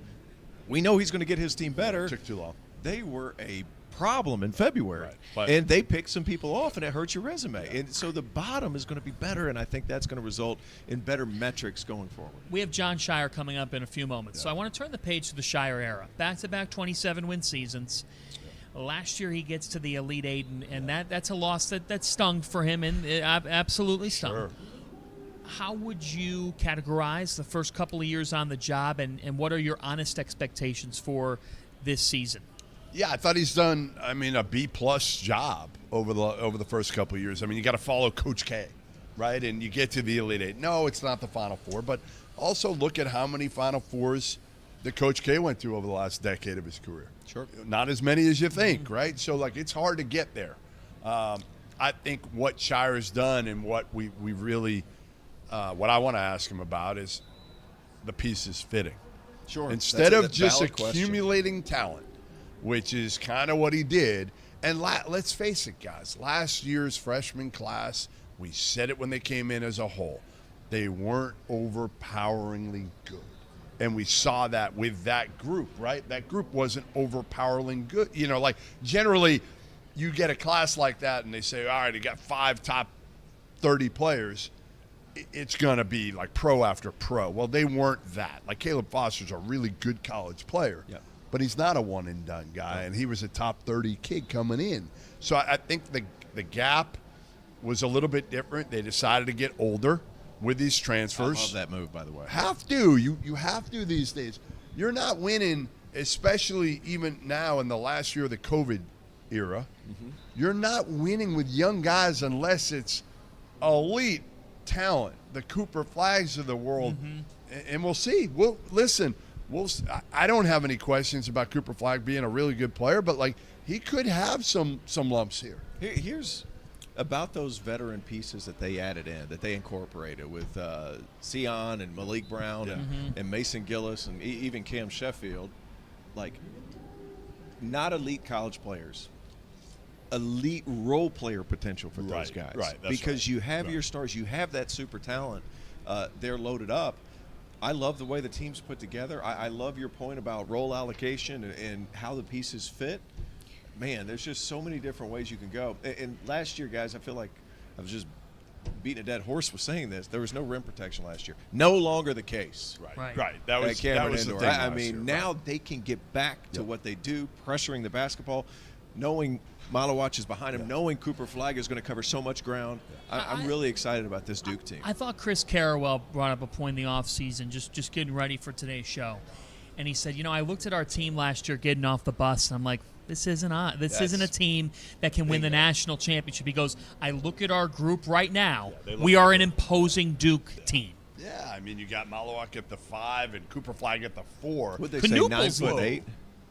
We know he's going to get his team better. Took too long. They were a problem in February, and they picked some people off, and it hurt your resume. And so the bottom is going to be better, and I think that's going to result in better metrics going forward. We have Jon Scheyer coming up in a few moments. So I want to turn the page to the Scheyer era. Back-to-back 27-win seasons. Last year he gets to the Elite Eight, and that's a loss that stung for him, and it absolutely stung. Sure. How would you categorize the first couple of years on the job, and what are your honest expectations for this season? Yeah, I thought he's done, a B-plus job over the first couple of years. You got to follow Coach K, right? And you get to the Elite Eight. No, it's not the Final Four, but also look at how many Final Fours that Coach K went to over the last decade of his career. Sure. Not as many as you think, right? So, it's hard to get there. I think what Shirer's done and what we really what I want to ask him about is the pieces fitting. Sure. Instead That's of a just valid question. accumulating talent, which is kind of what he did. And let's face it, guys, last year's freshman class, we said it when they came in as a whole, they weren't overpoweringly good. And we saw that with that group, right? That group wasn't overpoweringly good. Generally, you get a class like that and they say, all right, you got 5 top 30 players. It's going to be like pro after pro. Well, they weren't that. Like Caleb Foster's a really good college player. Yep. But he's not a one-and-done guy, and he was a top 30 kid coming in. So I think the gap was a little bit different. They decided to get older with these transfers. I love that move, by the way. Have to. You have to these days. You're not winning, especially even now in the last year of the COVID era. Mm-hmm. You're not winning with young guys unless it's elite talent, the Cooper Flags of the world. Mm-hmm. And we'll see. Listen. I don't have any questions about Cooper Flag being a really good player, but he could have some lumps here. Here's about those veteran pieces that they added in, that they incorporated with Sion and Malik Brown and Mason Gillis and even Cam Sheffield. Not elite college players, elite role player potential for those guys. Right. Because you have your stars, you have that super talent. They're loaded up. I love the way the team's put together. I love your point about role allocation and how the pieces fit. Man, there's just so many different ways you can go. And last year, guys, I feel like I was just beating a dead horse with saying this. There was no rim protection last year. No longer the case. Right. That was the thing. Now they can get back to what they do, pressuring the basketball, knowing Malawach is behind him, knowing Cooper Flag is going to cover so much ground. I'm really excited about this Duke team. I thought Chris Carrawell brought up a point in the offseason, just getting ready for today's show. And he said, I looked at our team last year getting off the bus, and I'm like, this isn't a team that can win the national championship. He goes, I look at our group right now. We are an imposing Duke team. Yeah, you got Malawach at the 5 and Cooper Flag at the 4. Would they say 9'8"?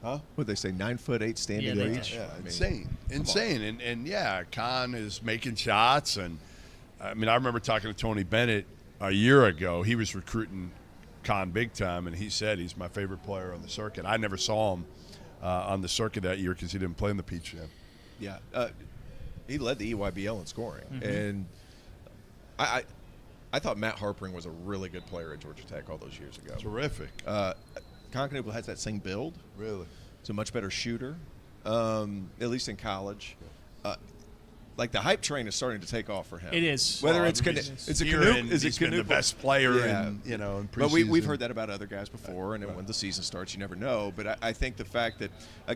Huh? Would they say 9'8" standing there each? Yeah, insane. And Khan is making shots, and I remember talking to Tony Bennett a year ago. He was recruiting Khan big time, and he said he's my favorite player on the circuit. I never saw him on the circuit that year because he didn't play in the Peach Jam. Yeah, he led the EYBL in scoring, and I thought Matt Harpering was a really good player at Georgia Tech all those years ago. Terrific. Conconable has that same build. Really? He's a much better shooter. at least in college. Like the hype train is starting to take off for him. It is. Whether Well, it's he's a here Canoe, and is it he's been Canoe? the best player in Yeah. in But we've preseason. heard that about other guys before, and when the season starts, you never know. But I think the fact that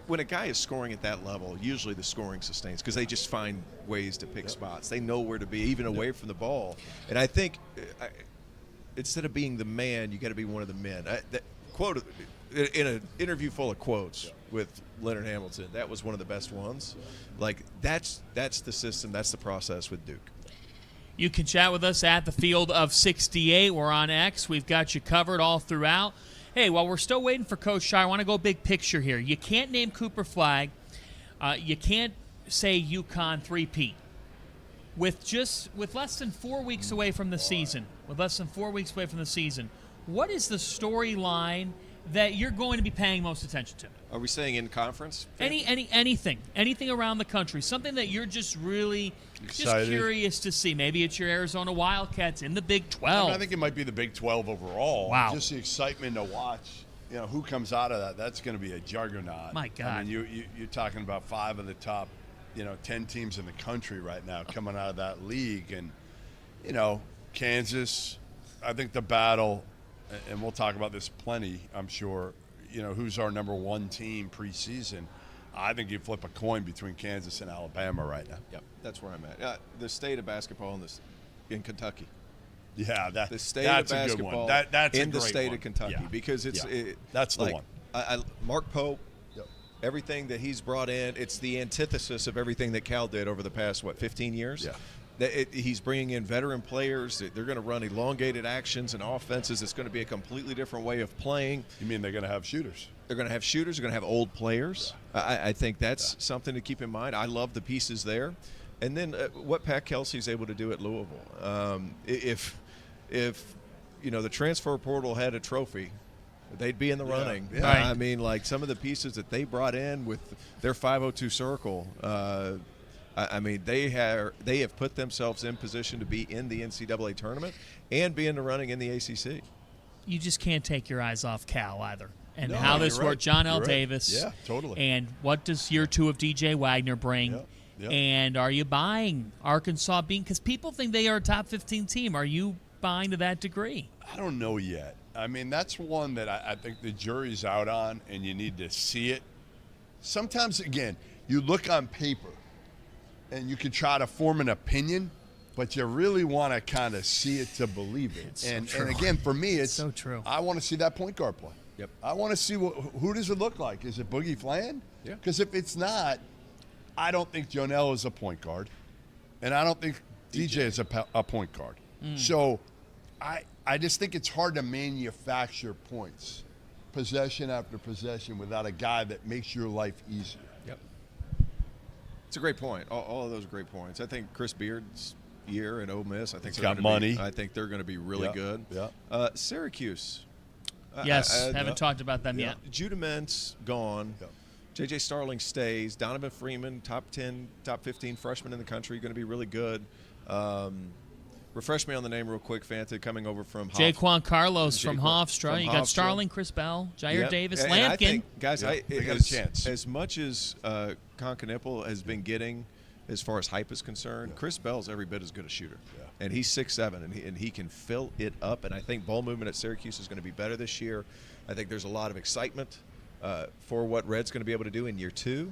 when a guy is scoring at that level, usually the scoring sustains because they just find ways to pick spots. They know where to be, even away from the ball. And I think instead of being the man, you got to be one of the men. That quote in an interview full of quotes with Leonard Hamilton, that was one of the best ones. Like that's the system, that's the process with Duke. You can chat with us at the Field of 68. We're on X. We've got you covered all throughout. Hey, while we're still waiting for Coach Scheyer, I want to go big picture here. You can't name Cooper Flagg. You can't say UConn three-peat. With less than 4 weeks away from the season, what is the storyline that you're going to be paying most attention to? Are we saying in conference? Anything around the country, something that you're just really Excited. just curious to see. Maybe it's your Arizona Wildcats in the Big 12. I think it might be the Big 12 overall. Wow. Just the excitement to watch. Who comes out of that? That's going to be a juggernaut. My God. I mean, you're talking about 5 of the top, 10 teams in the country right now coming out of that league, and Kansas. I think the battle, and we'll talk about this plenty, I'm sure. Who's our number 1 team preseason? I think you flip a coin between Kansas and Alabama right now. Yep, that's where I'm at. The state of basketball in Kentucky. Yeah, the state that's of a good basketball one. That's in a the great state one. of Kentucky Yeah. because it's Yeah. That's the one. Mark Pope, everything that he's brought in, it's the antithesis of everything that Cal did over the past 15 years. Yeah. He's bringing in veteran players. They're going to run elongated actions and offenses. It's going to be a completely different way of playing. You mean they're going to have shooters? They're going to have shooters. They're going to have old players. I think that's something to keep in mind. I love the pieces there. And then what Pat Kelsey's able to do at Louisville. If the transfer portal had a trophy, they'd be in the running. Yeah. Right. I mean, like some of the pieces that they brought in with their 502 circle, I mean, they have put themselves in position to be in the NCAA tournament and be in the running in the ACC. You just can't take your eyes off Cal either. And No, how this you're right. worked, John L. You're right. Davis. Yeah, totally. And what does year 2 of DJ Wagner bring? Yep. And are you buying Arkansas being – because people think they are a top 15 team. Are you buying to that degree? I don't know yet. I mean, that's one that I think the jury's out on, and you need to see it. Sometimes, again, you look on paper, and you can try to form an opinion, but you really want to kind of see it to believe it. It's so And true. again, for me, it's so true. I want to see that point guard play. Yep. I want to see who does it look like. Is it Boogie Flan? Yeah. Because if it's not, I don't think Jonell is a point guard, and I don't think DJ is a point guard. So I just think it's hard to manufacture points, possession after possession, without a guy that makes your life easier. Yep. It's a great point. All of those are great points. I think Chris Beard's year in Ole Miss, I think He's they're got gonna money. I think they're going to be really Yeah. good. Yeah. Syracuse. Yes, haven't talked about them yet. Judement's gone. Yeah. J.J. Starling stays. Donovan Freeman, top 10, top 15 freshman in the country, going to be really good. Refresh me on the name real quick, Fanta, coming over from Jaquan Carlos from Jaquan Hofstra. from You got Hofstra. Starling, Chris Bell, Jair Yep. Davis, And I Lampkin. think, guys, Yeah, they got a as, chance. as much as Concanipple has been getting as far as hype is concerned, Chris Bell's every bit as good a shooter. Yeah. And he's 6'7", and he can fill it up. And I think ball movement at Syracuse is going to be better this year. I think there's a lot of excitement for what Red's going to be able to do in year 2.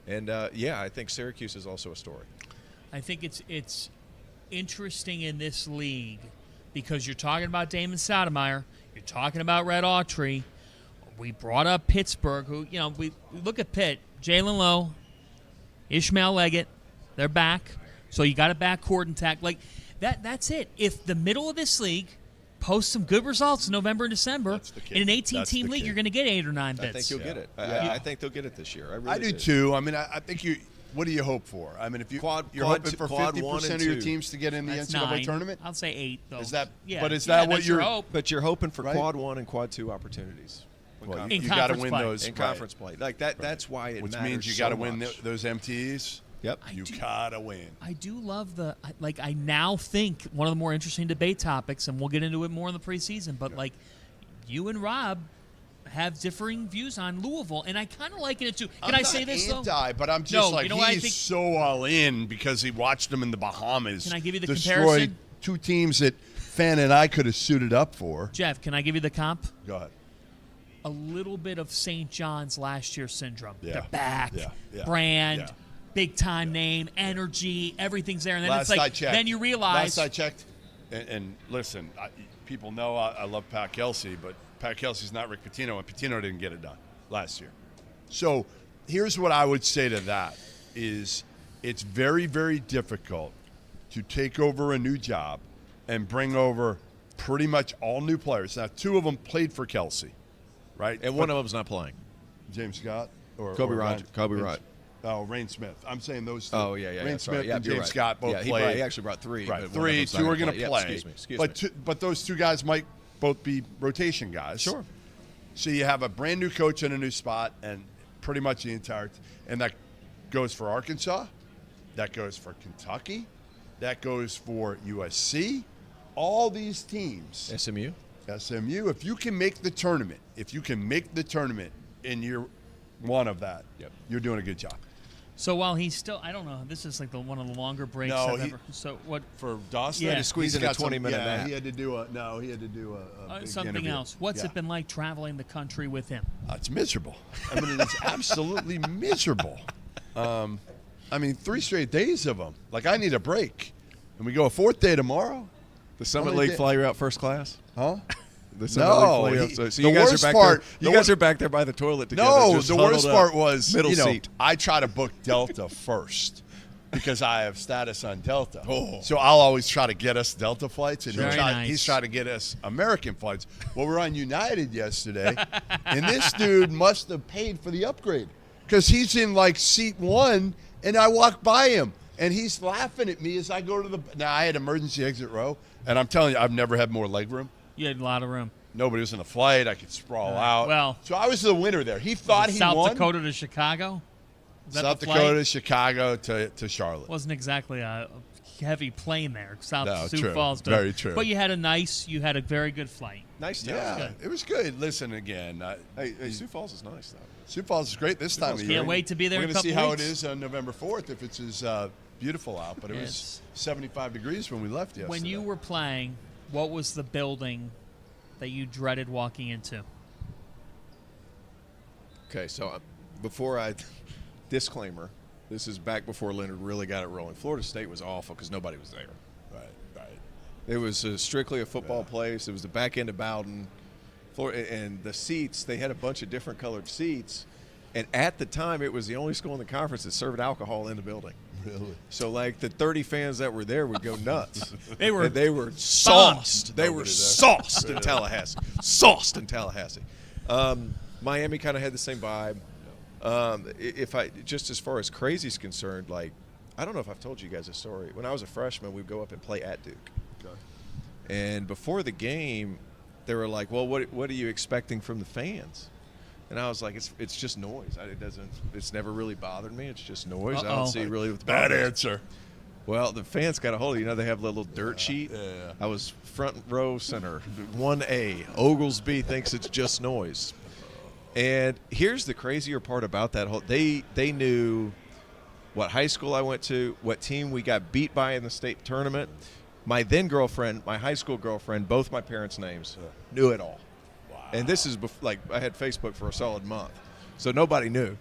And, I think Syracuse is also a story. I think it's interesting in this league because you're talking about Damon Stoudamire, you're talking about Red Autry. We brought up Pittsburgh, who, we look at Pitt, Jaylen Lowe, Ishmael Leggett, they're back. So you got a backcourt intact. Like, that's it. If the middle of this league posts some good results in November and December, in an 18-team league, you're going to get 8 or 9 bits. I think you'll get it. Yeah. I think they'll get it this year. I really I do too. I mean, I think you. What do you hope for? I mean, if you're hoping for 50% of your teams to get in the That's NCAA 9. tournament, I'll say 8, though. is that? Yeah. But is that what that's your you're? hope. But you're hoping for Right. quad 1 and quad 2 opportunities. Well, In you got to conference win play. those In right. conference play. Like that. That's why it Which matters means you so got to win much. those MTs. Yep. You got to win. I do love I now think one of the more interesting debate topics, and we'll get into it more in the preseason, but like you and Rob have differing views on Louisville, and I kind of liken it to. Can I say this though? But I'm just like, you know what I he's think? so all in because he watched them in the Bahamas. Can I give you the destroy comparison? 2 teams that Fan and I could have suited up for. Jeff, can I give you the comp? Go ahead. A little bit of St. John's last year syndrome. Yeah. They're back, Yeah. brand, Yeah. big time name, energy, everything's there, and then Last it's I like checked, then you realize. Last I checked, and listen, people know I love Pat Kelsey, but Pat Kelsey's not Rick Pitino, and Pitino didn't get it done last year. So here's what I would say to that is it's very, very difficult to take over a new job and bring over pretty much all new players. Now, 2 of them played for Kelsey, right? And one of them's not playing. James Scott or Kobe Ryan? Rod. Oh, Rain Smith. I'm saying those 2. Oh, yeah. Rain that's Smith right. Yeah, and you're James right. Scott both played. He actually brought 3. Right, but one of 3. them's not 2 are gonna going to play. Yeah, excuse me. But those 2 guys might both be rotation guys. Sure. So you have a brand new coach in a new spot, and pretty much the entire and that goes for Arkansas, that goes for Kentucky, that goes for USC, all these teams. SMU. If you can make the tournament, and you're one of that, you're doing a good job. So while he's still, I don't know, this is like one of the longer breaks No, I've ever. So what for Dawson? Yeah. to squeeze in a 20-minute nap. He had to do a big something interview. else. What's Yeah. it been like traveling the country with him? It's miserable. I mean, it's absolutely miserable. 3 straight days of them. Like, I need a break. And we go a 4th day tomorrow. The Summit League fly you out first class? Huh? The Summit League fly you out. So the you guys worst are back part, there. You guys are back there by the toilet together. No, just the worst huddled part up, was, middle seat. I try to book Delta first because I have status on Delta. So I'll always try to get us Delta flights, and he's trying to get us American flights. Well, we're on United yesterday, and this dude must have paid for the upgrade because he's in like seat 1, and I walk by him, and he's laughing at me as I go to the. Now I had emergency exit row, and I'm telling you, I've never had more leg room. You had a lot of room. Nobody was in the flight. I could sprawl out. Well, so I was the winner there. He thought he South won. Dakota to Chicago. Is that South the flight? Dakota, Chicago to Charlotte. Wasn't exactly a heavy plane there. No, Sioux true. Falls. Very true. But you had a very good flight. Nice town. Yeah, it was good. Listen again. Hey, Sioux Falls is nice, though. Sioux Falls is great this time of year. Can't wait to be there We're in a going to see couple how it weeks. is on November 4th if it's as beautiful out. But it was 75 degrees when we left yesterday. When you were playing, what was the building that you dreaded walking into? Okay, so disclaimer, this is back before Leonard really got it rolling. Florida State was awful because nobody was there. Right. It was strictly a football place. It was the back end of Bowden. And the seats, they had a bunch of different colored seats. And at the time, it was the only school in the conference that served alcohol in the building. Really? So, like, the 30 fans that were there would go nuts. They were sauced. They were sauced in Tallahassee. Sauced in Tallahassee. Miami kind of had the same vibe. Just as far as crazy's concerned, like, I don't know if I've told you guys a story. When I was a freshman, we'd go up and play at Duke. Okay. And before the game, they were like, well, what are you expecting from the fans? And I was like, it's just noise. It's never really bothered me. It's just noise. I don't see really what the Bad problem is. answer. Well, the fans got a hold of it. You know, they have a little dirt sheet. Yeah. I was front row center, 1A. Oglesby thinks it's just noise. And here's the crazier part about that whole they knew what high school I went to, what team we got beat by in the state tournament. My then girlfriend, my high school girlfriend, both my parents' names, knew it all. Wow. And this is like I had Facebook for a solid month, so nobody knew.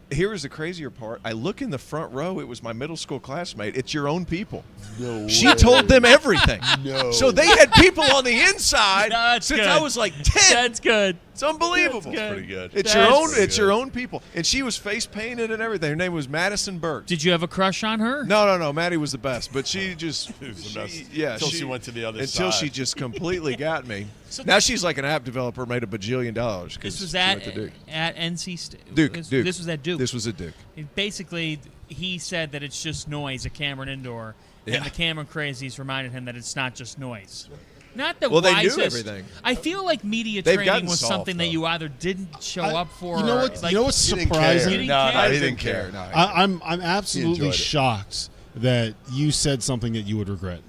Here's the crazier part. I look in the front row. It was my middle school classmate. It's your own people. No She way. told them everything. No. So they had people on the inside That's since good. I was like 10. That's good. It's unbelievable. That's good. Pretty good. It's That's your own. pretty It's your own people. And she was face painted and everything. Her name was Madison Burke. Did you have a crush on her? No. Maddie was the best, but she just was the best. Yeah, Until she went to the other until side. she just completely got me. So now she's like an app developer, made $1 bajillion because This was she at went to Duke. NC State. Duke. This was at Duke. This was at Duke. Basically, he said that it's just noise at Cameron Indoor, Yeah. and the Cameron Crazies reminded him that it's not just noise. Not the Well, they knew wisest. everything. I feel like media They've training gotten was soft, something that though. you either didn't show up for. You know or, what? like, You know what's He didn't surprising? care. You No, didn't he didn't care. No, I'm absolutely enjoyed it. shocked that you said something that you would regret.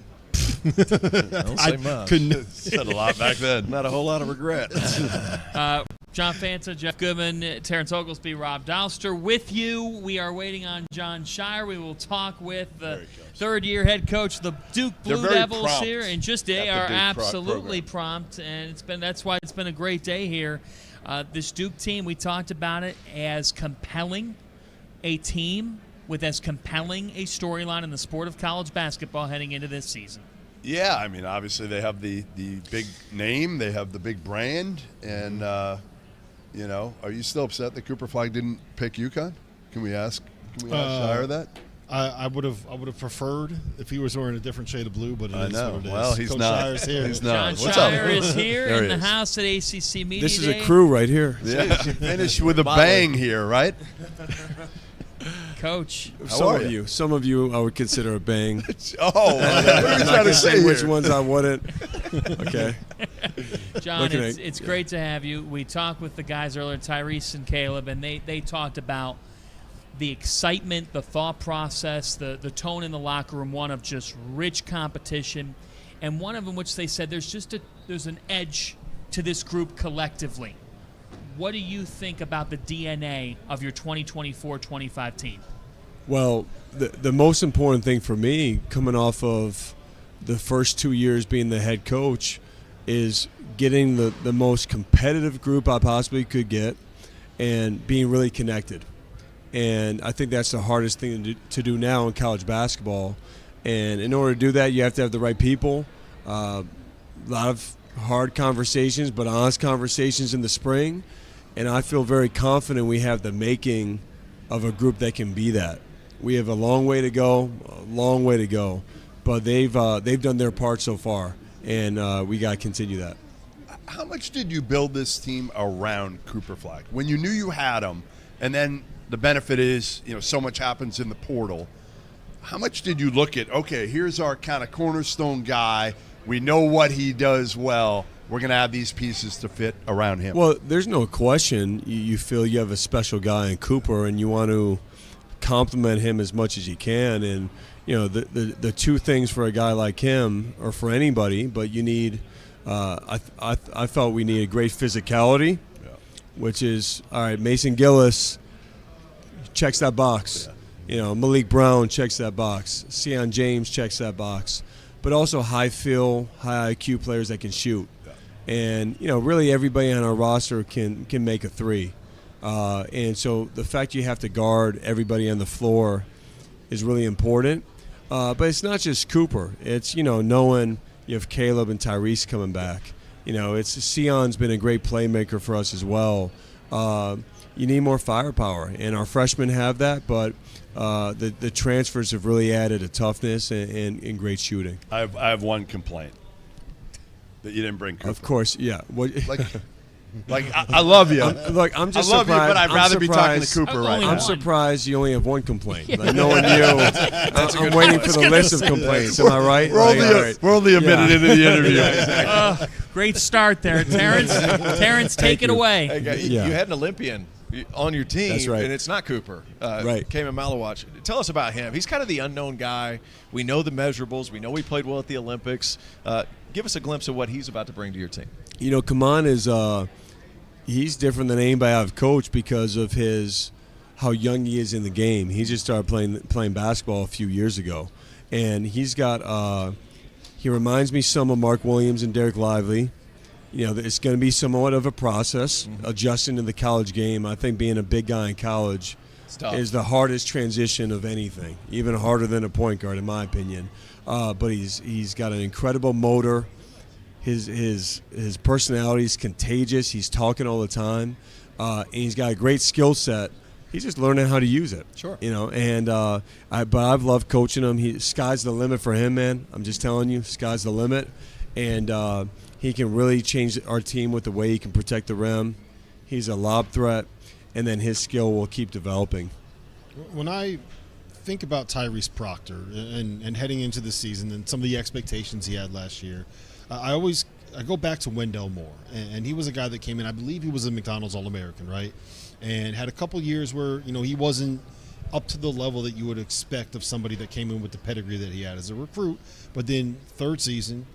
Don't say much. Couldn't. Said a lot back then. Not a whole lot of regret. John Fanta, Jeff Goodman, Terrence Oglesby, Rob Douster with you. We are waiting on Jon Scheyer. We will talk with the third-year head coach of the Duke Blue Devils prompt here in just a day. at the Are Duke absolutely program. prompt, and that's why it's been a great day here. This Duke team, we talked about it as compelling a team with as compelling a storyline in the sport of college basketball heading into this season. Yeah, I mean, obviously they have the big name, they have the big brand, and you know, are you still upset that Cooper Flag didn't pick UConn? Can we ask Scheyer that? I would have preferred if he was wearing a different shade of blue, but I it is know. what it is. Well, he's Coach not. Scheyer's here. He's not. Jon What's up? Scheyer is here There in he the is. house at ACC Media This is Day. a crew right here. Yeah, finish with a bang here, right? Coach, Some of you, I would consider a bang. Oh, what are we trying to say which here? ones I wouldn't. Okay. John, Looking it's great to have you. We talked with the guys earlier, Tyrese and Caleb, and they talked about the excitement, the thought process, the tone in the locker room, one of just rich competition, and one of them which they said there's an edge to this group collectively. What do you think about the DNA of your 2024-25 team? Well, the most important thing for me, coming off of the first 2 years being the head coach, is getting the most competitive group I possibly could get and being really connected. And I think that's the hardest thing to do now in college basketball. And in order to do that, you have to have the right people. A lot of hard conversations, but honest conversations in the spring. And I feel very confident we have the making of a group that can be that. We have a long way to go, but they've done their part so far, and we got to continue that. How much did you build this team around Cooper Flag when you knew you had him, and then the benefit is, you know, so much happens in the portal? How much did you look at, okay, here's our kind of cornerstone guy, we know what he does well, we're going to have these pieces to fit around him? Well, there's no question you feel you have a special guy in Cooper, and you want to compliment him as much as you can. And, you know, the two things for a guy like him, or for anybody, but you need I felt we needed great physicality, which is, all right, Mason Gillis checks that box. Yeah. You know, Malik Brown checks that box. Sion James checks that box. But also high feel, high IQ players that can shoot. And, you know, really everybody on our roster can make a three. And so the fact you have to guard everybody on the floor is really important. But it's not just Cooper. It's, you know, knowing you have Caleb and Tyrese coming back. You know, Sion's been a great playmaker for us as well. You need more firepower, and our freshmen have that, but the transfers have really added a toughness and great shooting. I have one complaint. That you didn't bring Cooper. Of course, yeah. I love you. I'm just I love surprised. you, but I'd rather be talking to Cooper right now. I'm surprised you only have one complaint. Like, knowing you, I'm waiting for the list of complaints. Am I right? We're only a minute into the interview. Yeah, great start there, Terrence. Terrence, take it away. Hey, you had an Olympian on your team, that's right. And it's not Cooper. Right. Cayman Malawach. Tell us about him. He's kind of the unknown guy. We know the measurables. We know he played well at the Olympics. Give us a glimpse of what he's about to bring to your team. You know, Kaman is he's different than anybody I've coached because of how young he is in the game. He just started playing basketball a few years ago, and he's got he reminds me some of Mark Williams and Derek Lively. You know, it's going to be somewhat of a process adjusting to the college game. I think being a big guy in college is the hardest transition of anything, even harder than a point guard, in my opinion. But he's got an incredible motor. His personality is contagious. He's talking all the time, and he's got a great skill set. He's just learning how to use it. Sure. You know, and but I've loved coaching him. Sky's the limit for him, man. I'm just telling you, sky's the limit, and he can really change our team with the way he can protect the rim. He's a lob threat, and then his skill will keep developing. When I think about Tyrese Proctor and heading into the season and some of the expectations he had last year, I go back to Wendell Moore, and he was a guy that came in. I believe he was a McDonald's All-American, right? And had a couple years where, you know, he wasn't up to the level that you would expect of somebody that came in with the pedigree that he had as a recruit. But then third season,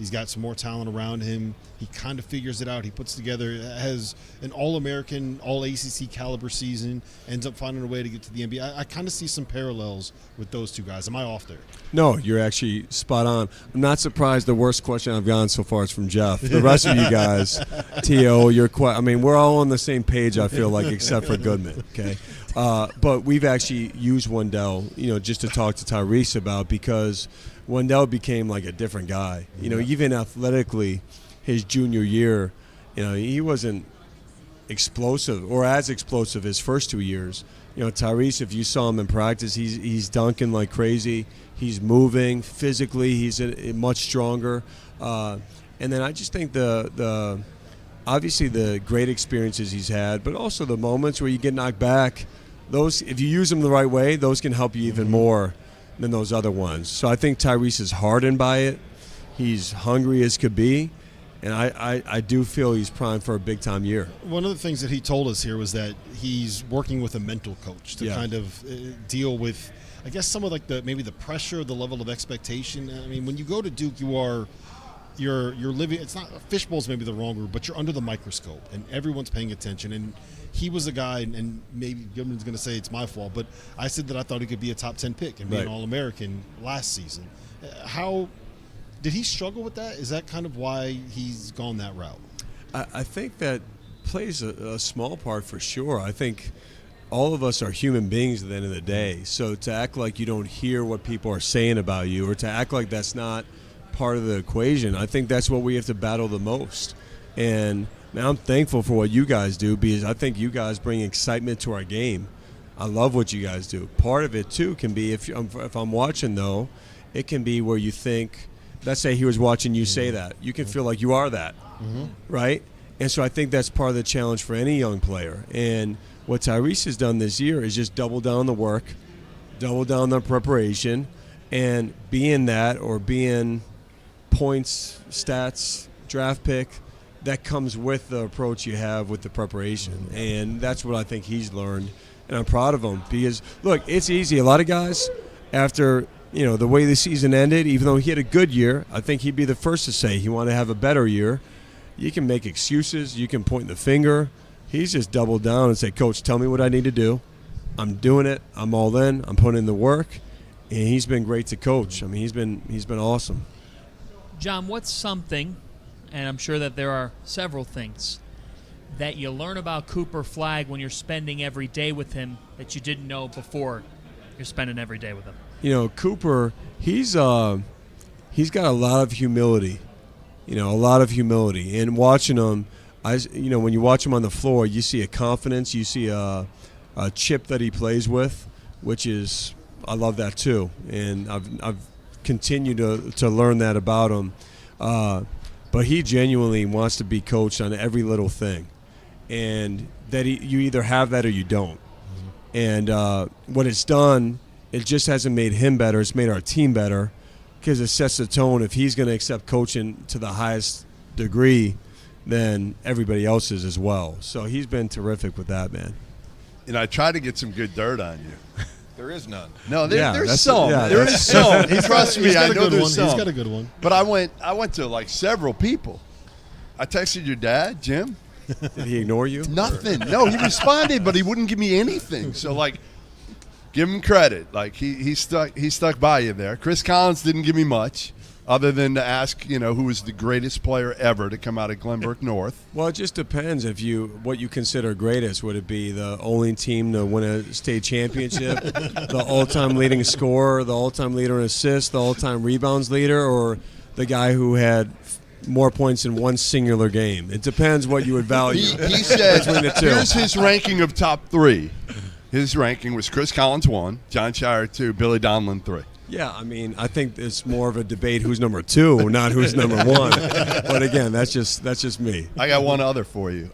He's got some more talent around him. He kind of figures it out. He puts together, has an All-American, All-ACC caliber season, ends up finding a way to get to the NBA. I kind of see some parallels with those two guys. Am I off there? No, you're actually spot on. I'm not surprised the worst question I've gotten so far is from Jeff. The rest of you guys, T.O., we're all on the same page, I feel like, except for Goodman, okay? But we've actually used Wendell, just to talk to Tyrese about, because Wendell became like a different guy. Even athletically, his junior year, he wasn't explosive or as explosive his first 2 years. Tyrese, if you saw him in practice, he's dunking like crazy. He's moving physically. He's much stronger. And then I just think obviously the great experiences he's had, but also the moments where you get knocked back, those, if you use them the right way, those can help you even more than those other ones. So I think Tyrese is hardened by it. He's hungry as could be. And I do feel he's primed for a big-time year. One of the things that he told us here was that he's working with a mental coach to kind of deal with, I guess, some of like maybe the pressure, the level of expectation. I mean, when you go to Duke, you're living. It's not, fishbowl is maybe the wrong word, but you're under the microscope, and everyone's paying attention. And he was a guy, and maybe Goodman's going to say it's my fault, but I said that I thought he could be a top 10 pick and be an All-American last season. How did he struggle with that? Is that kind of why he's gone that route? I think that plays a small part for sure. I think all of us are human beings at the end of the day. So to act like you don't hear what people are saying about you, or to act like that's not part of the equation, I think that's what we have to battle the most. And man, I'm thankful for what you guys do, because I think you guys bring excitement to our game. I love what you guys do. Part of it too can be, if I'm watching though, it can be where you think, let's say he was watching you say that, you can feel like you are that, right? And so I think that's part of the challenge for any young player. And what Tyrese has done this year is just double down the work, double down the preparation, and being that, or being points, stats, draft pick, that comes with the approach you have with the preparation. And that's what I think he's learned, and I'm proud of him, because look, it's easy. A lot of guys, after the way the season ended, even though he had a good year, I think he'd be the first to say he wanted to have a better year. You can make excuses, you can point the finger. He's just doubled down and said, Coach, tell me what I need to do. I'm doing it. I'm all in. I'm putting in the work, and he's been great to coach. I mean, he's been awesome. Jon, what's something, and I'm sure that there are several things, that you learn about Cooper Flagg when you're spending every day with him that you didn't know before you're spending every day with him? Cooper, he's got a lot of humility. And watching him, when you watch him on the floor, you see a confidence, you see a chip that he plays with, which is, I love that too. And I've continued to learn that about him. But he genuinely wants to be coached on every little thing, and that you either have that or you don't. And what it's done, it just hasn't made him better. It's made our team better, because it sets the tone. If he's going to accept coaching to the highest degree, then everybody else is as well. So he's been terrific with that, man. And I tried to get some good dirt on you. There is none. No, there's some. There is some. Trust me, I know there's some. He's got a good one. But I went to like several people. I texted your dad, Jim. Did he ignore you? Nothing. No, he responded, but he wouldn't give me anything. So like, give him credit. Like he stuck by you there. Chris Collins didn't give me much, other than to ask, who was the greatest player ever to come out of Glenbrook North. Well, it just depends what you consider greatest. Would it be the only team to win a state championship, the all-time leading scorer, the all-time leader in assists, the all-time rebounds leader, or the guy who had more points in one singular game? It depends what you would value. He said, between the two. Here's his ranking of top three. His ranking was Chris Collins 1, Jon Scheyer 2, Billy Donlin 3. Yeah, I mean, I think it's more of a debate who's number 2, not who's number 1. But again, that's just me. I got one other for you.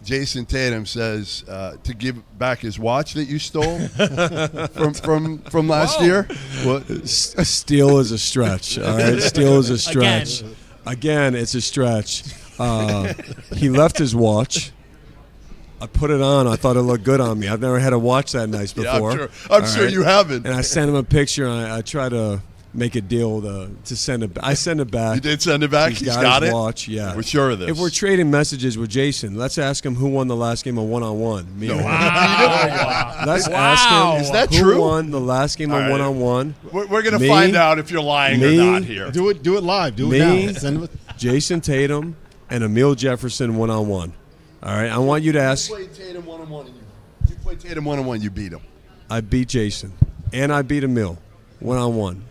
Jason Tatum says to give back his watch that you stole from last year. What? Steal is a stretch. All right, steal is a stretch. Again, it's a stretch. He left his watch. I put it on. I thought it looked good on me. I've never had a watch that nice before. Yeah, I'm sure you haven't. And I sent him a picture, and I try to make a deal to send it. I send it back. You did send it back? He's got his it? watch. Yeah, We're sure of this. If we're trading messages with Jason, let's ask him who won the last game on one-on-one. Me or him. Let's ask him. Is that who true? won the last game on one-on-one. We're going to find out if you're lying or not here. Do it live. Do it now. Send it. Jason Tatum and Emil Jefferson one-on-one. All right, I want you to ask. You played Tatum one-on-one. You played Tatum one-on-one. You beat him. I beat Jason, and I beat Emil one-on-one.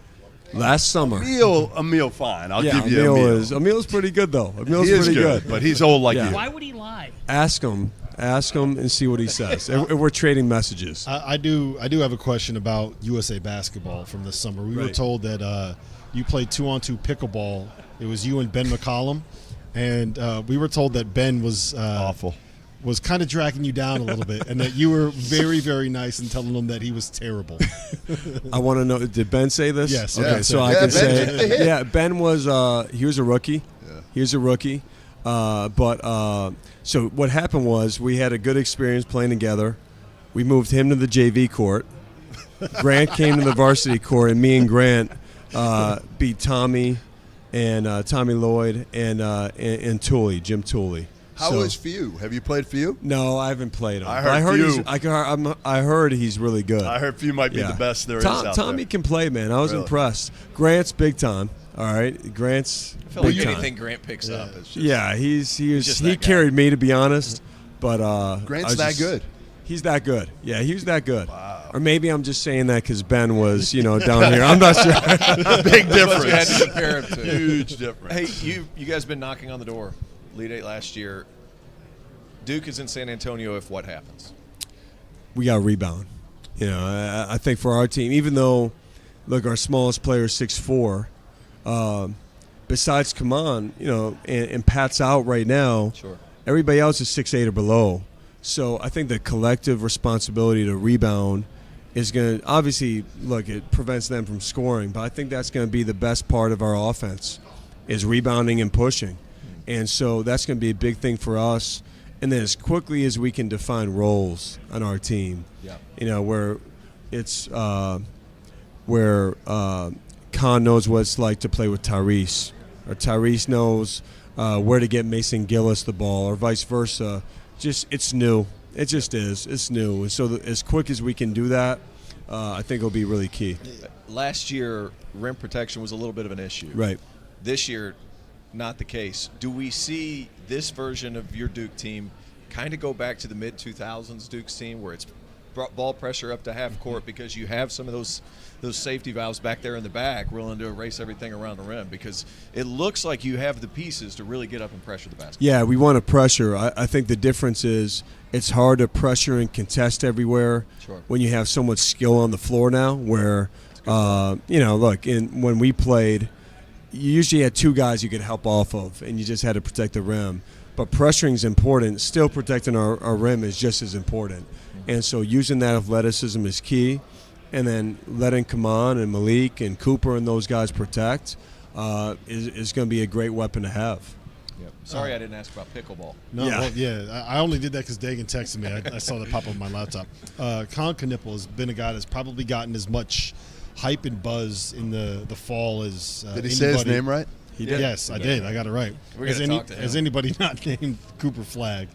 Last summer. Emil, fine. I'll give you Emil. Emil's pretty good, though. Emil's He is pretty good, but he's old like you. Why would he lie? Ask him and see what he says. If we're trading messages. I do have a question about USA basketball from this summer. We were told that you played 2-on-2 pickleball. It was you and Ben McCollum, and we were told that Ben was awful. Was kind of dragging you down a little bit, and that you were very, very nice in telling him that he was terrible. I want to know, did Ben say this? Yes. Okay, so I can say, Ben was he was a rookie. Yeah. He was a rookie. So what happened was we had a good experience playing together. We moved him to the JV court. Grant came to the varsity court, and me and Grant beat Tommy and Tommy Lloyd and Tooley, Jim Tooley. How was Few? Have you played Few? No, I haven't played him. I heard he's really good. I heard Few might be the best there is out there. Tommy can play, man. I was impressed. Grant's big time. All right, Grant's I feel like anything Grant picks up is just he carried me, to be honest. But Grant's that good. He's that good. Yeah, he was that good. Wow. Or maybe I'm just saying that because Ben was, down here. I'm not sure. Big difference. You had to compare him to. Huge difference. Hey, you guys been knocking on the door. Elite Eight last year. Duke is in San Antonio if what happens? We got to rebound. I think for our team, even though, look, our smallest player is 6'4", besides Kaman, and Pat's out right now, sure. Everybody else is 6'8" or below. So I think the collective responsibility to rebound is going to, obviously, look, it prevents them from scoring, but I think that's going to be the best part of our offense is rebounding and pushing. And so that's going to be a big thing for us. And then as quickly as we can define roles on our team, where it's where Khan knows what it's like to play with Tyrese, or Tyrese knows where to get Mason Gillis the ball, or vice versa. It's new. It just is. It's new. And so as quick as we can do that, I think it'll be really key. Last year, rim protection was a little bit of an issue. Right. This year, not the case. Do we see this version of your Duke team kind of go back to the mid-2000s Duke's team where it's ball pressure up to half court because you have some of those safety valves back there in the back willing to erase everything around the rim? Because it looks like you have the pieces to really get up and pressure the basket. Yeah, we want to pressure. I think the difference is it's hard to pressure and contest everywhere when you have so much skill on the floor now where, look, when we played – you usually had two guys you could help off of, and you just had to protect the rim. But pressuring is important. Still protecting our rim is just as important. And so using that athleticism is key. And then letting Kaman and Malik and Cooper and those guys protect is going to be a great weapon to have. Yep. Sorry I didn't ask about pickleball. No, I only did that because Dagan texted me. I saw that pop up on my laptop. Colin Knippel has been a guy that's probably gotten as much hype and buzz in the fall as did he say his name right? He did. Yes, I did. I got it right. Has anybody not named Cooper Flagg?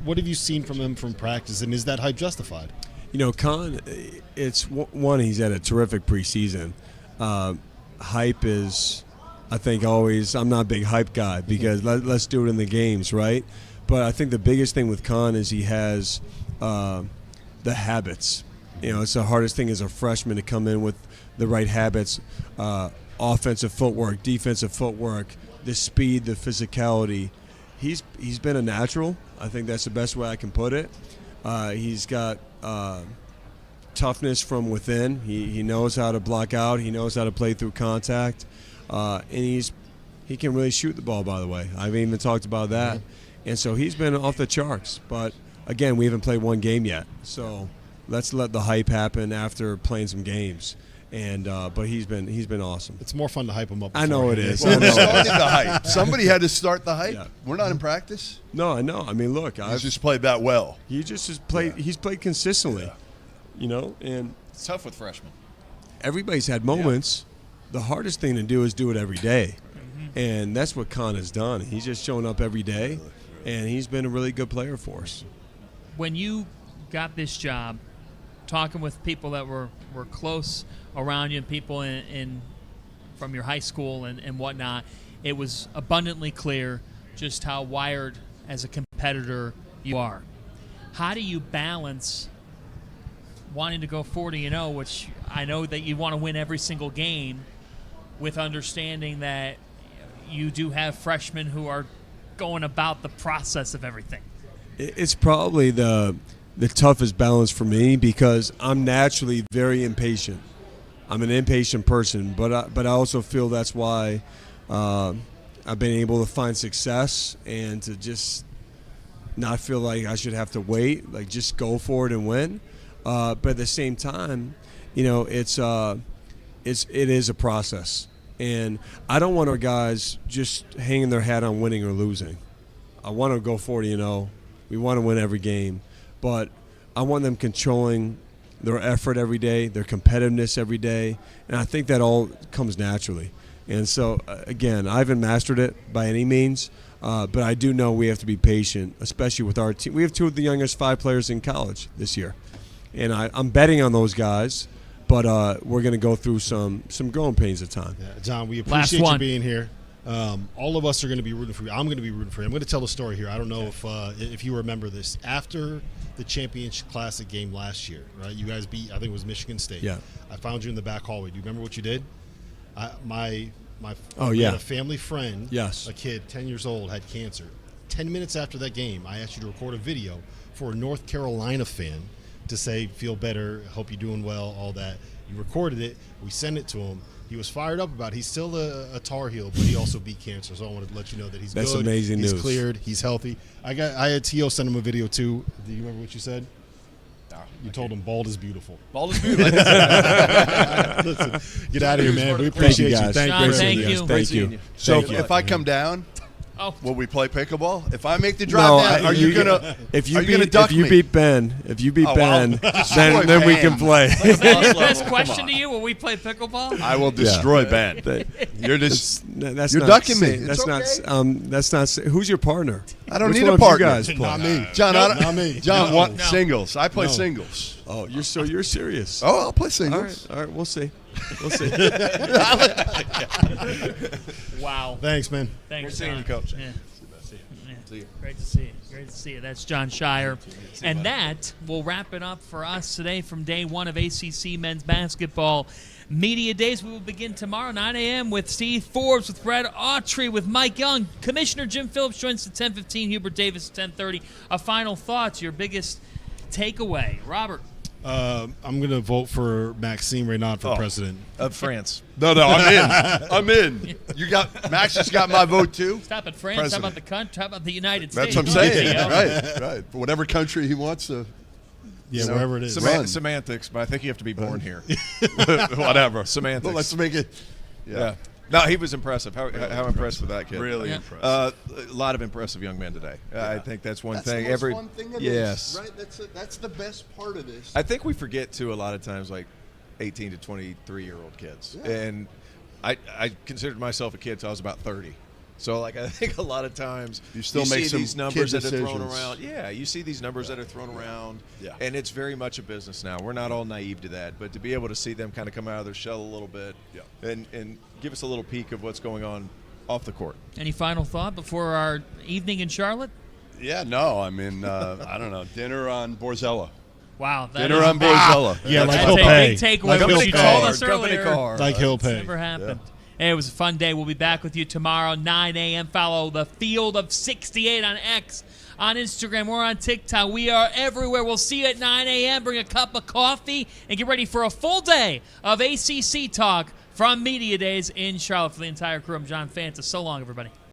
What have you seen from him from practice, and is that hype justified? Con, it's one, he's had a terrific preseason. Hype is, I think, always, I'm not a big hype guy because let's do it in the games, right? But I think the biggest thing with Con is he has the habits. It's the hardest thing as a freshman to come in with the right habits, offensive footwork, defensive footwork, the speed, the physicality. He's been a natural. I think that's the best way I can put it. He's got toughness from within. He knows how to block out. He knows how to play through contact. And he can really shoot the ball, by the way. I haven't even talked about that. And so he's been off the charts. But, again, we haven't played one game yet. So let's let the hype happen after playing some games. And but he's been awesome. It's more fun to hype him up. I know it is. Well, we started the hype. Somebody had to start the hype. Yeah. We're not in practice. No, I know. I mean, look, he's just played that well. He just has played. Yeah. He's played consistently. Yeah. And it's tough with freshmen. Everybody's had moments. the hardest thing to do is do it every day. And that's what Con has done. He's just showing up every day, and he's been a really good player for us. When you got this job, talking with people that were close around you and people in from your high school and whatnot, it was abundantly clear just how wired as a competitor you are. How do you balance wanting to go 40-0, which I know that you want to win every single game, with understanding that you do have freshmen who are going about the process of everything? It's probably the toughest balance for me because I'm naturally very impatient. I'm an impatient person, but I also feel that's why I've been able to find success and to just not feel like I should have to wait, like just go for it and win. But at the same time, it is a process. And I don't want our guys just hanging their hat on winning or losing. I want to go 40-0. We want to win every game. But I want them controlling their effort every day, their competitiveness every day. And I think that all comes naturally. And so, again, I haven't mastered it by any means. But I do know we have to be patient, especially with our team. We have 2 of the youngest 5 players in college this year. And I'm betting on those guys. But we're going to go through some growing pains at time. Yeah, John, we appreciate you being here. All of us are going to be rooting for you. I'm going to be rooting for you. I'm going to tell a story here. I don't know if you remember this. After the Championship Classic game last year, right? You guys beat, I think it was Michigan State. Yeah. I found you in the back hallway. Do you remember what you did? We yeah. had a family friend, yes, a kid, 10 years old, had cancer. 10 minutes after that game, I asked you to record a video for a North Carolina fan to say, feel better, hope you're doing well, all that. You recorded it. We sent it to him. He was fired up about it. He's still a Tar Heel, but he also beat cancer. So I wanted to let you know that he's That's good. Amazing he's news. Cleared. He's healthy. I had T.O. send him a video, too. Do you remember what you said? You told him bald is beautiful. Bald is beautiful. Listen, get out of here, man. We appreciate you. Thank you. Thank you. So Thank you. if I come down, will we play pickleball? If I make the drive No, down, are you gonna? If you are you gonna beat duck me? Ben, then destroy we can Ben. play. Best question to you: will we play pickleball? I will destroy Ben. You're That's you're not ducking me. That's It's not. That's not. Who's your partner? I don't Which need one a of you partner. guys play? Not me, John. I don't, not me. John, No. want No. singles? I play No. singles. Oh, you're serious? Oh, I'll play singles. All right. We'll see. We'll see. Wow. Thanks, man. Thanks, Great seeing John. you, Coach. Yeah. See you. Great to see you. Great to see you. That's Jon Scheyer. And that will wrap it up for us today from day 1 of ACC men's basketball media days. We will begin tomorrow, 9 a.m. with Steve Forbes, with Brad Autry, with Mike Young. Commissioner Jim Phillips joins at 10:15. Hubert Davis at 10:30. A final thoughts, your biggest takeaway. Robert. I'm going to vote for Maxime Raynaud for president. Of France. No, I'm in. I'm in. You got Max has got my vote too. Stop at France. President. How about the country? How about the United That's States? what I'm saying. Right. For whatever country he wants to. Yeah, wherever it is. Semantics, but I think you have to be born here. Whatever. Semantics. Well, let's make it. Yeah. No, he was impressive. How impressed with that kid? Really impressive. A lot of impressive young men today. I think that's one That's thing. the most fun thing of yes. this, right? That's the best part of this. I think we forget too a lot of times, like 18 to 23-year-old kids, and I considered myself a kid till I was about 30. So, like, I think a lot of times you still you make see some these numbers kid that are thrown decisions. around. Yeah, you see these numbers that are thrown around, Yeah. and it's very much a business now. We're not all naive to that, but to be able to see them kind of come out of their shell a little bit, and give us a little peek of what's going on off the court. Any final thought before our evening in Charlotte? Yeah, no, I mean, I don't know. Dinner on Borzella. Wow. Dinner on Borzella. Yeah, like That's he'll a pay. big takeaway, Like which he'll you pay. told us earlier. Like he'll pay. Never happened. Hey, it was a fun day. We'll be back with you tomorrow, 9 a.m. Follow the Field of 68 on X, on Instagram. We're on TikTok. We are everywhere. We'll see you at 9 a.m. Bring a cup of coffee and get ready for a full day of ACC talk from Media Days in Charlotte. For the entire crew, I'm John Fanta. So long, everybody.